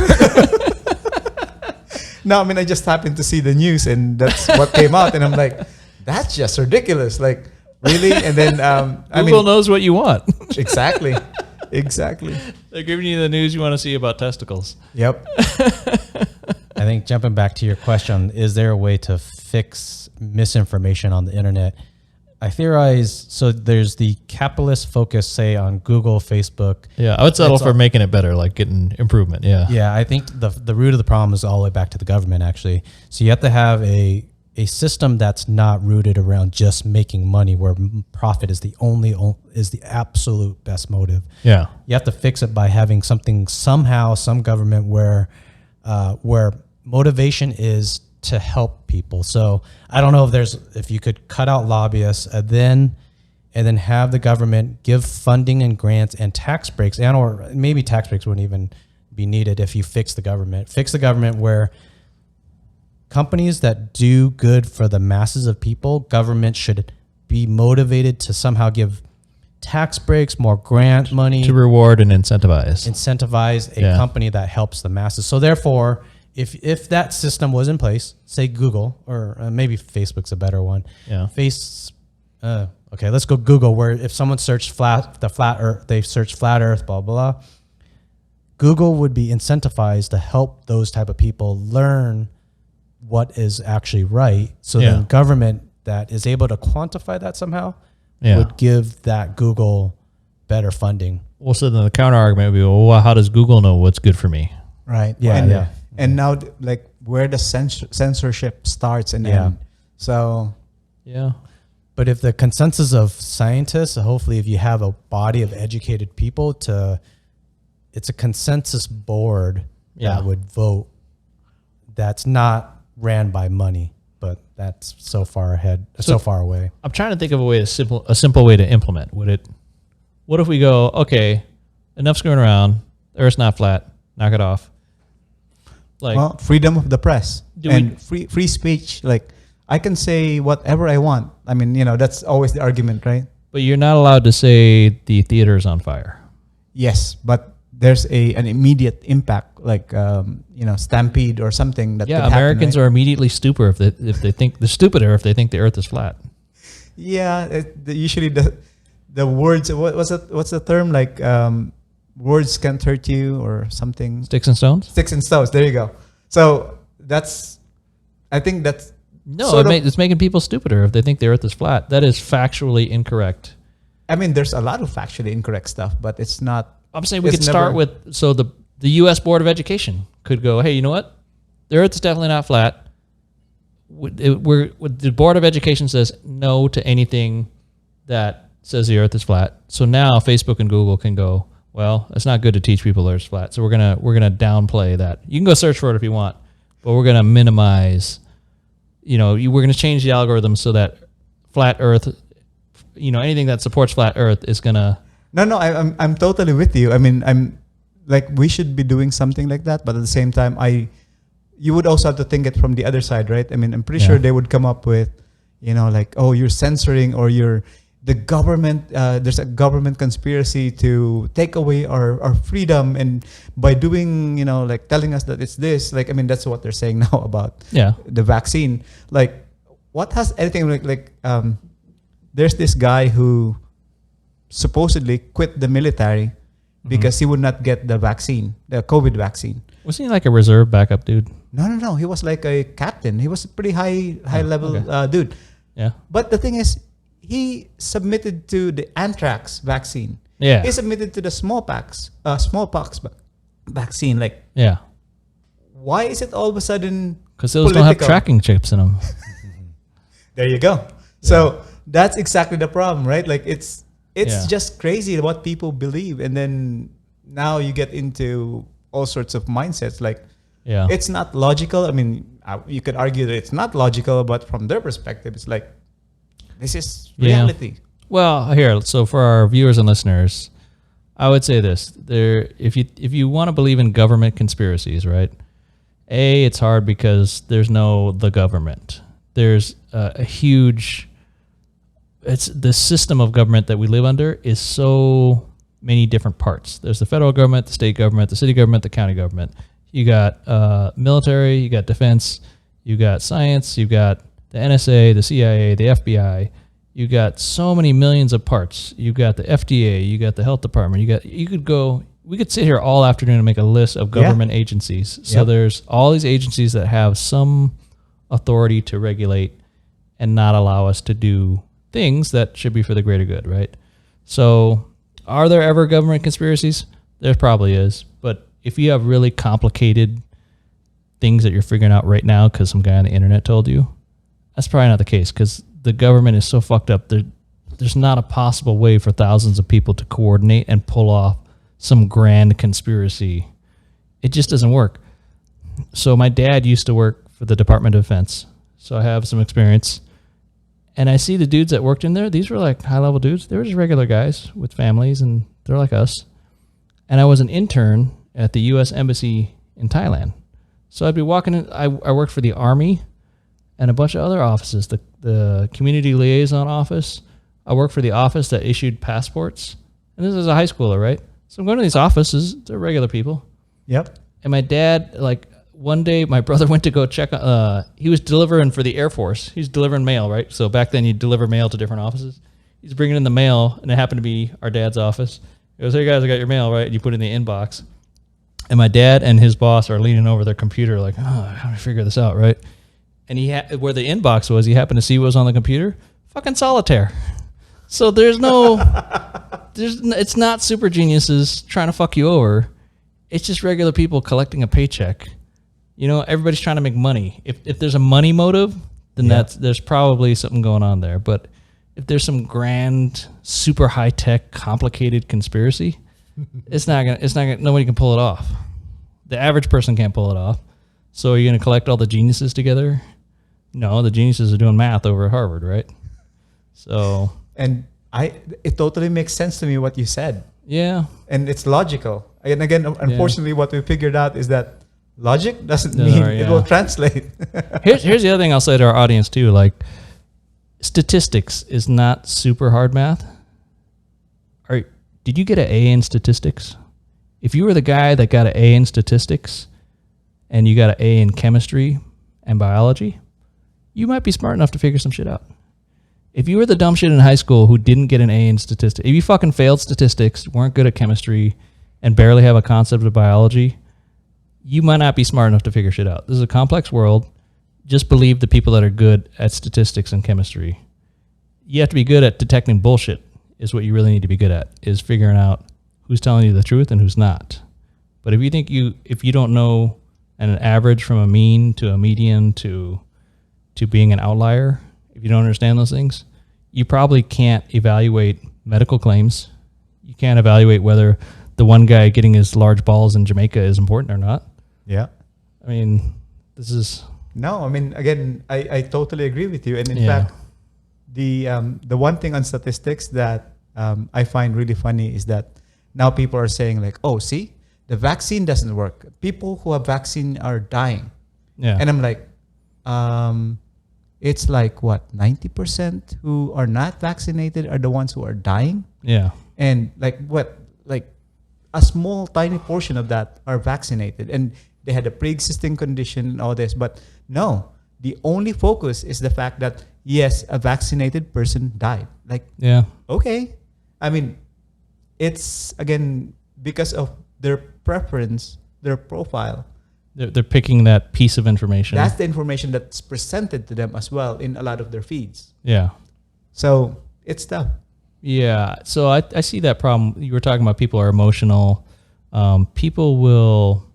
No, I mean I just happened to see the news and that's what came out, and I'm like, that's just ridiculous. Like really? And then Google knows what you want. Exactly. Exactly. They're giving you the news you want to see about testicles. Yep. I think jumping back to your question, is there a way to fix misinformation on the internet? I theorize, so there's the capitalist focus, say, on Google, Facebook. Yeah, I would settle for making it better, like getting improvement. Yeah. Yeah, I think the root of the problem is all the way back to the government, actually. So you have to have a system that's not rooted around just making money, where profit is the absolute best motive. Yeah. You have to fix it by having something, somehow, some government where motivation is to help people. So I don't know if you could cut out lobbyists and then have the government give funding and grants and tax breaks, or maybe tax breaks wouldn't even be needed if you fix the government. Fix the government where companies that do good for the masses of people, government should be motivated to somehow give tax breaks, more grant money to reward and incentivize a company that helps the masses. So therefore, if that system was in place, say Google, or maybe Facebook's a better one. Yeah. Okay, let's go Google, where if someone searched flat Earth, they search flat Earth, blah, blah, blah. Google would be incentivized to help those type of people learn what is actually right. So then government that is able to quantify that somehow would give that Google better funding. Well, so then the counter argument would be, well, how does Google know what's good for me? Right. Yeah. And now, like, where the censorship starts and ends. So, yeah. But if the consensus of scientists, hopefully, if you have a body of educated people, it's a consensus board that would vote. That's not ran by money, but that's so far ahead, so far away. I'm trying to think of a simple way to implement. What if we go, okay, enough screwing around, the Earth's not flat, knock it off. Like, well, freedom of the press and free speech. Like, I can say whatever I want. I mean, that's always the argument, right? But you're not allowed to say the theater's on fire. Yes, but there's an immediate impact, like stampede or something that. Yeah, could Americans happen, right? are immediately stupider if they think they're stupider if they think the Earth is flat. Yeah, usually the words. What's the term? Like words can't hurt you or something. Sticks and stones. Sticks and stones. There you go. So I think that's. No, it's making people stupider if they think the Earth is flat. That is factually incorrect. I mean, there's a lot of factually incorrect stuff, but it's not. I'm saying we could start with, the U.S. Board of Education could go, hey, you know what? The Earth is definitely not flat. The Board of Education says no to anything that says the Earth is flat. So now Facebook and Google can go, well, it's not good to teach people the Earth's flat. So we're gonna downplay that. You can go search for it if you want, but we're gonna minimize. We're gonna change the algorithm so that flat Earth, anything that supports flat Earth is gonna. No, I'm totally with you. I mean, I'm like, we should be doing something like that, but at the same time, you would also have to think it from the other side, right? I mean, I'm pretty sure they would come up with, like, oh, you're censoring or the government. There's a government conspiracy to take away our freedom, and by doing, like telling us that it's this. Like, I mean, that's what they're saying now about the vaccine. Like, what has anything like there's this guy who supposedly quit the military because he would not get the vaccine, the COVID vaccine. Was he like a reserve backup dude? No. He was like a captain. He was a pretty high level dude. Yeah. But the thing is, he submitted to the anthrax vaccine. Yeah. He submitted to the smallpox vaccine. Like, yeah. Why is it all of a sudden? Because those don't have tracking chips in them. There you go. Yeah. So that's exactly the problem, right? Like, it's just crazy what people believe, and then now you get into all sorts of mindsets. Like, it's not logical. I mean, you could argue that it's not logical, but from their perspective, it's like, this is reality. Yeah. Well, here, so for our viewers and listeners, I would say this: if you want to believe in government conspiracies, right? It's hard because there's the government. There's a huge. It's the system of government that we live under is so many different parts. There's the federal government, the state government, the city government, the county government. You got military, you got defense, you got science, you got the NSA, the CIA, the FBI. You got so many millions of parts. You got the FDA, you got the health department. We could sit here all afternoon and make a list of government agencies. So there's all these agencies that have some authority to regulate and not allow us to do things that should be for the greater good, right? So are there ever government conspiracies? There probably is. But if you have really complicated things that you're figuring out right now because some guy on the internet told you, that's probably not the case, because the government is so fucked up. There's not a possible way for thousands of people to coordinate and pull off some grand conspiracy. It just doesn't work. So my dad used to work for the Department of Defense, so I have some experience. And I see the dudes that worked in there. These were like high-level dudes. They were just regular guys with families, and they're like us. And I was an intern at the U.S. Embassy in Thailand. So I'd be walking in. I worked for the Army and a bunch of other offices, the Community Liaison Office. I worked for the office that issued passports. And this is a high schooler, right? So I'm going to these offices. They're regular people. Yep. And my dad, like, one day my brother went to go check. He was delivering for the Air Force. He's delivering mail, right? So back then you'd deliver mail to different offices. He's bringing in the mail, and it happened to be our dad's office. He goes, "Hey guys, I got your mail, right?" And you put it in the inbox. And my dad and his boss are leaning over their computer like, how do I figure this out, right? And where the inbox was, he happened to see what was on the computer. Fucking solitaire. So it's not super geniuses trying to fuck you over. It's just regular people collecting a paycheck. Everybody's trying to make money. If there's a money motive, then there's probably something going on there. But if there's some grand, super high tech, complicated conspiracy, nobody can pull it off. The average person can't pull it off. So are you going to collect all the geniuses together? No, the geniuses are doing math over at Harvard, right? So, And it totally makes sense to me what you said. yeah. And it's logical. And again, unfortunately, what we figured out is that logic doesn't No, mean yeah. it will translate. Here's the other thing I'll say to our audience too. Like, statistics is not super hard math. Did you get an A in statistics? If you were the guy that got an A in statistics and you got an A in chemistry and biology, you might be smart enough to figure some shit out. If you were the dumb shit in high school who didn't get an A in statistics, if you fucking failed statistics, weren't good at chemistry, and barely have a concept of biology, you might not be smart enough to figure shit out. This is a complex world. Just believe the people that are good at statistics and chemistry. You have to be good at detecting bullshit is what you really need to be good at, is figuring out who's telling you the truth and who's not. But if you think if you don't know an average from a mean to a median to being an outlier, if you don't understand those things, you probably can't evaluate medical claims. You can't evaluate whether the one guy getting his large balls in Jamaica is important or not. Yeah. I mean, this is... No, I mean, again, I totally agree with you. And in fact, the one thing on statistics that I find really funny is that now people are saying like, oh, see, the vaccine doesn't work. People who have vaccine are dying. Yeah. And I'm like, it's like what, 90% who are not vaccinated are the ones who are dying? Yeah. And like what, like a small tiny portion of that are vaccinated and they had a pre-existing condition and all this. But no, the only focus is the fact that yes, a vaccinated person died. Like, Yeah. okay. I mean, it's again because of their preference, their profile. They're picking that piece of information. That's the information that's presented to them as well in a lot of their feeds. Yeah. So it's tough. Yeah. So I see that problem. You were talking about people are emotional. People will,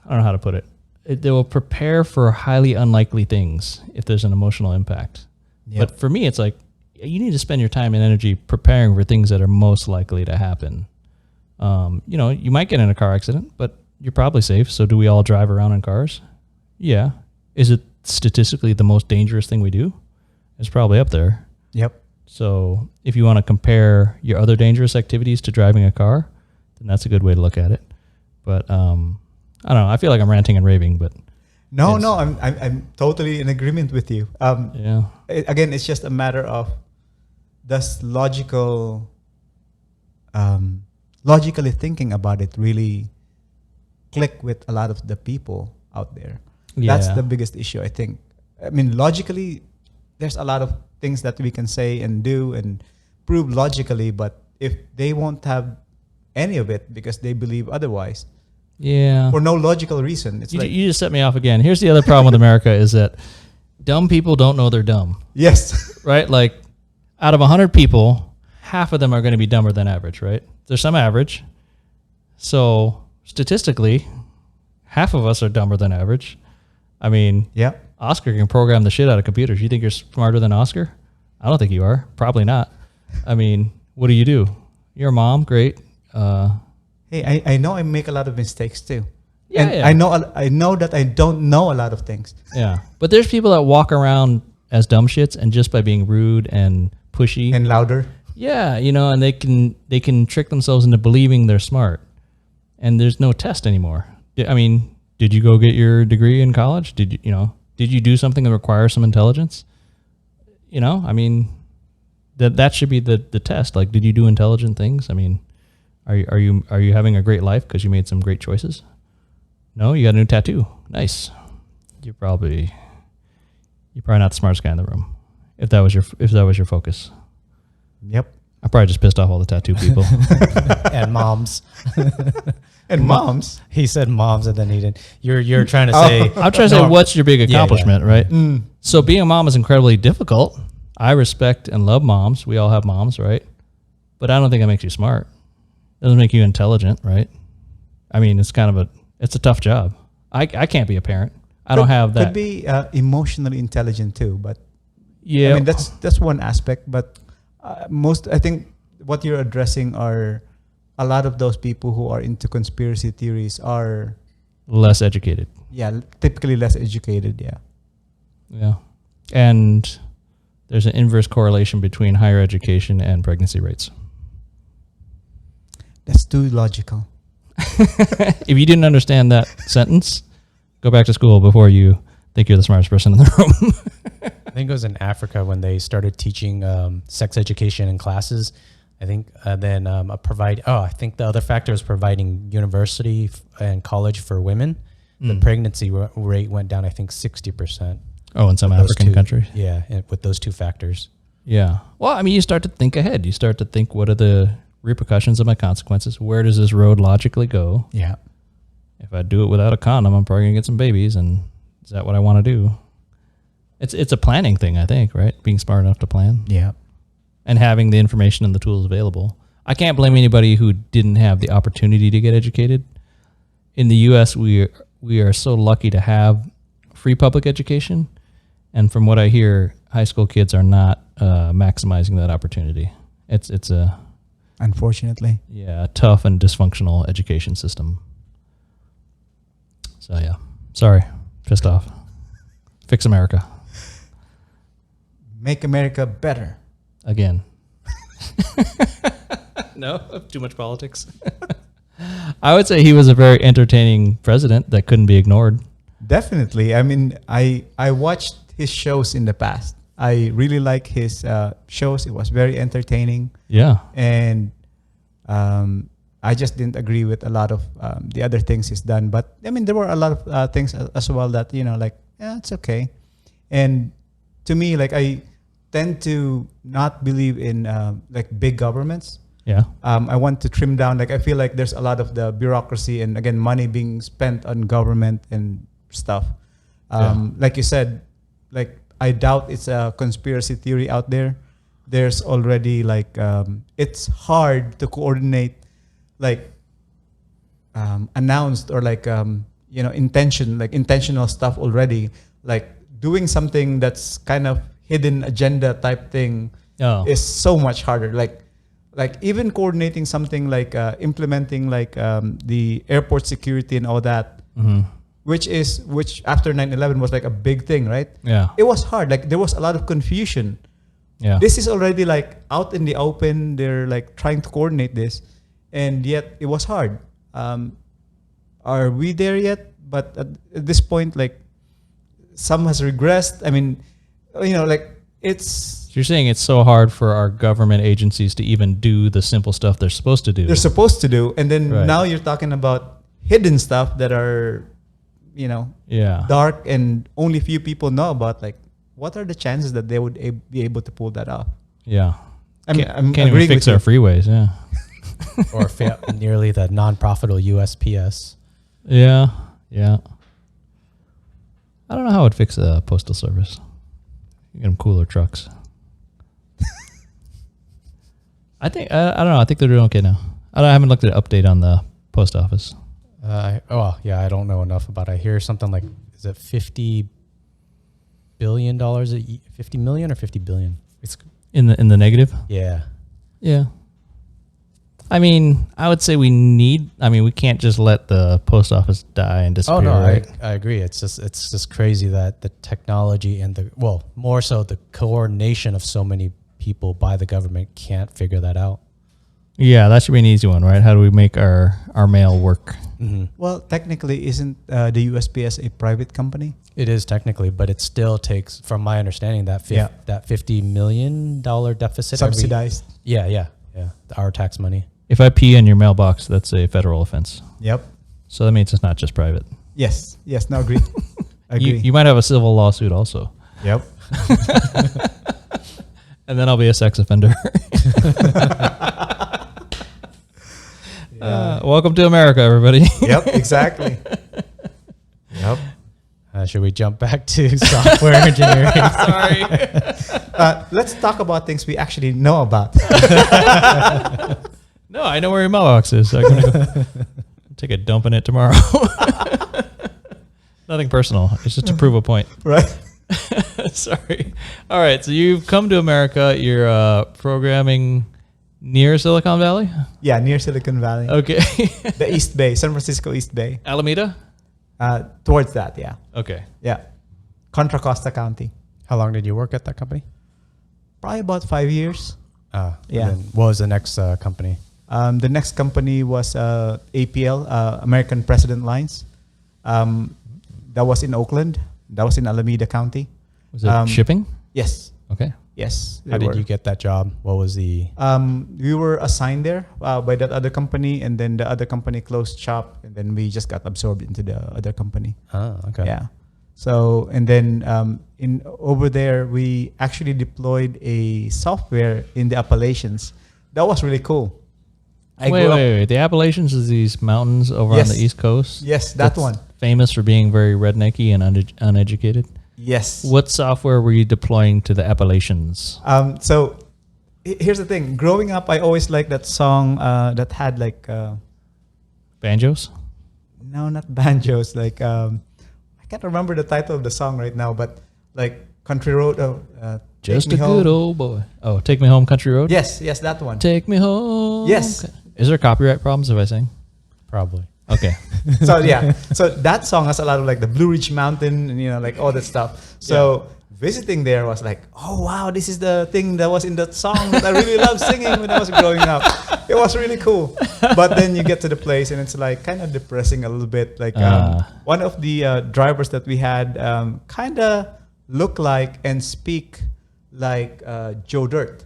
I don't know how to put it. They will prepare for highly unlikely things if there's an emotional impact. Yep. But for me, it's like, you need to spend your time and energy preparing for things that are most likely to happen. You might get in a car accident, but you're probably safe. So do we all drive around in cars? Yeah. Is it statistically the most dangerous thing we do? It's probably up there. Yep. So if you want to compare your other dangerous activities to driving a car, then that's a good way to look at it. But I don't know. I feel like I'm ranting and raving, but No, I'm totally in agreement with you. yeah. Again, it's just a matter of does logically thinking about it really click with a lot of the people out there. That's the biggest issue, I think. I mean, logically, there's a lot of things that we can say and do and prove logically, but if they won't have any of it because they believe otherwise, Yeah. for no logical reason, it's You just set me off again. Here's the other problem with America is that dumb people don't know they're dumb, yes, right? Like out of 100 people, half of them are going to be dumber than average, right? There's some average. So statistically, half of us are dumber than average. I mean, yeah, Oscar can program the shit out of computers. You think you're smarter than Oscar? I don't think you are. Probably not. I mean, what do? You're a mom. Great. Hey, I know I make a lot of mistakes too. Yeah, and yeah. I know that I don't know a lot of things. Yeah. But there's people that walk around as dumb shits and just by being rude and pushy. And louder. Yeah, and they can trick themselves into believing they're smart. And there's no test anymore. I mean, did you go get your degree in college? Did you do something that requires some intelligence? I mean, that should be the test. Like, did you do intelligent things? I mean, are you having a great life because you made some great choices? No, you got a new tattoo. Nice. You're probably not the smartest guy in the room. If that was your focus. Yep. I probably just pissed off all the tattoo people. And moms. And moms. He said moms, and then he didn't. You're trying to say. I'm trying to say, what's your big accomplishment, right? Mm. So being a mom is incredibly difficult. I respect and love moms. We all have moms, right? But I don't think that makes you smart. It doesn't make you intelligent, right? I mean, it's a tough job. I can't be a parent. I don't have that. Could be emotionally intelligent too, but Yeah. I mean that's one aspect. But I think what you're addressing are a lot of those people who are into conspiracy theories are less educated. typically less educated. Yeah. Yeah. And there's an inverse correlation between higher education and pregnancy rates. That's too logical. If you didn't understand that sentence, go back to school before you think you're the smartest person in the room. I think it was in Africa when they started teaching sex education in classes. I think I think the other factor is providing university and college for women. The pregnancy rate went down, I think, 60%. Oh, in some African countries? Yeah, with those two factors. Yeah. Well, I mean, you start to think ahead. You start to think, what are the repercussions of my consequences? Where does this road logically go? Yeah. If I do it without a condom, I'm probably going to get some babies. And is that what I want to do? It's a planning thing, I think, right? Being smart enough to plan. Yeah. And having the information and the tools available. I can't blame anybody who didn't have the opportunity to get educated. In the U.S., we are so lucky to have free public education. And from what I hear, high school kids are not maximizing that opportunity. It's a Unfortunately. a tough and dysfunctional education system. So yeah, sorry, pissed off. Fix America Make America better. again. No, too much politics. I would say he was a very entertaining president that couldn't be ignored. Definitely. I mean, I watched his shows in the past. I really like his shows. It was very entertaining. Yeah. And I just didn't agree with a lot of the other things he's done. But I mean, there were a lot of things as well that, it's okay. And to me, like, I tend to not believe in like big governments. Yeah. I want to trim down. Like, I feel like there's a lot of the bureaucracy and, again, money being spent on government and stuff. Like you said, like, I doubt it's a conspiracy theory out there. There's already like it's hard to coordinate like announced or like intentional stuff already. Like doing something that's kind of hidden agenda type thing is so much harder. Like even coordinating something like implementing like the airport security and all that. Mm-hmm. Which after 9/11 was like a big thing, right? Yeah. It was hard. Like there was a lot of confusion. Yeah. This is already like out in the open. They're like trying to coordinate this, and yet it was hard. Are we there yet? But at this point, like some has regressed. I mean, like it's. You're saying it's so hard for our government agencies to even do the simple stuff they're supposed to do. They're supposed to do, and then Right. now you're talking about hidden stuff that are, dark and only few people know about. Like, what are the chances that they would be able to pull that off? Yeah. I'm Can't even fix our freeways. Yeah. Or nearly the non-profitable USPS. Yeah. Yeah. I don't know how it would fix the postal service. You get them cooler trucks. I think I don't know. I think they're doing okay now. I haven't looked at an update on the post office. I don't know enough about it. I hear something like, is it $50 billion, 50 million or 50 billion? It's In the negative? yeah. Yeah. I mean, I would say we can't just let the post office die and disappear. Oh no, right? I agree. It's just crazy that the technology and more so the coordination of so many people by the government can't figure that out. Yeah, that should be an easy one, right? How do we make our mail work? Mm-hmm. Well, technically, isn't the USPS a private company? It is technically, but it still takes, from my understanding, that $50 million deficit Subsidized. Yeah, our tax money. If I pee in your mailbox, that's a federal offense. Yep. So that means it's not just private. Yes. No, agree. Agree. You might have a civil lawsuit also. Yep. And then I'll be a sex offender. Welcome to America, everybody. Yep, exactly. Yep. Should we jump back to software engineering? Sorry. Let's talk about things we actually know about. No, I know where your mailbox is. So I'm going to go take a dump in it tomorrow. Nothing personal. It's just to prove a point. Right. Sorry. All right. So you've come to America. You're programming near Silicon Valley? Yeah, near Silicon Valley. Okay. The East Bay, San Francisco East Bay. Alameda? Towards that, yeah. Okay. Yeah. Contra Costa County. How long did you work at that company? Probably about 5 years. Yeah. Yeah. What was the next company? The next company was APL, American President Lines. That was in Oakland. That was in Alameda County. Was it shipping? Yes. Okay. Yes. How did you get that job? What was the... We were assigned there by that other company, and then the other company closed shop, and then we just got absorbed into the other company. Oh, okay. Yeah. So, and then over there, we actually deployed a software in the Appalachians. That was really cool. Wait. The Appalachians is these mountains over on the East Coast? Yes, that one. Famous for being very rednecky and uneducated? Yes. What software were you deploying to the Appalachians? So here's the thing. Growing up, I always liked that song that had like... Banjos? No, not banjos. Like, I can't remember the title of the song right now, but like Country Road. Just a good old boy. Oh, Take Me Home, Country Road? Yes, that one. Take Me Home. Yes. Is there copyright problems if I sing? Probably. Okay. So yeah, so that song has a lot of like the Blue Ridge Mountain and like all that stuff. So visiting there was like, oh wow, this is the thing that was in that song that I really loved singing when I was growing up. It was really cool. But then you get to the place and it's like kind of depressing a little bit. Like one of the drivers that we had kind of look like and speak like Joe Dirt.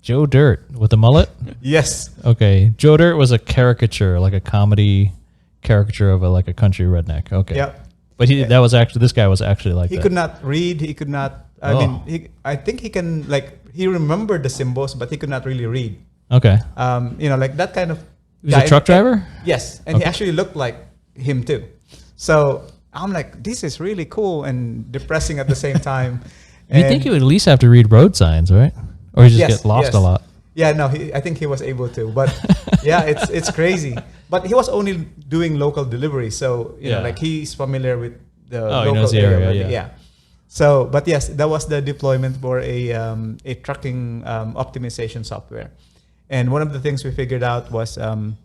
Joe Dirt with a mullet? Yes. Okay. Joe Dirt was a caricature, like a comedy caricature of a country redneck. Okay. Yeah. But this guy was actually like that. He could not read. He could not, I think he can he remembered the symbols, but he could not really read. Okay. Like that kind of He was a truck driver? Yes. And he actually looked like him too. So I'm like, this is really cool and depressing at the same time. You think he would at least have to read road signs, right? Or he just get lost a lot? Yeah, no, I think he was able to. But yeah, it's crazy. But he was only doing local delivery. So, you know, he's familiar with the local he knows the area. Yeah. So, but yes, that was the deployment for a trucking optimization software. And one of the things we figured out was, I'm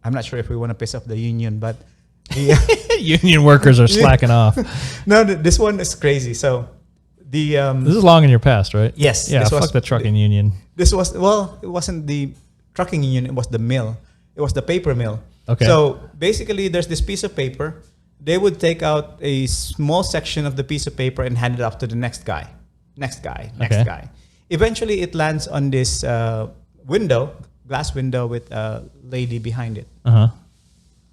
not sure if we want to piss off the union, but the union workers are slacking off. No, this one is crazy. So this is long in your past, right? Yes. Yeah, fuck the trucking union. This was, it wasn't the trucking union, it was the mill. It was the paper mill. Okay. So basically there's this piece of paper. They would take out a small section of the piece of paper and hand it off to the next guy. Next guy. Eventually it lands on this glass window with a lady behind it. Uh-huh.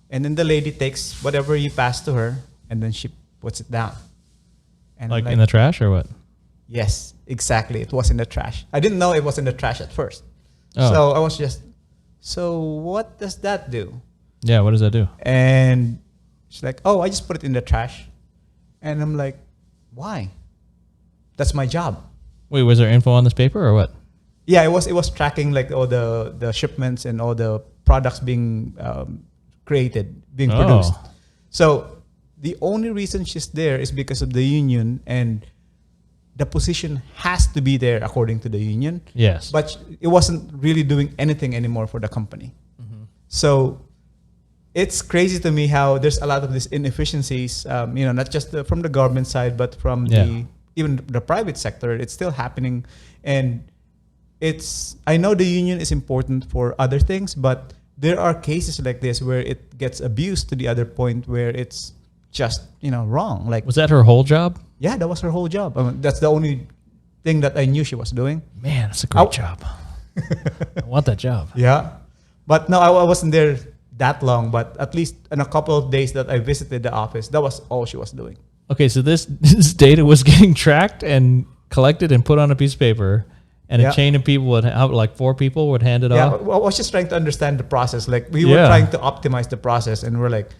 And then the lady takes whatever you pass to her and then she puts it down. And like in the trash or what? Yes, exactly. It was in the trash. I didn't know it was in the trash at first. Oh. So I was just, so what does that do? Yeah, what does that do? And she's like, oh, I just put it in the trash. And I'm like, why? That's my job. Wait, was there info on this paper or what? Yeah, it was tracking like all the shipments and all the products being being produced. So the only reason she's there is because of the union, and the position has to be there according to the union. Yes. But it wasn't really doing anything anymore for the company. Mm-hmm. So it's crazy to me how there's a lot of these inefficiencies, not just from the government side, but from even the private sector. It's still happening. And I know the union is important for other things, but there are cases like this where it gets abused to the other point where it's just, wrong. Like, was that her whole job? Yeah, that was her whole job. I mean, that's the only thing that I knew she was doing. Man, that's a great job. I want that job. Yeah. But no, I wasn't there that long, but at least in a couple of days that I visited the office, that was all she was doing. Okay, so this data was getting tracked and collected and put on a piece of paper, and a chain of people like 4 people would hand it off? Yeah, I was just trying to understand the process. Like, we were trying to optimize the process, and we're like,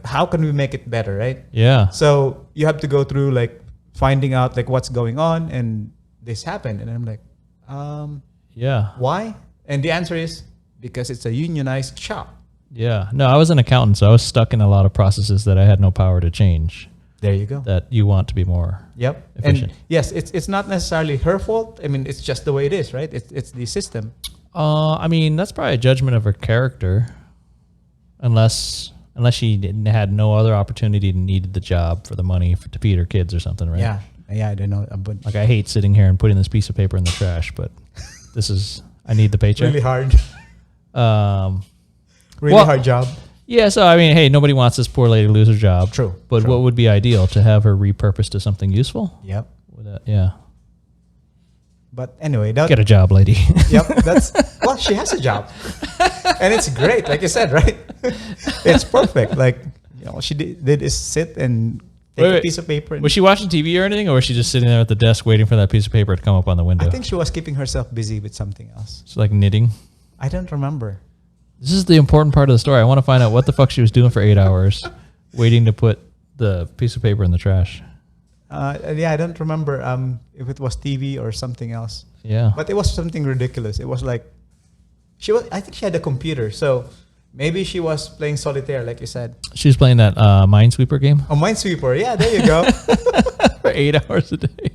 how can we make it better, right? Yeah. So you have to go through like finding out like what's going on, and this happened, and I'm like, why? And the answer is because it's a unionized shop. Yeah. No, I was an accountant, so I was stuck in a lot of processes that I had no power to change. There you go. That you want to be more efficient. And yes, it's not necessarily her fault. I mean, it's just the way it is, right? It's the system. I mean, that's probably a judgment of her character, unless unless she had no other opportunity and needed the job for the money to feed her kids or something, right? Yeah, I don't know. But Like I hate sitting here and putting this piece of paper in the trash, but I need the paycheck. really hard. Really Well, hard job. Yeah, so I mean, hey, nobody wants this poor lady to lose her job. True. But what would be ideal? To have her repurposed to something useful? Yep. Yeah. But anyway, Get a job, lady. Yep. Well, she has a job, and it's great. Like you said, right? It's perfect. Like she did is sit and take a piece of paper. And was she watching TV or anything, or was she just sitting there at the desk waiting for that piece of paper to come up on the window? I think she was keeping herself busy with something else. She's like knitting. I don't remember. This is the important part of the story. I want to find out what the fuck she was doing for 8 hours, waiting to put the piece of paper in the trash. I don't remember if it was TV or something else. Yeah. But it was something ridiculous. It was like I think she had a computer, so maybe she was playing solitaire, like you said. She was playing that Minesweeper game. Oh, Minesweeper. Yeah, there you go. For 8 hours a day.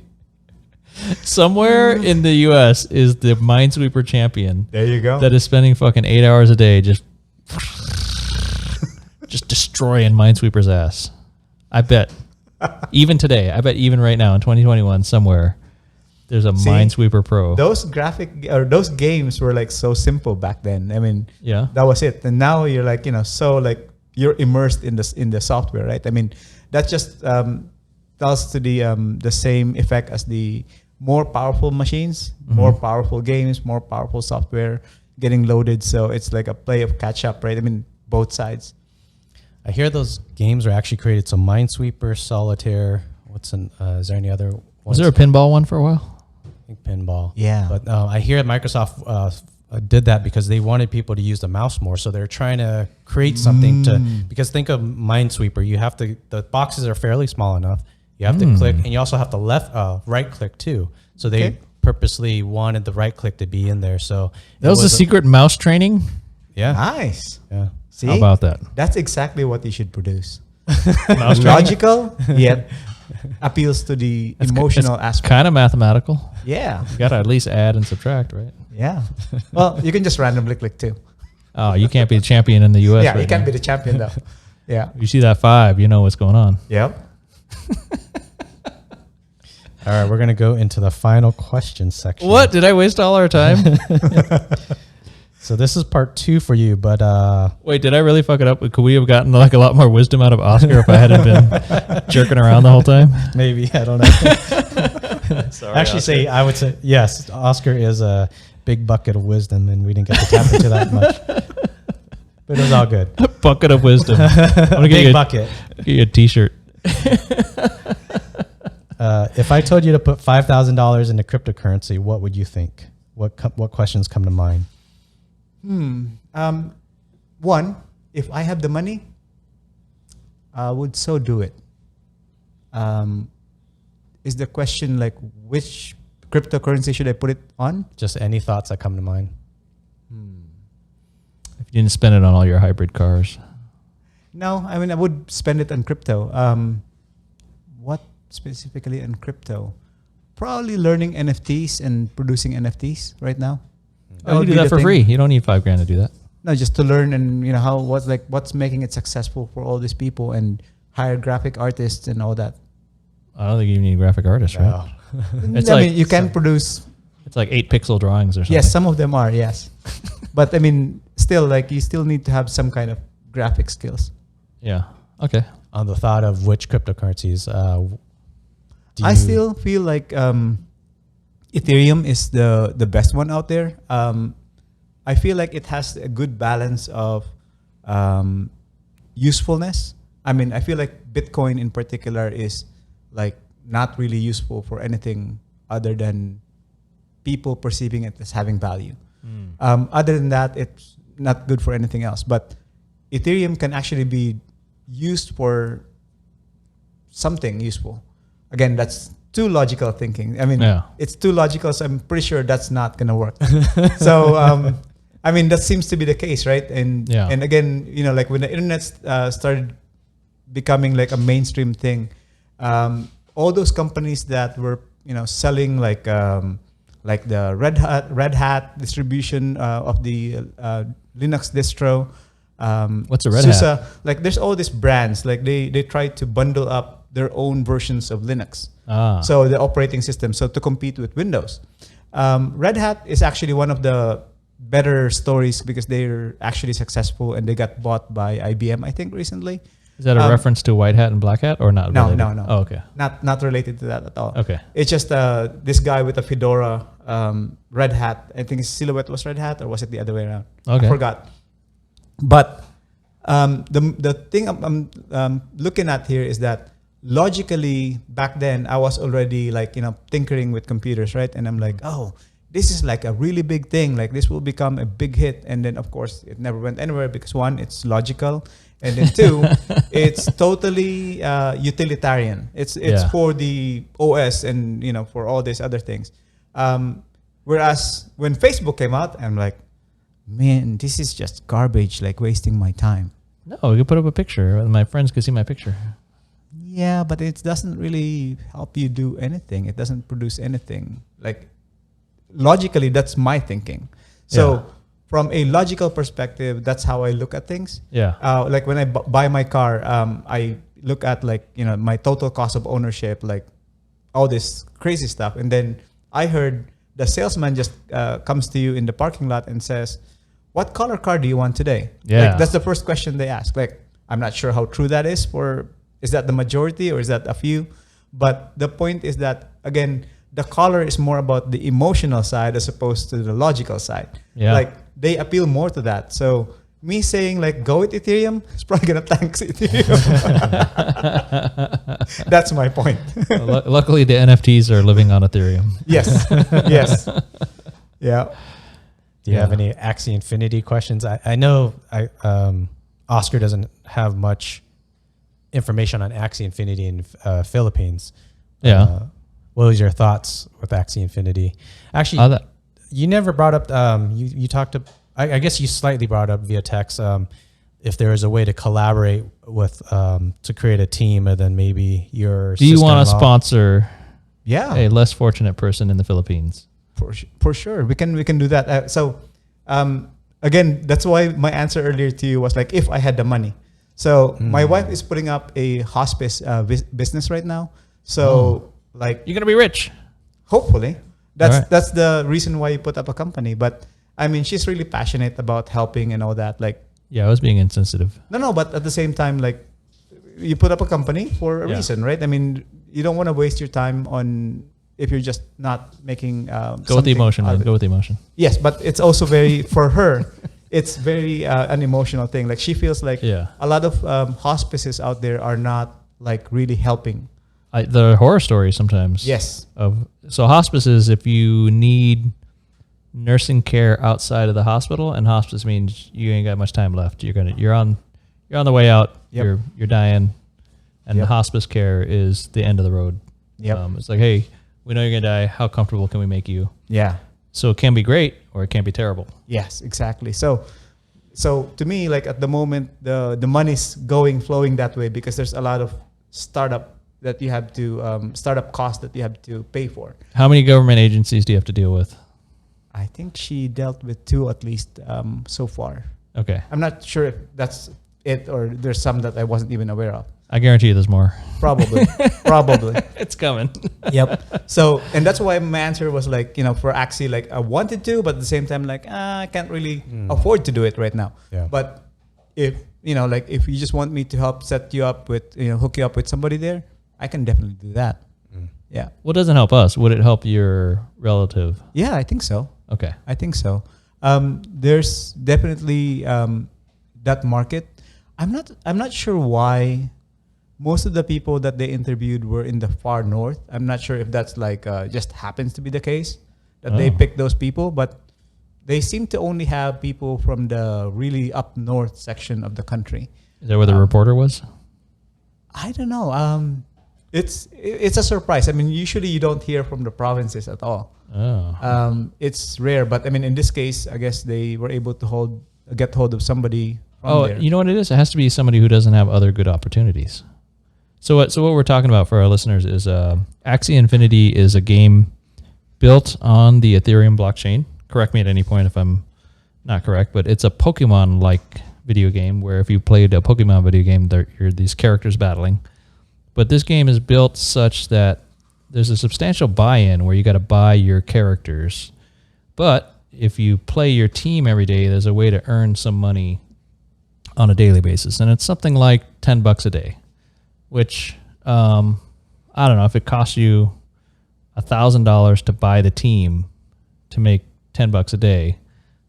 Somewhere in the U.S. is the Minesweeper champion. There you go. That is spending fucking 8 hours a day just destroying Minesweeper's ass. I bet. Even today, even right now in 2021, somewhere there's a Minesweeper Pro. Those those games were like so simple back then. I mean, yeah, that was it. And now you're like, so like you're immersed in the software, right? I mean, that just tells to the same effect as the more powerful machines, more powerful games, more powerful software getting loaded. So it's like a play of catch up, right? I mean, both sides. I hear those games are actually created. So Minesweeper, Solitaire. Is there any other ones? Was there a pinball one for a while? I think pinball. Yeah. But I hear Microsoft did that because they wanted people to use the mouse more. So they're trying to create something because think of Minesweeper. The boxes are fairly small enough. You have to click, and you also have to right click too. So they purposely wanted the right click to be in there. So that was a secret mouse training. Yeah. Nice. Yeah. See? How about that? That's exactly what you should produce. Mouse Logical, yet appeals to the emotional aspect. Kind of mathematical. Yeah. You got to at least add and subtract, right? Yeah. Well, you can just randomly click too. Oh, you can't be the champion in the U.S. Yeah, right you can't now. be the champion though. Yeah. You see that 5, you know what's going on. Yep. All right, we're going to go into the final question section. What? Did I waste all our time? So this is part 2 for you, but Wait, did I really fuck it up? Could we have gotten like a lot more wisdom out of Oscar if I hadn't been jerking around the whole time? maybe, I don't know. Sorry, Actually, I would say, yes, Oscar is a big bucket of wisdom, and we didn't get to tap into that much. But it was all good. Bucket of wisdom. I'm gonna Big bucket. Get you a T-shirt. If I told you to put $5,000 into cryptocurrency, what would you think? What questions come to mind? One, if I have the money, I would so do it. Is the question like which cryptocurrency should I put it on? Just any thoughts that come to mind. If you didn't spend it on all your hybrid cars. No, I mean I would spend it on crypto. What specifically in crypto? Probably learning NFTs and producing NFTs right now. Oh, you do that for free. You don't need $5,000 to do that. No, just to learn and what's making it successful for all these people and hire graphic artists and all that. I don't think you need graphic artists, right? It's I mean, you can produce. It's like 8-pixel drawings or something. Yes, some of them are. Yes, but I mean, still, like you still need to have some kind of graphic skills. Yeah. Okay. On the thought of which cryptocurrencies, I still feel like Ethereum is the best one out there. I feel like it has a good balance of usefulness. I mean, I feel like Bitcoin in particular is like not really useful for anything other than people perceiving it as having value. Other than that, it's not good for anything else. But Ethereum can actually be used for something useful. Again, that's too logical thinking. I mean, it's too logical, so I'm pretty sure that's not going to work. So, I mean, that seems to be the case, right? And again, like when the internet started becoming like a mainstream thing, all those companies that were, selling like the Red Hat distribution of the Linux distro, What's a Red Hat? Like there's all these brands. Like they try to bundle up their own versions of Linux. So the operating system. So to compete with Windows, Red Hat is actually one of the better stories because they're actually successful and they got bought by IBM, I think, recently. Is that a reference to White Hat and Black Hat or not? No, related? no. Oh, okay. Not related to that at all. Okay. It's just this guy with a fedora, Red Hat. I think his silhouette was Red Hat, or was it the other way around? Okay. I forgot. But the thing I'm looking at here is that logically back then I was already like, tinkering with computers, right? And I'm like, oh, this is like a really big thing. Like this will become a big hit. And then of course it never went anywhere because one, it's logical. And then two, it's totally utilitarian. It's for the OS and for all these other things. Whereas when Facebook came out, I'm like, man, this is just garbage. Like wasting my time. No, you could put up a picture. My friends could see my picture. Yeah, but it doesn't really help you do anything. It doesn't produce anything. Like logically, that's my thinking. So. From a logical perspective, that's how I look at things. Yeah. Like when I buy my car, I look at my total cost of ownership, like all this crazy stuff. And then I heard the salesman just comes to you in the parking lot and says, "What color car do you want today?" Yeah. Like, that's the first question they ask. Like, I'm not sure how true that is. Is that the majority or is that a few? But the point is that, again, the color is more about the emotional side as opposed to the logical side. Yeah. Like they appeal more to that. So me saying like go with Ethereum is probably gonna tank Ethereum. That's my point. Luckily, the NFTs are living on Ethereum. Yes. Yes. Yeah. Do you have any Axie Infinity questions? I know Oscar doesn't have much information on Axie Infinity in Philippines. Yeah. What was your thoughts with Axie Infinity? Actually, you never brought up. You talked. I guess you slightly brought up via text. If there is a way to collaborate with to create a team, and then maybe your. Do you want to sponsor? Yeah. A less fortunate person in the Philippines. For sure, we can do that. Again, that's why my answer earlier to you was like if I had the money. So my wife is putting up a hospice business right now. So. Like you're gonna be rich, hopefully. That's the reason why you put up a company. But I mean, she's really passionate about helping and all that. Like, I was being insensitive. No, but at the same time, like, you put up a company for a reason, right? I mean, you don't want to waste your time on if you're just not making. Go with the emotion, man. Go with the emotion. Yes, but it's also very for her. It's very an emotional thing. Like she feels like a lot of hospices out there are not like really helping. The horror stories sometimes. Yes. So hospices, if you need nursing care outside of the hospital, and hospice means you ain't got much time left. You're on the way out. Yep. You're dying, and the hospice care is the end of the road. Yep. It's like, hey, we know you're gonna die. How comfortable can we make you? Yeah. So it can be great or it can be terrible. Yes, exactly. So to me, like at the moment, the money's flowing that way because there's a lot of startup that you have to startup costs that you have to pay for. How many government agencies do you have to deal with? I think she dealt with 2 at least so far. Okay. I'm not sure if that's it or there's some that I wasn't even aware of. I guarantee you there's more. Probably. It's coming. Yep. So, and that's why my answer was like, for Axie, like I wanted to, but at the same time, like, I can't really afford to do it right now. Yeah. But if, if you just want me to help set you up with, hook you up with somebody there, I can definitely do that. Yeah. Well, it doesn't help us. Would it help your relative? Yeah, I think so. Okay. I think so. There's definitely that market. I'm not sure why most of the people that they interviewed were in the far north. I'm not sure if that's like just happens to be the case that they picked those people, but they seem to only have people from the really up north section of the country. Is that where the reporter was? I don't know. It's a surprise. I mean, usually you don't hear from the provinces at all. Oh. It's rare, but I mean, in this case, I guess they were able to get hold of somebody from there. You know what it is? It has to be somebody who doesn't have other good opportunities. So what we're talking about for our listeners is Axie Infinity is a game built on the Ethereum blockchain. Correct me at any point if I'm not correct, but it's a Pokemon-like video game, where if you played a Pokemon video game, you're these characters battling. But this game is built such that there's a substantial buy-in where you got to buy your characters. But if you play your team every day, there's a way to earn some money on a daily basis. And it's something like $10 a day, which I don't know, if it costs you $1,000 to buy the team to make $10 a day,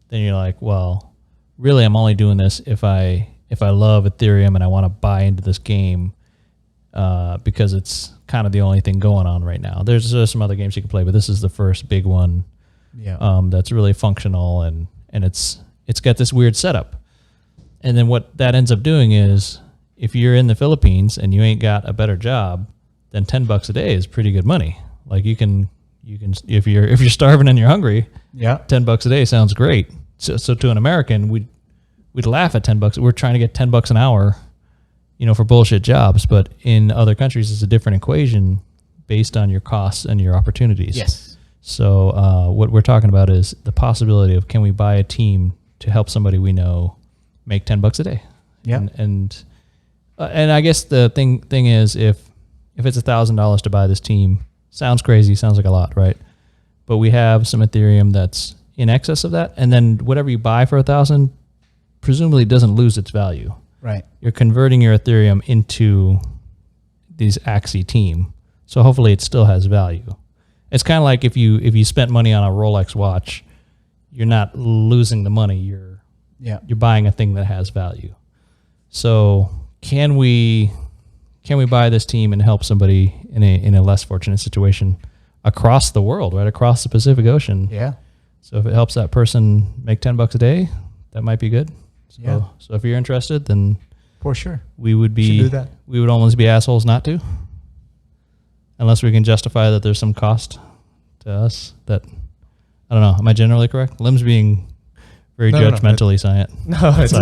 then you're like, well, really, I'm only doing this if I love Ethereum and I want to buy into this game because it's kind of the only thing going on right now. There's some other games you can play, but this is the first big one that's really functional, and it's got this weird setup. And then what that ends up doing is, if you're in the Philippines and you ain't got a better job, then $10 a day is pretty good money. Like you can if you're starving and you're hungry, $10 a day sounds great. So to an American, we'd laugh at $10. We're trying to get $10 an hour, for bullshit jobs. But in other countries, it's a different equation based on your costs and your opportunities. Yes. So what we're talking about is the possibility of, can we buy a team to help somebody we know make $10 a day? Yeah. And I guess the thing is, if it's $1,000 to buy this team, sounds crazy, sounds like a lot, right? But we have some Ethereum that's in excess of that, and then whatever you buy for $1,000 presumably doesn't lose its value. Right. You're converting your Ethereum into these Axie team, so hopefully it still has value. It's kind of like if you spent money on a Rolex watch, you're not losing the money. You're buying a thing that has value. So can we buy this team and help somebody in a less fortunate situation across the world, right across the Pacific Ocean? Yeah. So if it helps that person make $10 a day, that might be good. So if you're interested, then for sure we would do that. We would almost be assholes not to, unless we can justify that there's some cost to us. That, I don't know. Am I generally correct? Liem's being very judgmentally silent. No, it's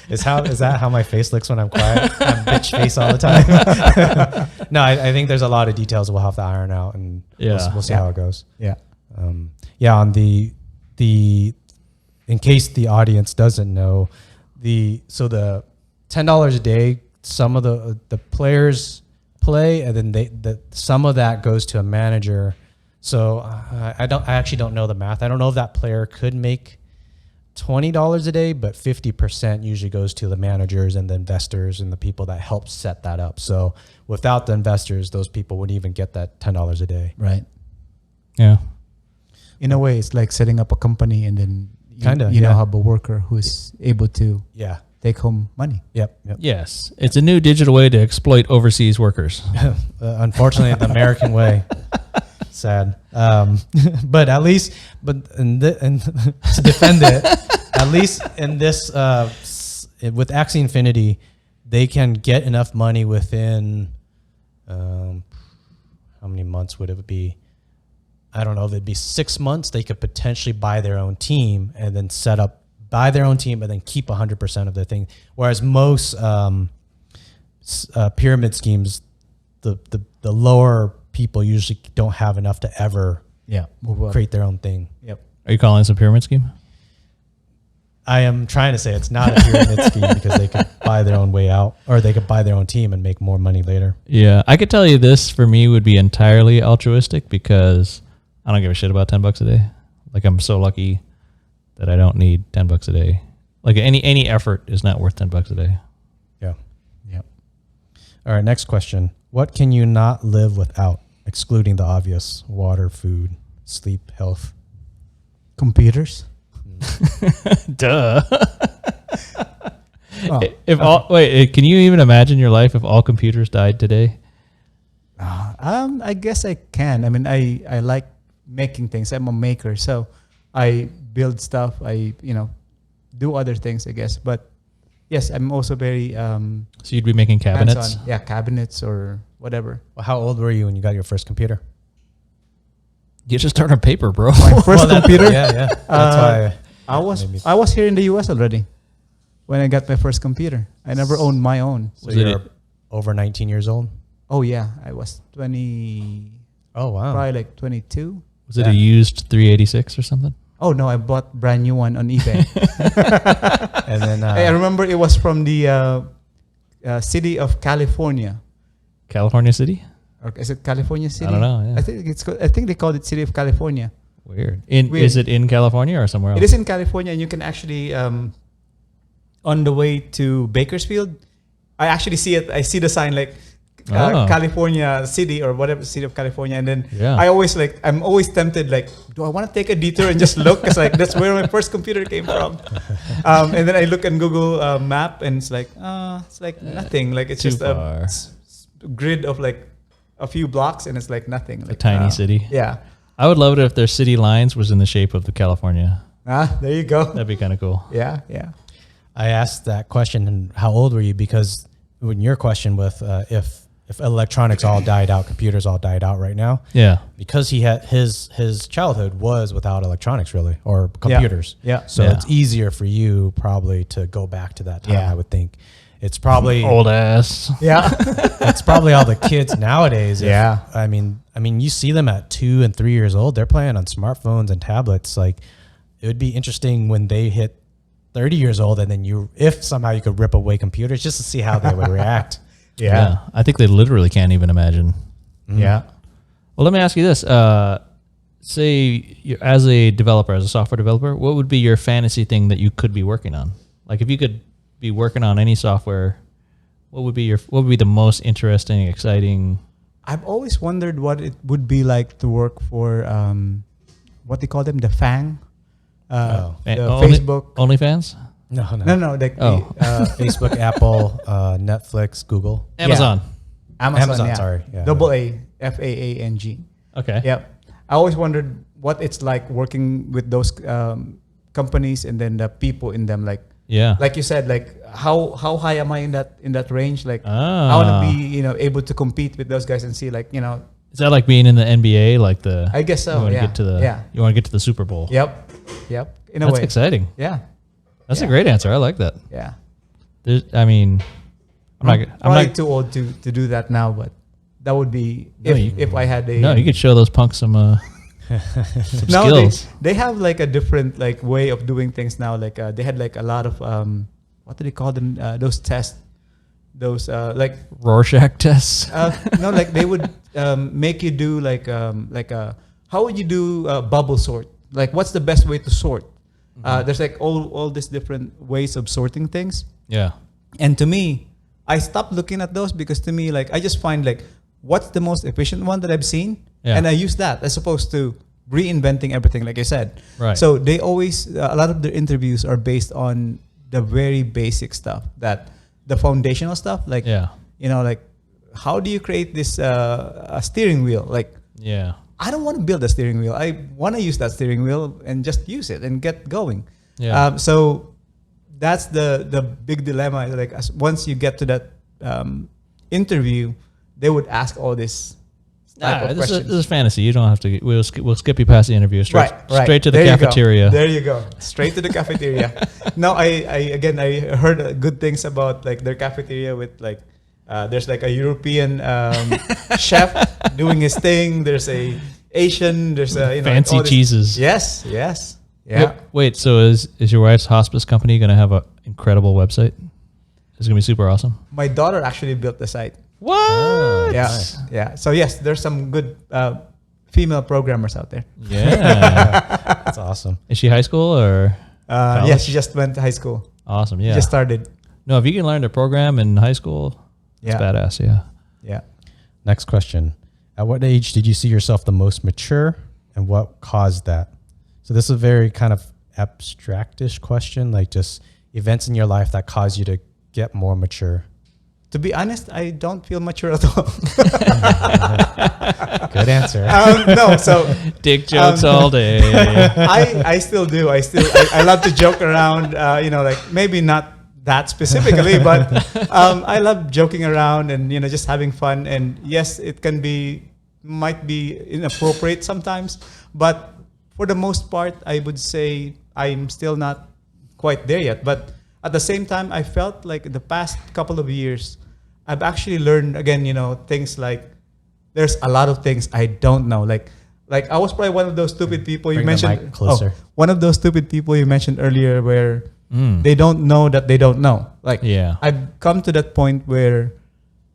is that how my face looks when I'm quiet? I'm bitch face all the time. No, I think there's a lot of details we'll have to iron out, and we'll see how it goes. Yeah. On the in case the audience doesn't know, the $10 a day, some of the players play, and then some of that goes to a manager. So I actually don't know the math. I don't know if that player could make $20 a day, but 50% usually goes to the managers and the investors and the people that help set that up. So without the investors, those people wouldn't even get that $10 a day. Right. Yeah. In a way, it's like setting up a company, and then you have a worker who's able to take home money. Yep. Yes. It's a new digital way to exploit overseas workers. Unfortunately, the American way. Sad. But at least, to defend it, at least in this, with Axie Infinity, they can get enough money within, how many months would it be? I don't know if it'd be 6 months. They could potentially buy their own team and then buy their own team and then keep 100% of their thing. Whereas most pyramid schemes, the lower people usually don't have enough to ever create their own thing. Yep. Are you calling this a pyramid scheme? I am trying to say it's not a pyramid scheme because they could buy their own way out, or they could buy their own team and make more money later. Yeah, I could tell you this for me would be entirely altruistic, because I don't give a shit about $10 a day. Like, I'm so lucky that I don't need $10 a day. Like, any effort is not worth $10 a day. Yeah. Yep. All right, next question. What can you not live without, excluding the obvious: water, food, sleep, health? Computers. Duh. Oh. Can you even imagine your life if all computers died today? I guess I can. I mean, I like making things. I'm a maker, so I build stuff. I do other things, I guess. But yes, I'm also very so you'd be making cabinets? hands-on. Yeah, cabinets or whatever. Well, how old were you when you got your first computer? You just start on paper, bro. My first computer. Yeah. That's why I was here in the US already when I got my first computer. I never owned my own. So you're over 19 years old? Oh yeah, I was 20. Oh wow. Probably like 22. Was it a used 386 or something? Oh no, I bought brand new one on eBay. And then I remember it was from the city of California. California City? Or is it California City? I don't know. Yeah. I think they called it City of California. Weird. Weird. Is it in California or somewhere else? It is in California, and you can actually on the way to Bakersfield, I actually see it. I see the sign like California City or whatever, City of California, and then I'm always tempted, like, do I want to take a detour and just look? Because like that's where my first computer came from. And then I look in Google Map, and it's like nothing. Like it's just a grid of like a few blocks, and it's like nothing. Like, a tiny city. Yeah. I would love it if their city lines was in the shape of the California. There you go. That'd be kind of cool. Yeah. I asked that question, and how old were you? Because when your question with if electronics all died out, computers all died out right now. Yeah. Because he had his childhood was without electronics really, or computers. Yeah. So it's easier for you probably to go back to that time. I would think. It's probably old ass. Yeah. It's probably all the kids nowadays. I mean, you see them at 2 and 3 years old. They're playing on smartphones and tablets. Like, it would be interesting when they hit 30 years old, and then if somehow you could rip away computers just to see how they would react. Yeah. I think they literally can't even imagine. Yeah. Well, let me ask you this. Say you're, as a software developer, what would be your fantasy thing that you could be working on? Like, if you could be working on any software, what would be the most interesting, exciting? I've always wondered what it would be like to work for what they call them, the FANG, Facebook, OnlyFans. No. Like Facebook, Apple, Netflix, Google, Amazon. Amazon. Yeah. Sorry, Double A, FAANG. Okay. Yep. I always wondered what it's like working with those companies, and then the people in them. Like, like you said, like how high am I in that range? Like, I want to be able to compete with those guys and see, like, Is that like being in the NBA? Like I guess so. You want to get to you want to get to the Super Bowl. Yep. In a way. That's exciting. Yeah. That's a great answer. I like that. Yeah. I'm not too old to do that now, but that would be if I had a. No, you could show those punks some skills. They have like a different like way of doing things now. Like they had like a lot of what do they call them? Those tests. Those like Rorschach tests. No, like they would make you do like how would you do bubble sort? Like, what's the best way to sort? There's like all these different ways of sorting things. Yeah. And to me, I stopped looking at those because to me, like, I just find like what's the most efficient one that I've seen, and I use that as opposed to reinventing everything, like I said. Right. So they always a lot of their interviews are based on the very basic stuff, that the foundational stuff, like like how do you create this a steering wheel? Like, I don't want to build a steering wheel. I want to use that steering wheel and just use it and get going. Yeah. So that's the big dilemma. Like, once you get to that interview, they would ask all this type of questions. This is fantasy. You don't have to. We'll skip you past the interview. Straight to the there cafeteria. There you go. Straight to the cafeteria. No, I heard good things about like their cafeteria with like. There's like a European chef doing his thing. There's a Asian. There's a fancy cheeses. Yes. Yeah. Wait. So is your wife's hospice company going to have an incredible website? It's going to be super awesome. My daughter actually built the site. What? Yeah. Nice. Yeah. So yes, there's some good female programmers out there. Yeah. That's awesome. Is she high school or? Yes, she just went to high school. Awesome. Yeah. Just started. No, if you can learn to program in high school. It's badass, yeah. Next question. At what age did you see yourself the most mature, and what caused that? So this is a very kind of abstractish question, like just events in your life that caused you to get more mature. To be honest, I don't feel mature at all. Good answer. No, so dick jokes all day. I still do. I love to joke around. Like maybe not that specifically, but I love joking around and just having fun. And yes, it might be inappropriate sometimes, but for the most part, I would say I'm still not quite there yet. But at the same time, I felt like the past couple of years, I've actually learned again, things like there's a lot of things I don't know. Like Like I was probably one of those stupid people you Bring the mentioned. mic closer. One of those stupid people you mentioned earlier, where they don't know that they don't know. Like I've come to that point where,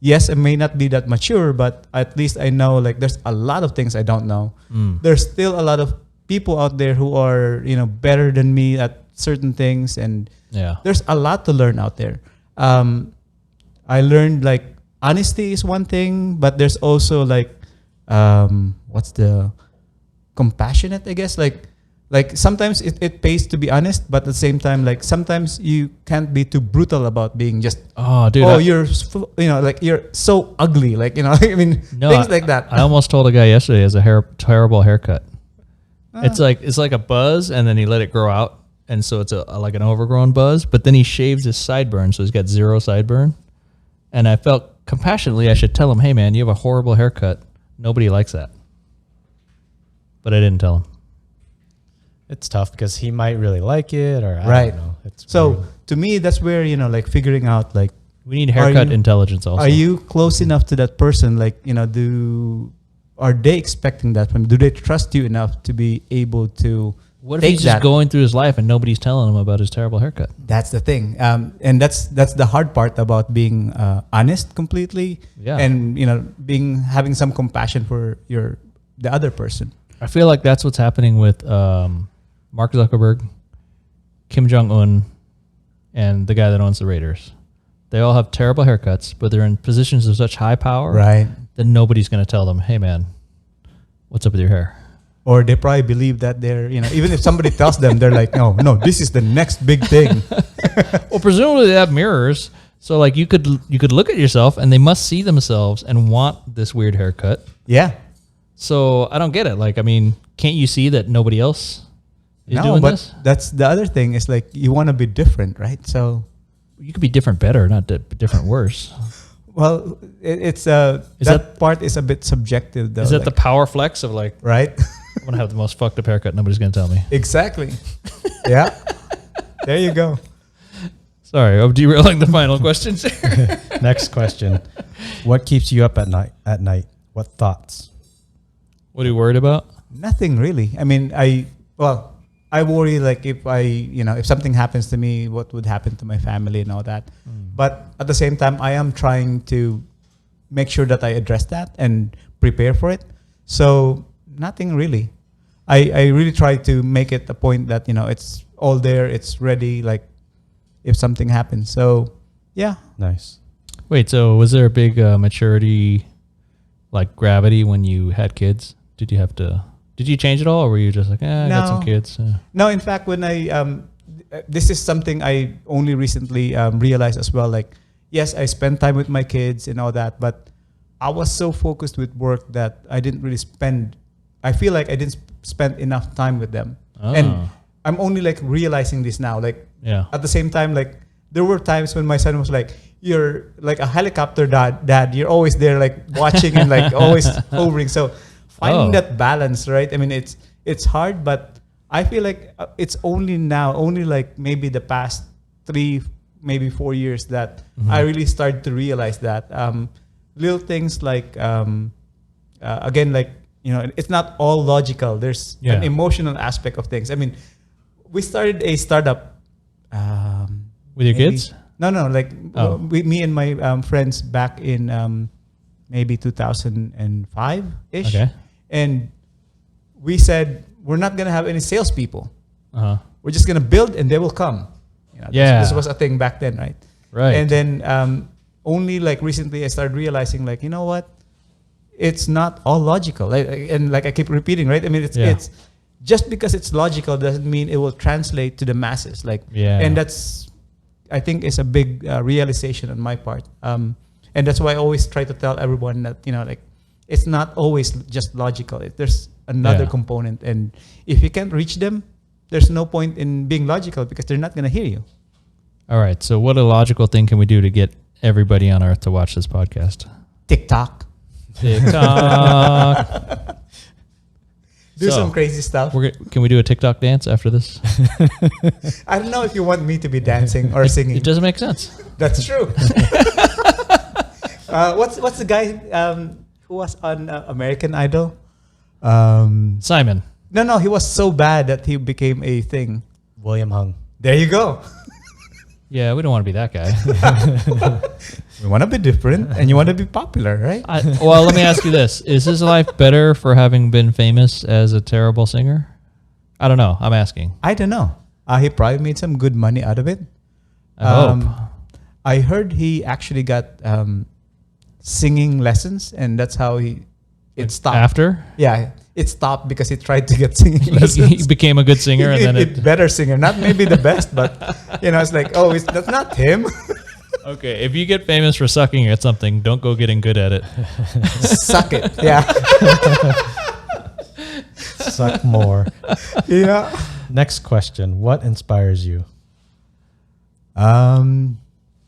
yes, I may not be that mature, but at least I know like there's a lot of things I don't know. There's still a lot of people out there who are better than me at certain things, and there's a lot to learn out there. I learned like honesty is one thing, but there's also like what's the compassionate, I guess, like sometimes it pays to be honest, but at the same time, like sometimes you can't be too brutal about being just you're like you're so ugly, like I mean things like that. I almost told a guy yesterday he has a terrible haircut. It's like a buzz, and then he let it grow out, and so it's like an overgrown buzz, but then he shaves his sideburn, so he's got zero sideburn. And I felt compassionately I should tell him, hey man, you have a horrible haircut. Nobody likes that. But I didn't tell him. It's tough because he might really like it, or I don't know. So to me, that's where like figuring out like we need haircut intelligence also. Are you close enough to that person? Like are they expecting that from? Do they trust you enough to be able to? What if he's just going through his life and nobody's telling him about his terrible haircut? That's the thing, and that's the hard part about being honest completely, and having some compassion for the other person. I feel like that's what's happening with Mark Zuckerberg, Kim Jong-un, and the guy that owns the Raiders. They all have terrible haircuts, but they're in positions of such high power that nobody's going to tell them, hey man, what's up with your hair? Or they probably believe that they're, even if somebody tells them, they're like, no, this is the next big thing. Well, presumably they have mirrors. So like you could look at yourself and they must see themselves and want this weird haircut. Yeah. So I don't get it. Like, I mean, can't you see that nobody else is doing this? That's the other thing is like, you want to be different, right? So you could be different better, not different worse. Well, it's that part is a bit subjective though. Is that the power flex of like, right? I'm going to have the most fucked up haircut. Nobody's going to tell me. Exactly. Yeah. There you go. Sorry, I'm derailing the final questions here. Next question. What keeps you up at night? What thoughts? What are you worried about? Nothing really. I mean, I worry like if something happens to me, what would happen to my family and all that. But at the same time, I am trying to make sure that I address that and prepare for it. So nothing really. I really try to make it a point that, it's all there, it's ready, like if something happens. So yeah. Nice. Wait, so was there a big maturity, like gravity when you had kids? Did you change it all, or were you just like, I got some kids? No, in fact, when this is something I only recently realized as well. Like, yes, I spend time with my kids and all that, but I was so focused with work that I didn't really I feel like I didn't spend enough time with them. Oh. And I'm only like realizing this now. Like, at the same time, like there were times when my son was like, you're like a helicopter dad. You're always there, like watching and like always hovering. So finding that balance, right? I mean, it's hard, but I feel like it's only like maybe the past 3, maybe 4 years that I really started to realize that little things like, again, like, it's not all logical. There's an emotional aspect of things. I mean, we started a startup. With your kids? No, like me and my friends back in maybe 2005-ish. Okay. And we said, we're not going to have any salespeople. We're just going to build and they will come. This was a thing back then, right? Right. And then only like recently I started realizing like, you know what? It's not all logical. And like I keep repeating, right? I mean, it's just because it's logical doesn't mean it will translate to the masses. Like, and that's, I think, is a big realization on my part. And that's why I always try to tell everyone that, like, it's not always just logical. There's another component. And if you can't reach them, there's no point in being logical because they're not going to hear you. All right. So what illogical thing can we do to get everybody on earth to watch this podcast? TikTok. Do some crazy stuff. Can we do a TikTok dance after this? I don't know if you want me to be dancing or singing. It doesn't make sense. That's true. What's the guy who was on American Idol? Simon. No, he was so bad that he became a thing. William Hung. There you go. Yeah, we don't want to be that guy. We want to be different, and you want to be popular, right? Well, let me ask you this: is his life better for having been famous as a terrible singer? I don't know. I'm asking. I don't know. He probably made some good money out of it. I hope. I heard he actually got singing lessons, and that's how it stopped. After? Yeah, it stopped because he tried to get singing lessons. He became a good singer, and then it better singer, not maybe the best, but it's like, that's not him. Okay, if you get famous for sucking at something, don't go getting good at it. Suck it. Yeah. Suck more. Yeah. Next question. What inspires you? I know.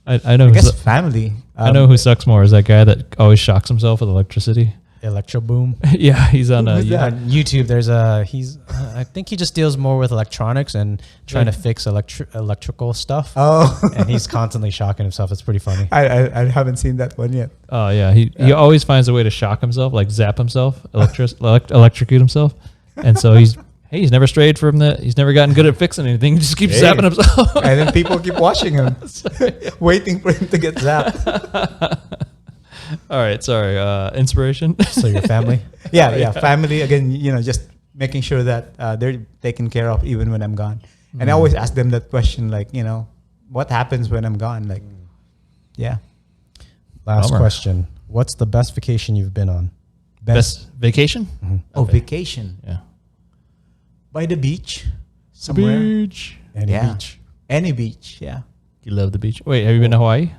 I guess family. I know who sucks more is that guy that always shocks himself with electricity. Electro Boom. Yeah, he's on on YouTube. There's I think he just deals more with electronics and trying to fix electrical stuff. Oh, and he's constantly shocking himself. It's pretty funny. I haven't seen that one yet. Oh yeah, he always finds a way to shock himself, like zap himself, electrocute himself, and so he's never strayed from that. He's never gotten good at fixing anything. He just keeps zapping himself, and then people keep watching him, waiting for him to get zapped. All right, sorry. Inspiration. So your family? Yeah, family. Again, just making sure that they're taken care of even when I'm gone. And I always ask them that question, like, what happens when I'm gone? Like, yeah. Last question. What's the best vacation you've been on? Best vacation? Mm-hmm. Oh, vacation. Yeah. By the beach. Somewhere. Beach. Any beach. Any beach, yeah. You love the beach. Wait, have you been to Hawaii?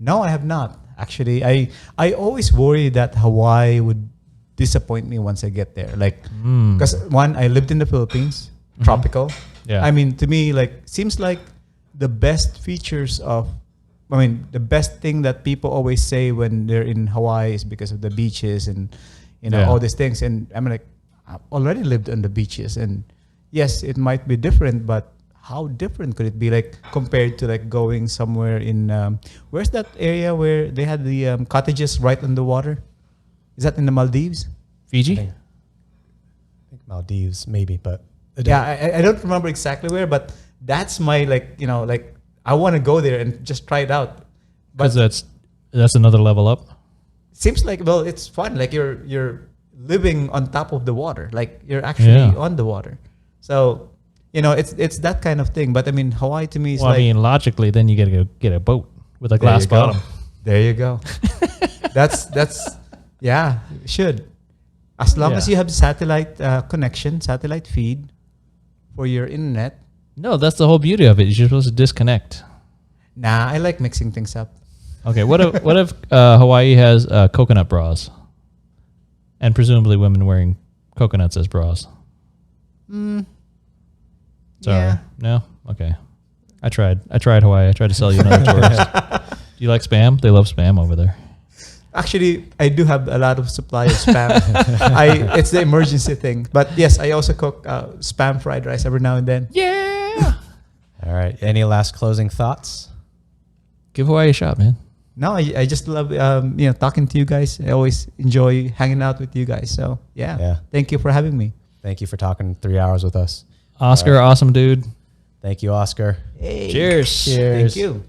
No, I have not. Actually, I always worry that Hawaii would disappoint me once I get there. Like, because one, I lived in the Philippines, tropical. Yeah. I mean, to me, seems like the best features the best thing that people always say when they're in Hawaii is because of the beaches and, all these things. And I'm like, I've already lived on the beaches. And yes, it might be different, but how different could it be, compared to going somewhere in where's that area where they had the cottages right on the water? Is that in the Maldives? Fiji? I think Maldives, maybe, but yeah, I don't remember exactly where, but that's my I want to go there and just try it out. Because that's another level up. Seems like it's fun. Like you're living on top of the water. Like you're actually on the water. So. It's that kind of thing. But I mean, Hawaii to me is logically, then you got to go get a boat with a glass bottom. There you go. that's you should. As long as you have satellite connection, satellite feed for your internet. No, that's the whole beauty of it. You're supposed to disconnect. Nah, I like mixing things up. Okay, what if Hawaii has coconut bras, and presumably women wearing coconuts as bras? Sorry. Yeah. No? Okay. I tried Hawaii. I tried to sell you another tourist. Do you like Spam? They love Spam over there. Actually, I do have a lot of supply of Spam. It's the emergency thing. But yes, I also cook Spam fried rice every now and then. Yeah. All right. Any last closing thoughts? Give Hawaii a shot, man. No, I just love talking to you guys. I always enjoy hanging out with you guys. So yeah. Thank you for having me. Thank you for talking 3 hours with us. Oscar, awesome dude. Thank you, Oscar. Hey. Cheers. Cheers. Thank you.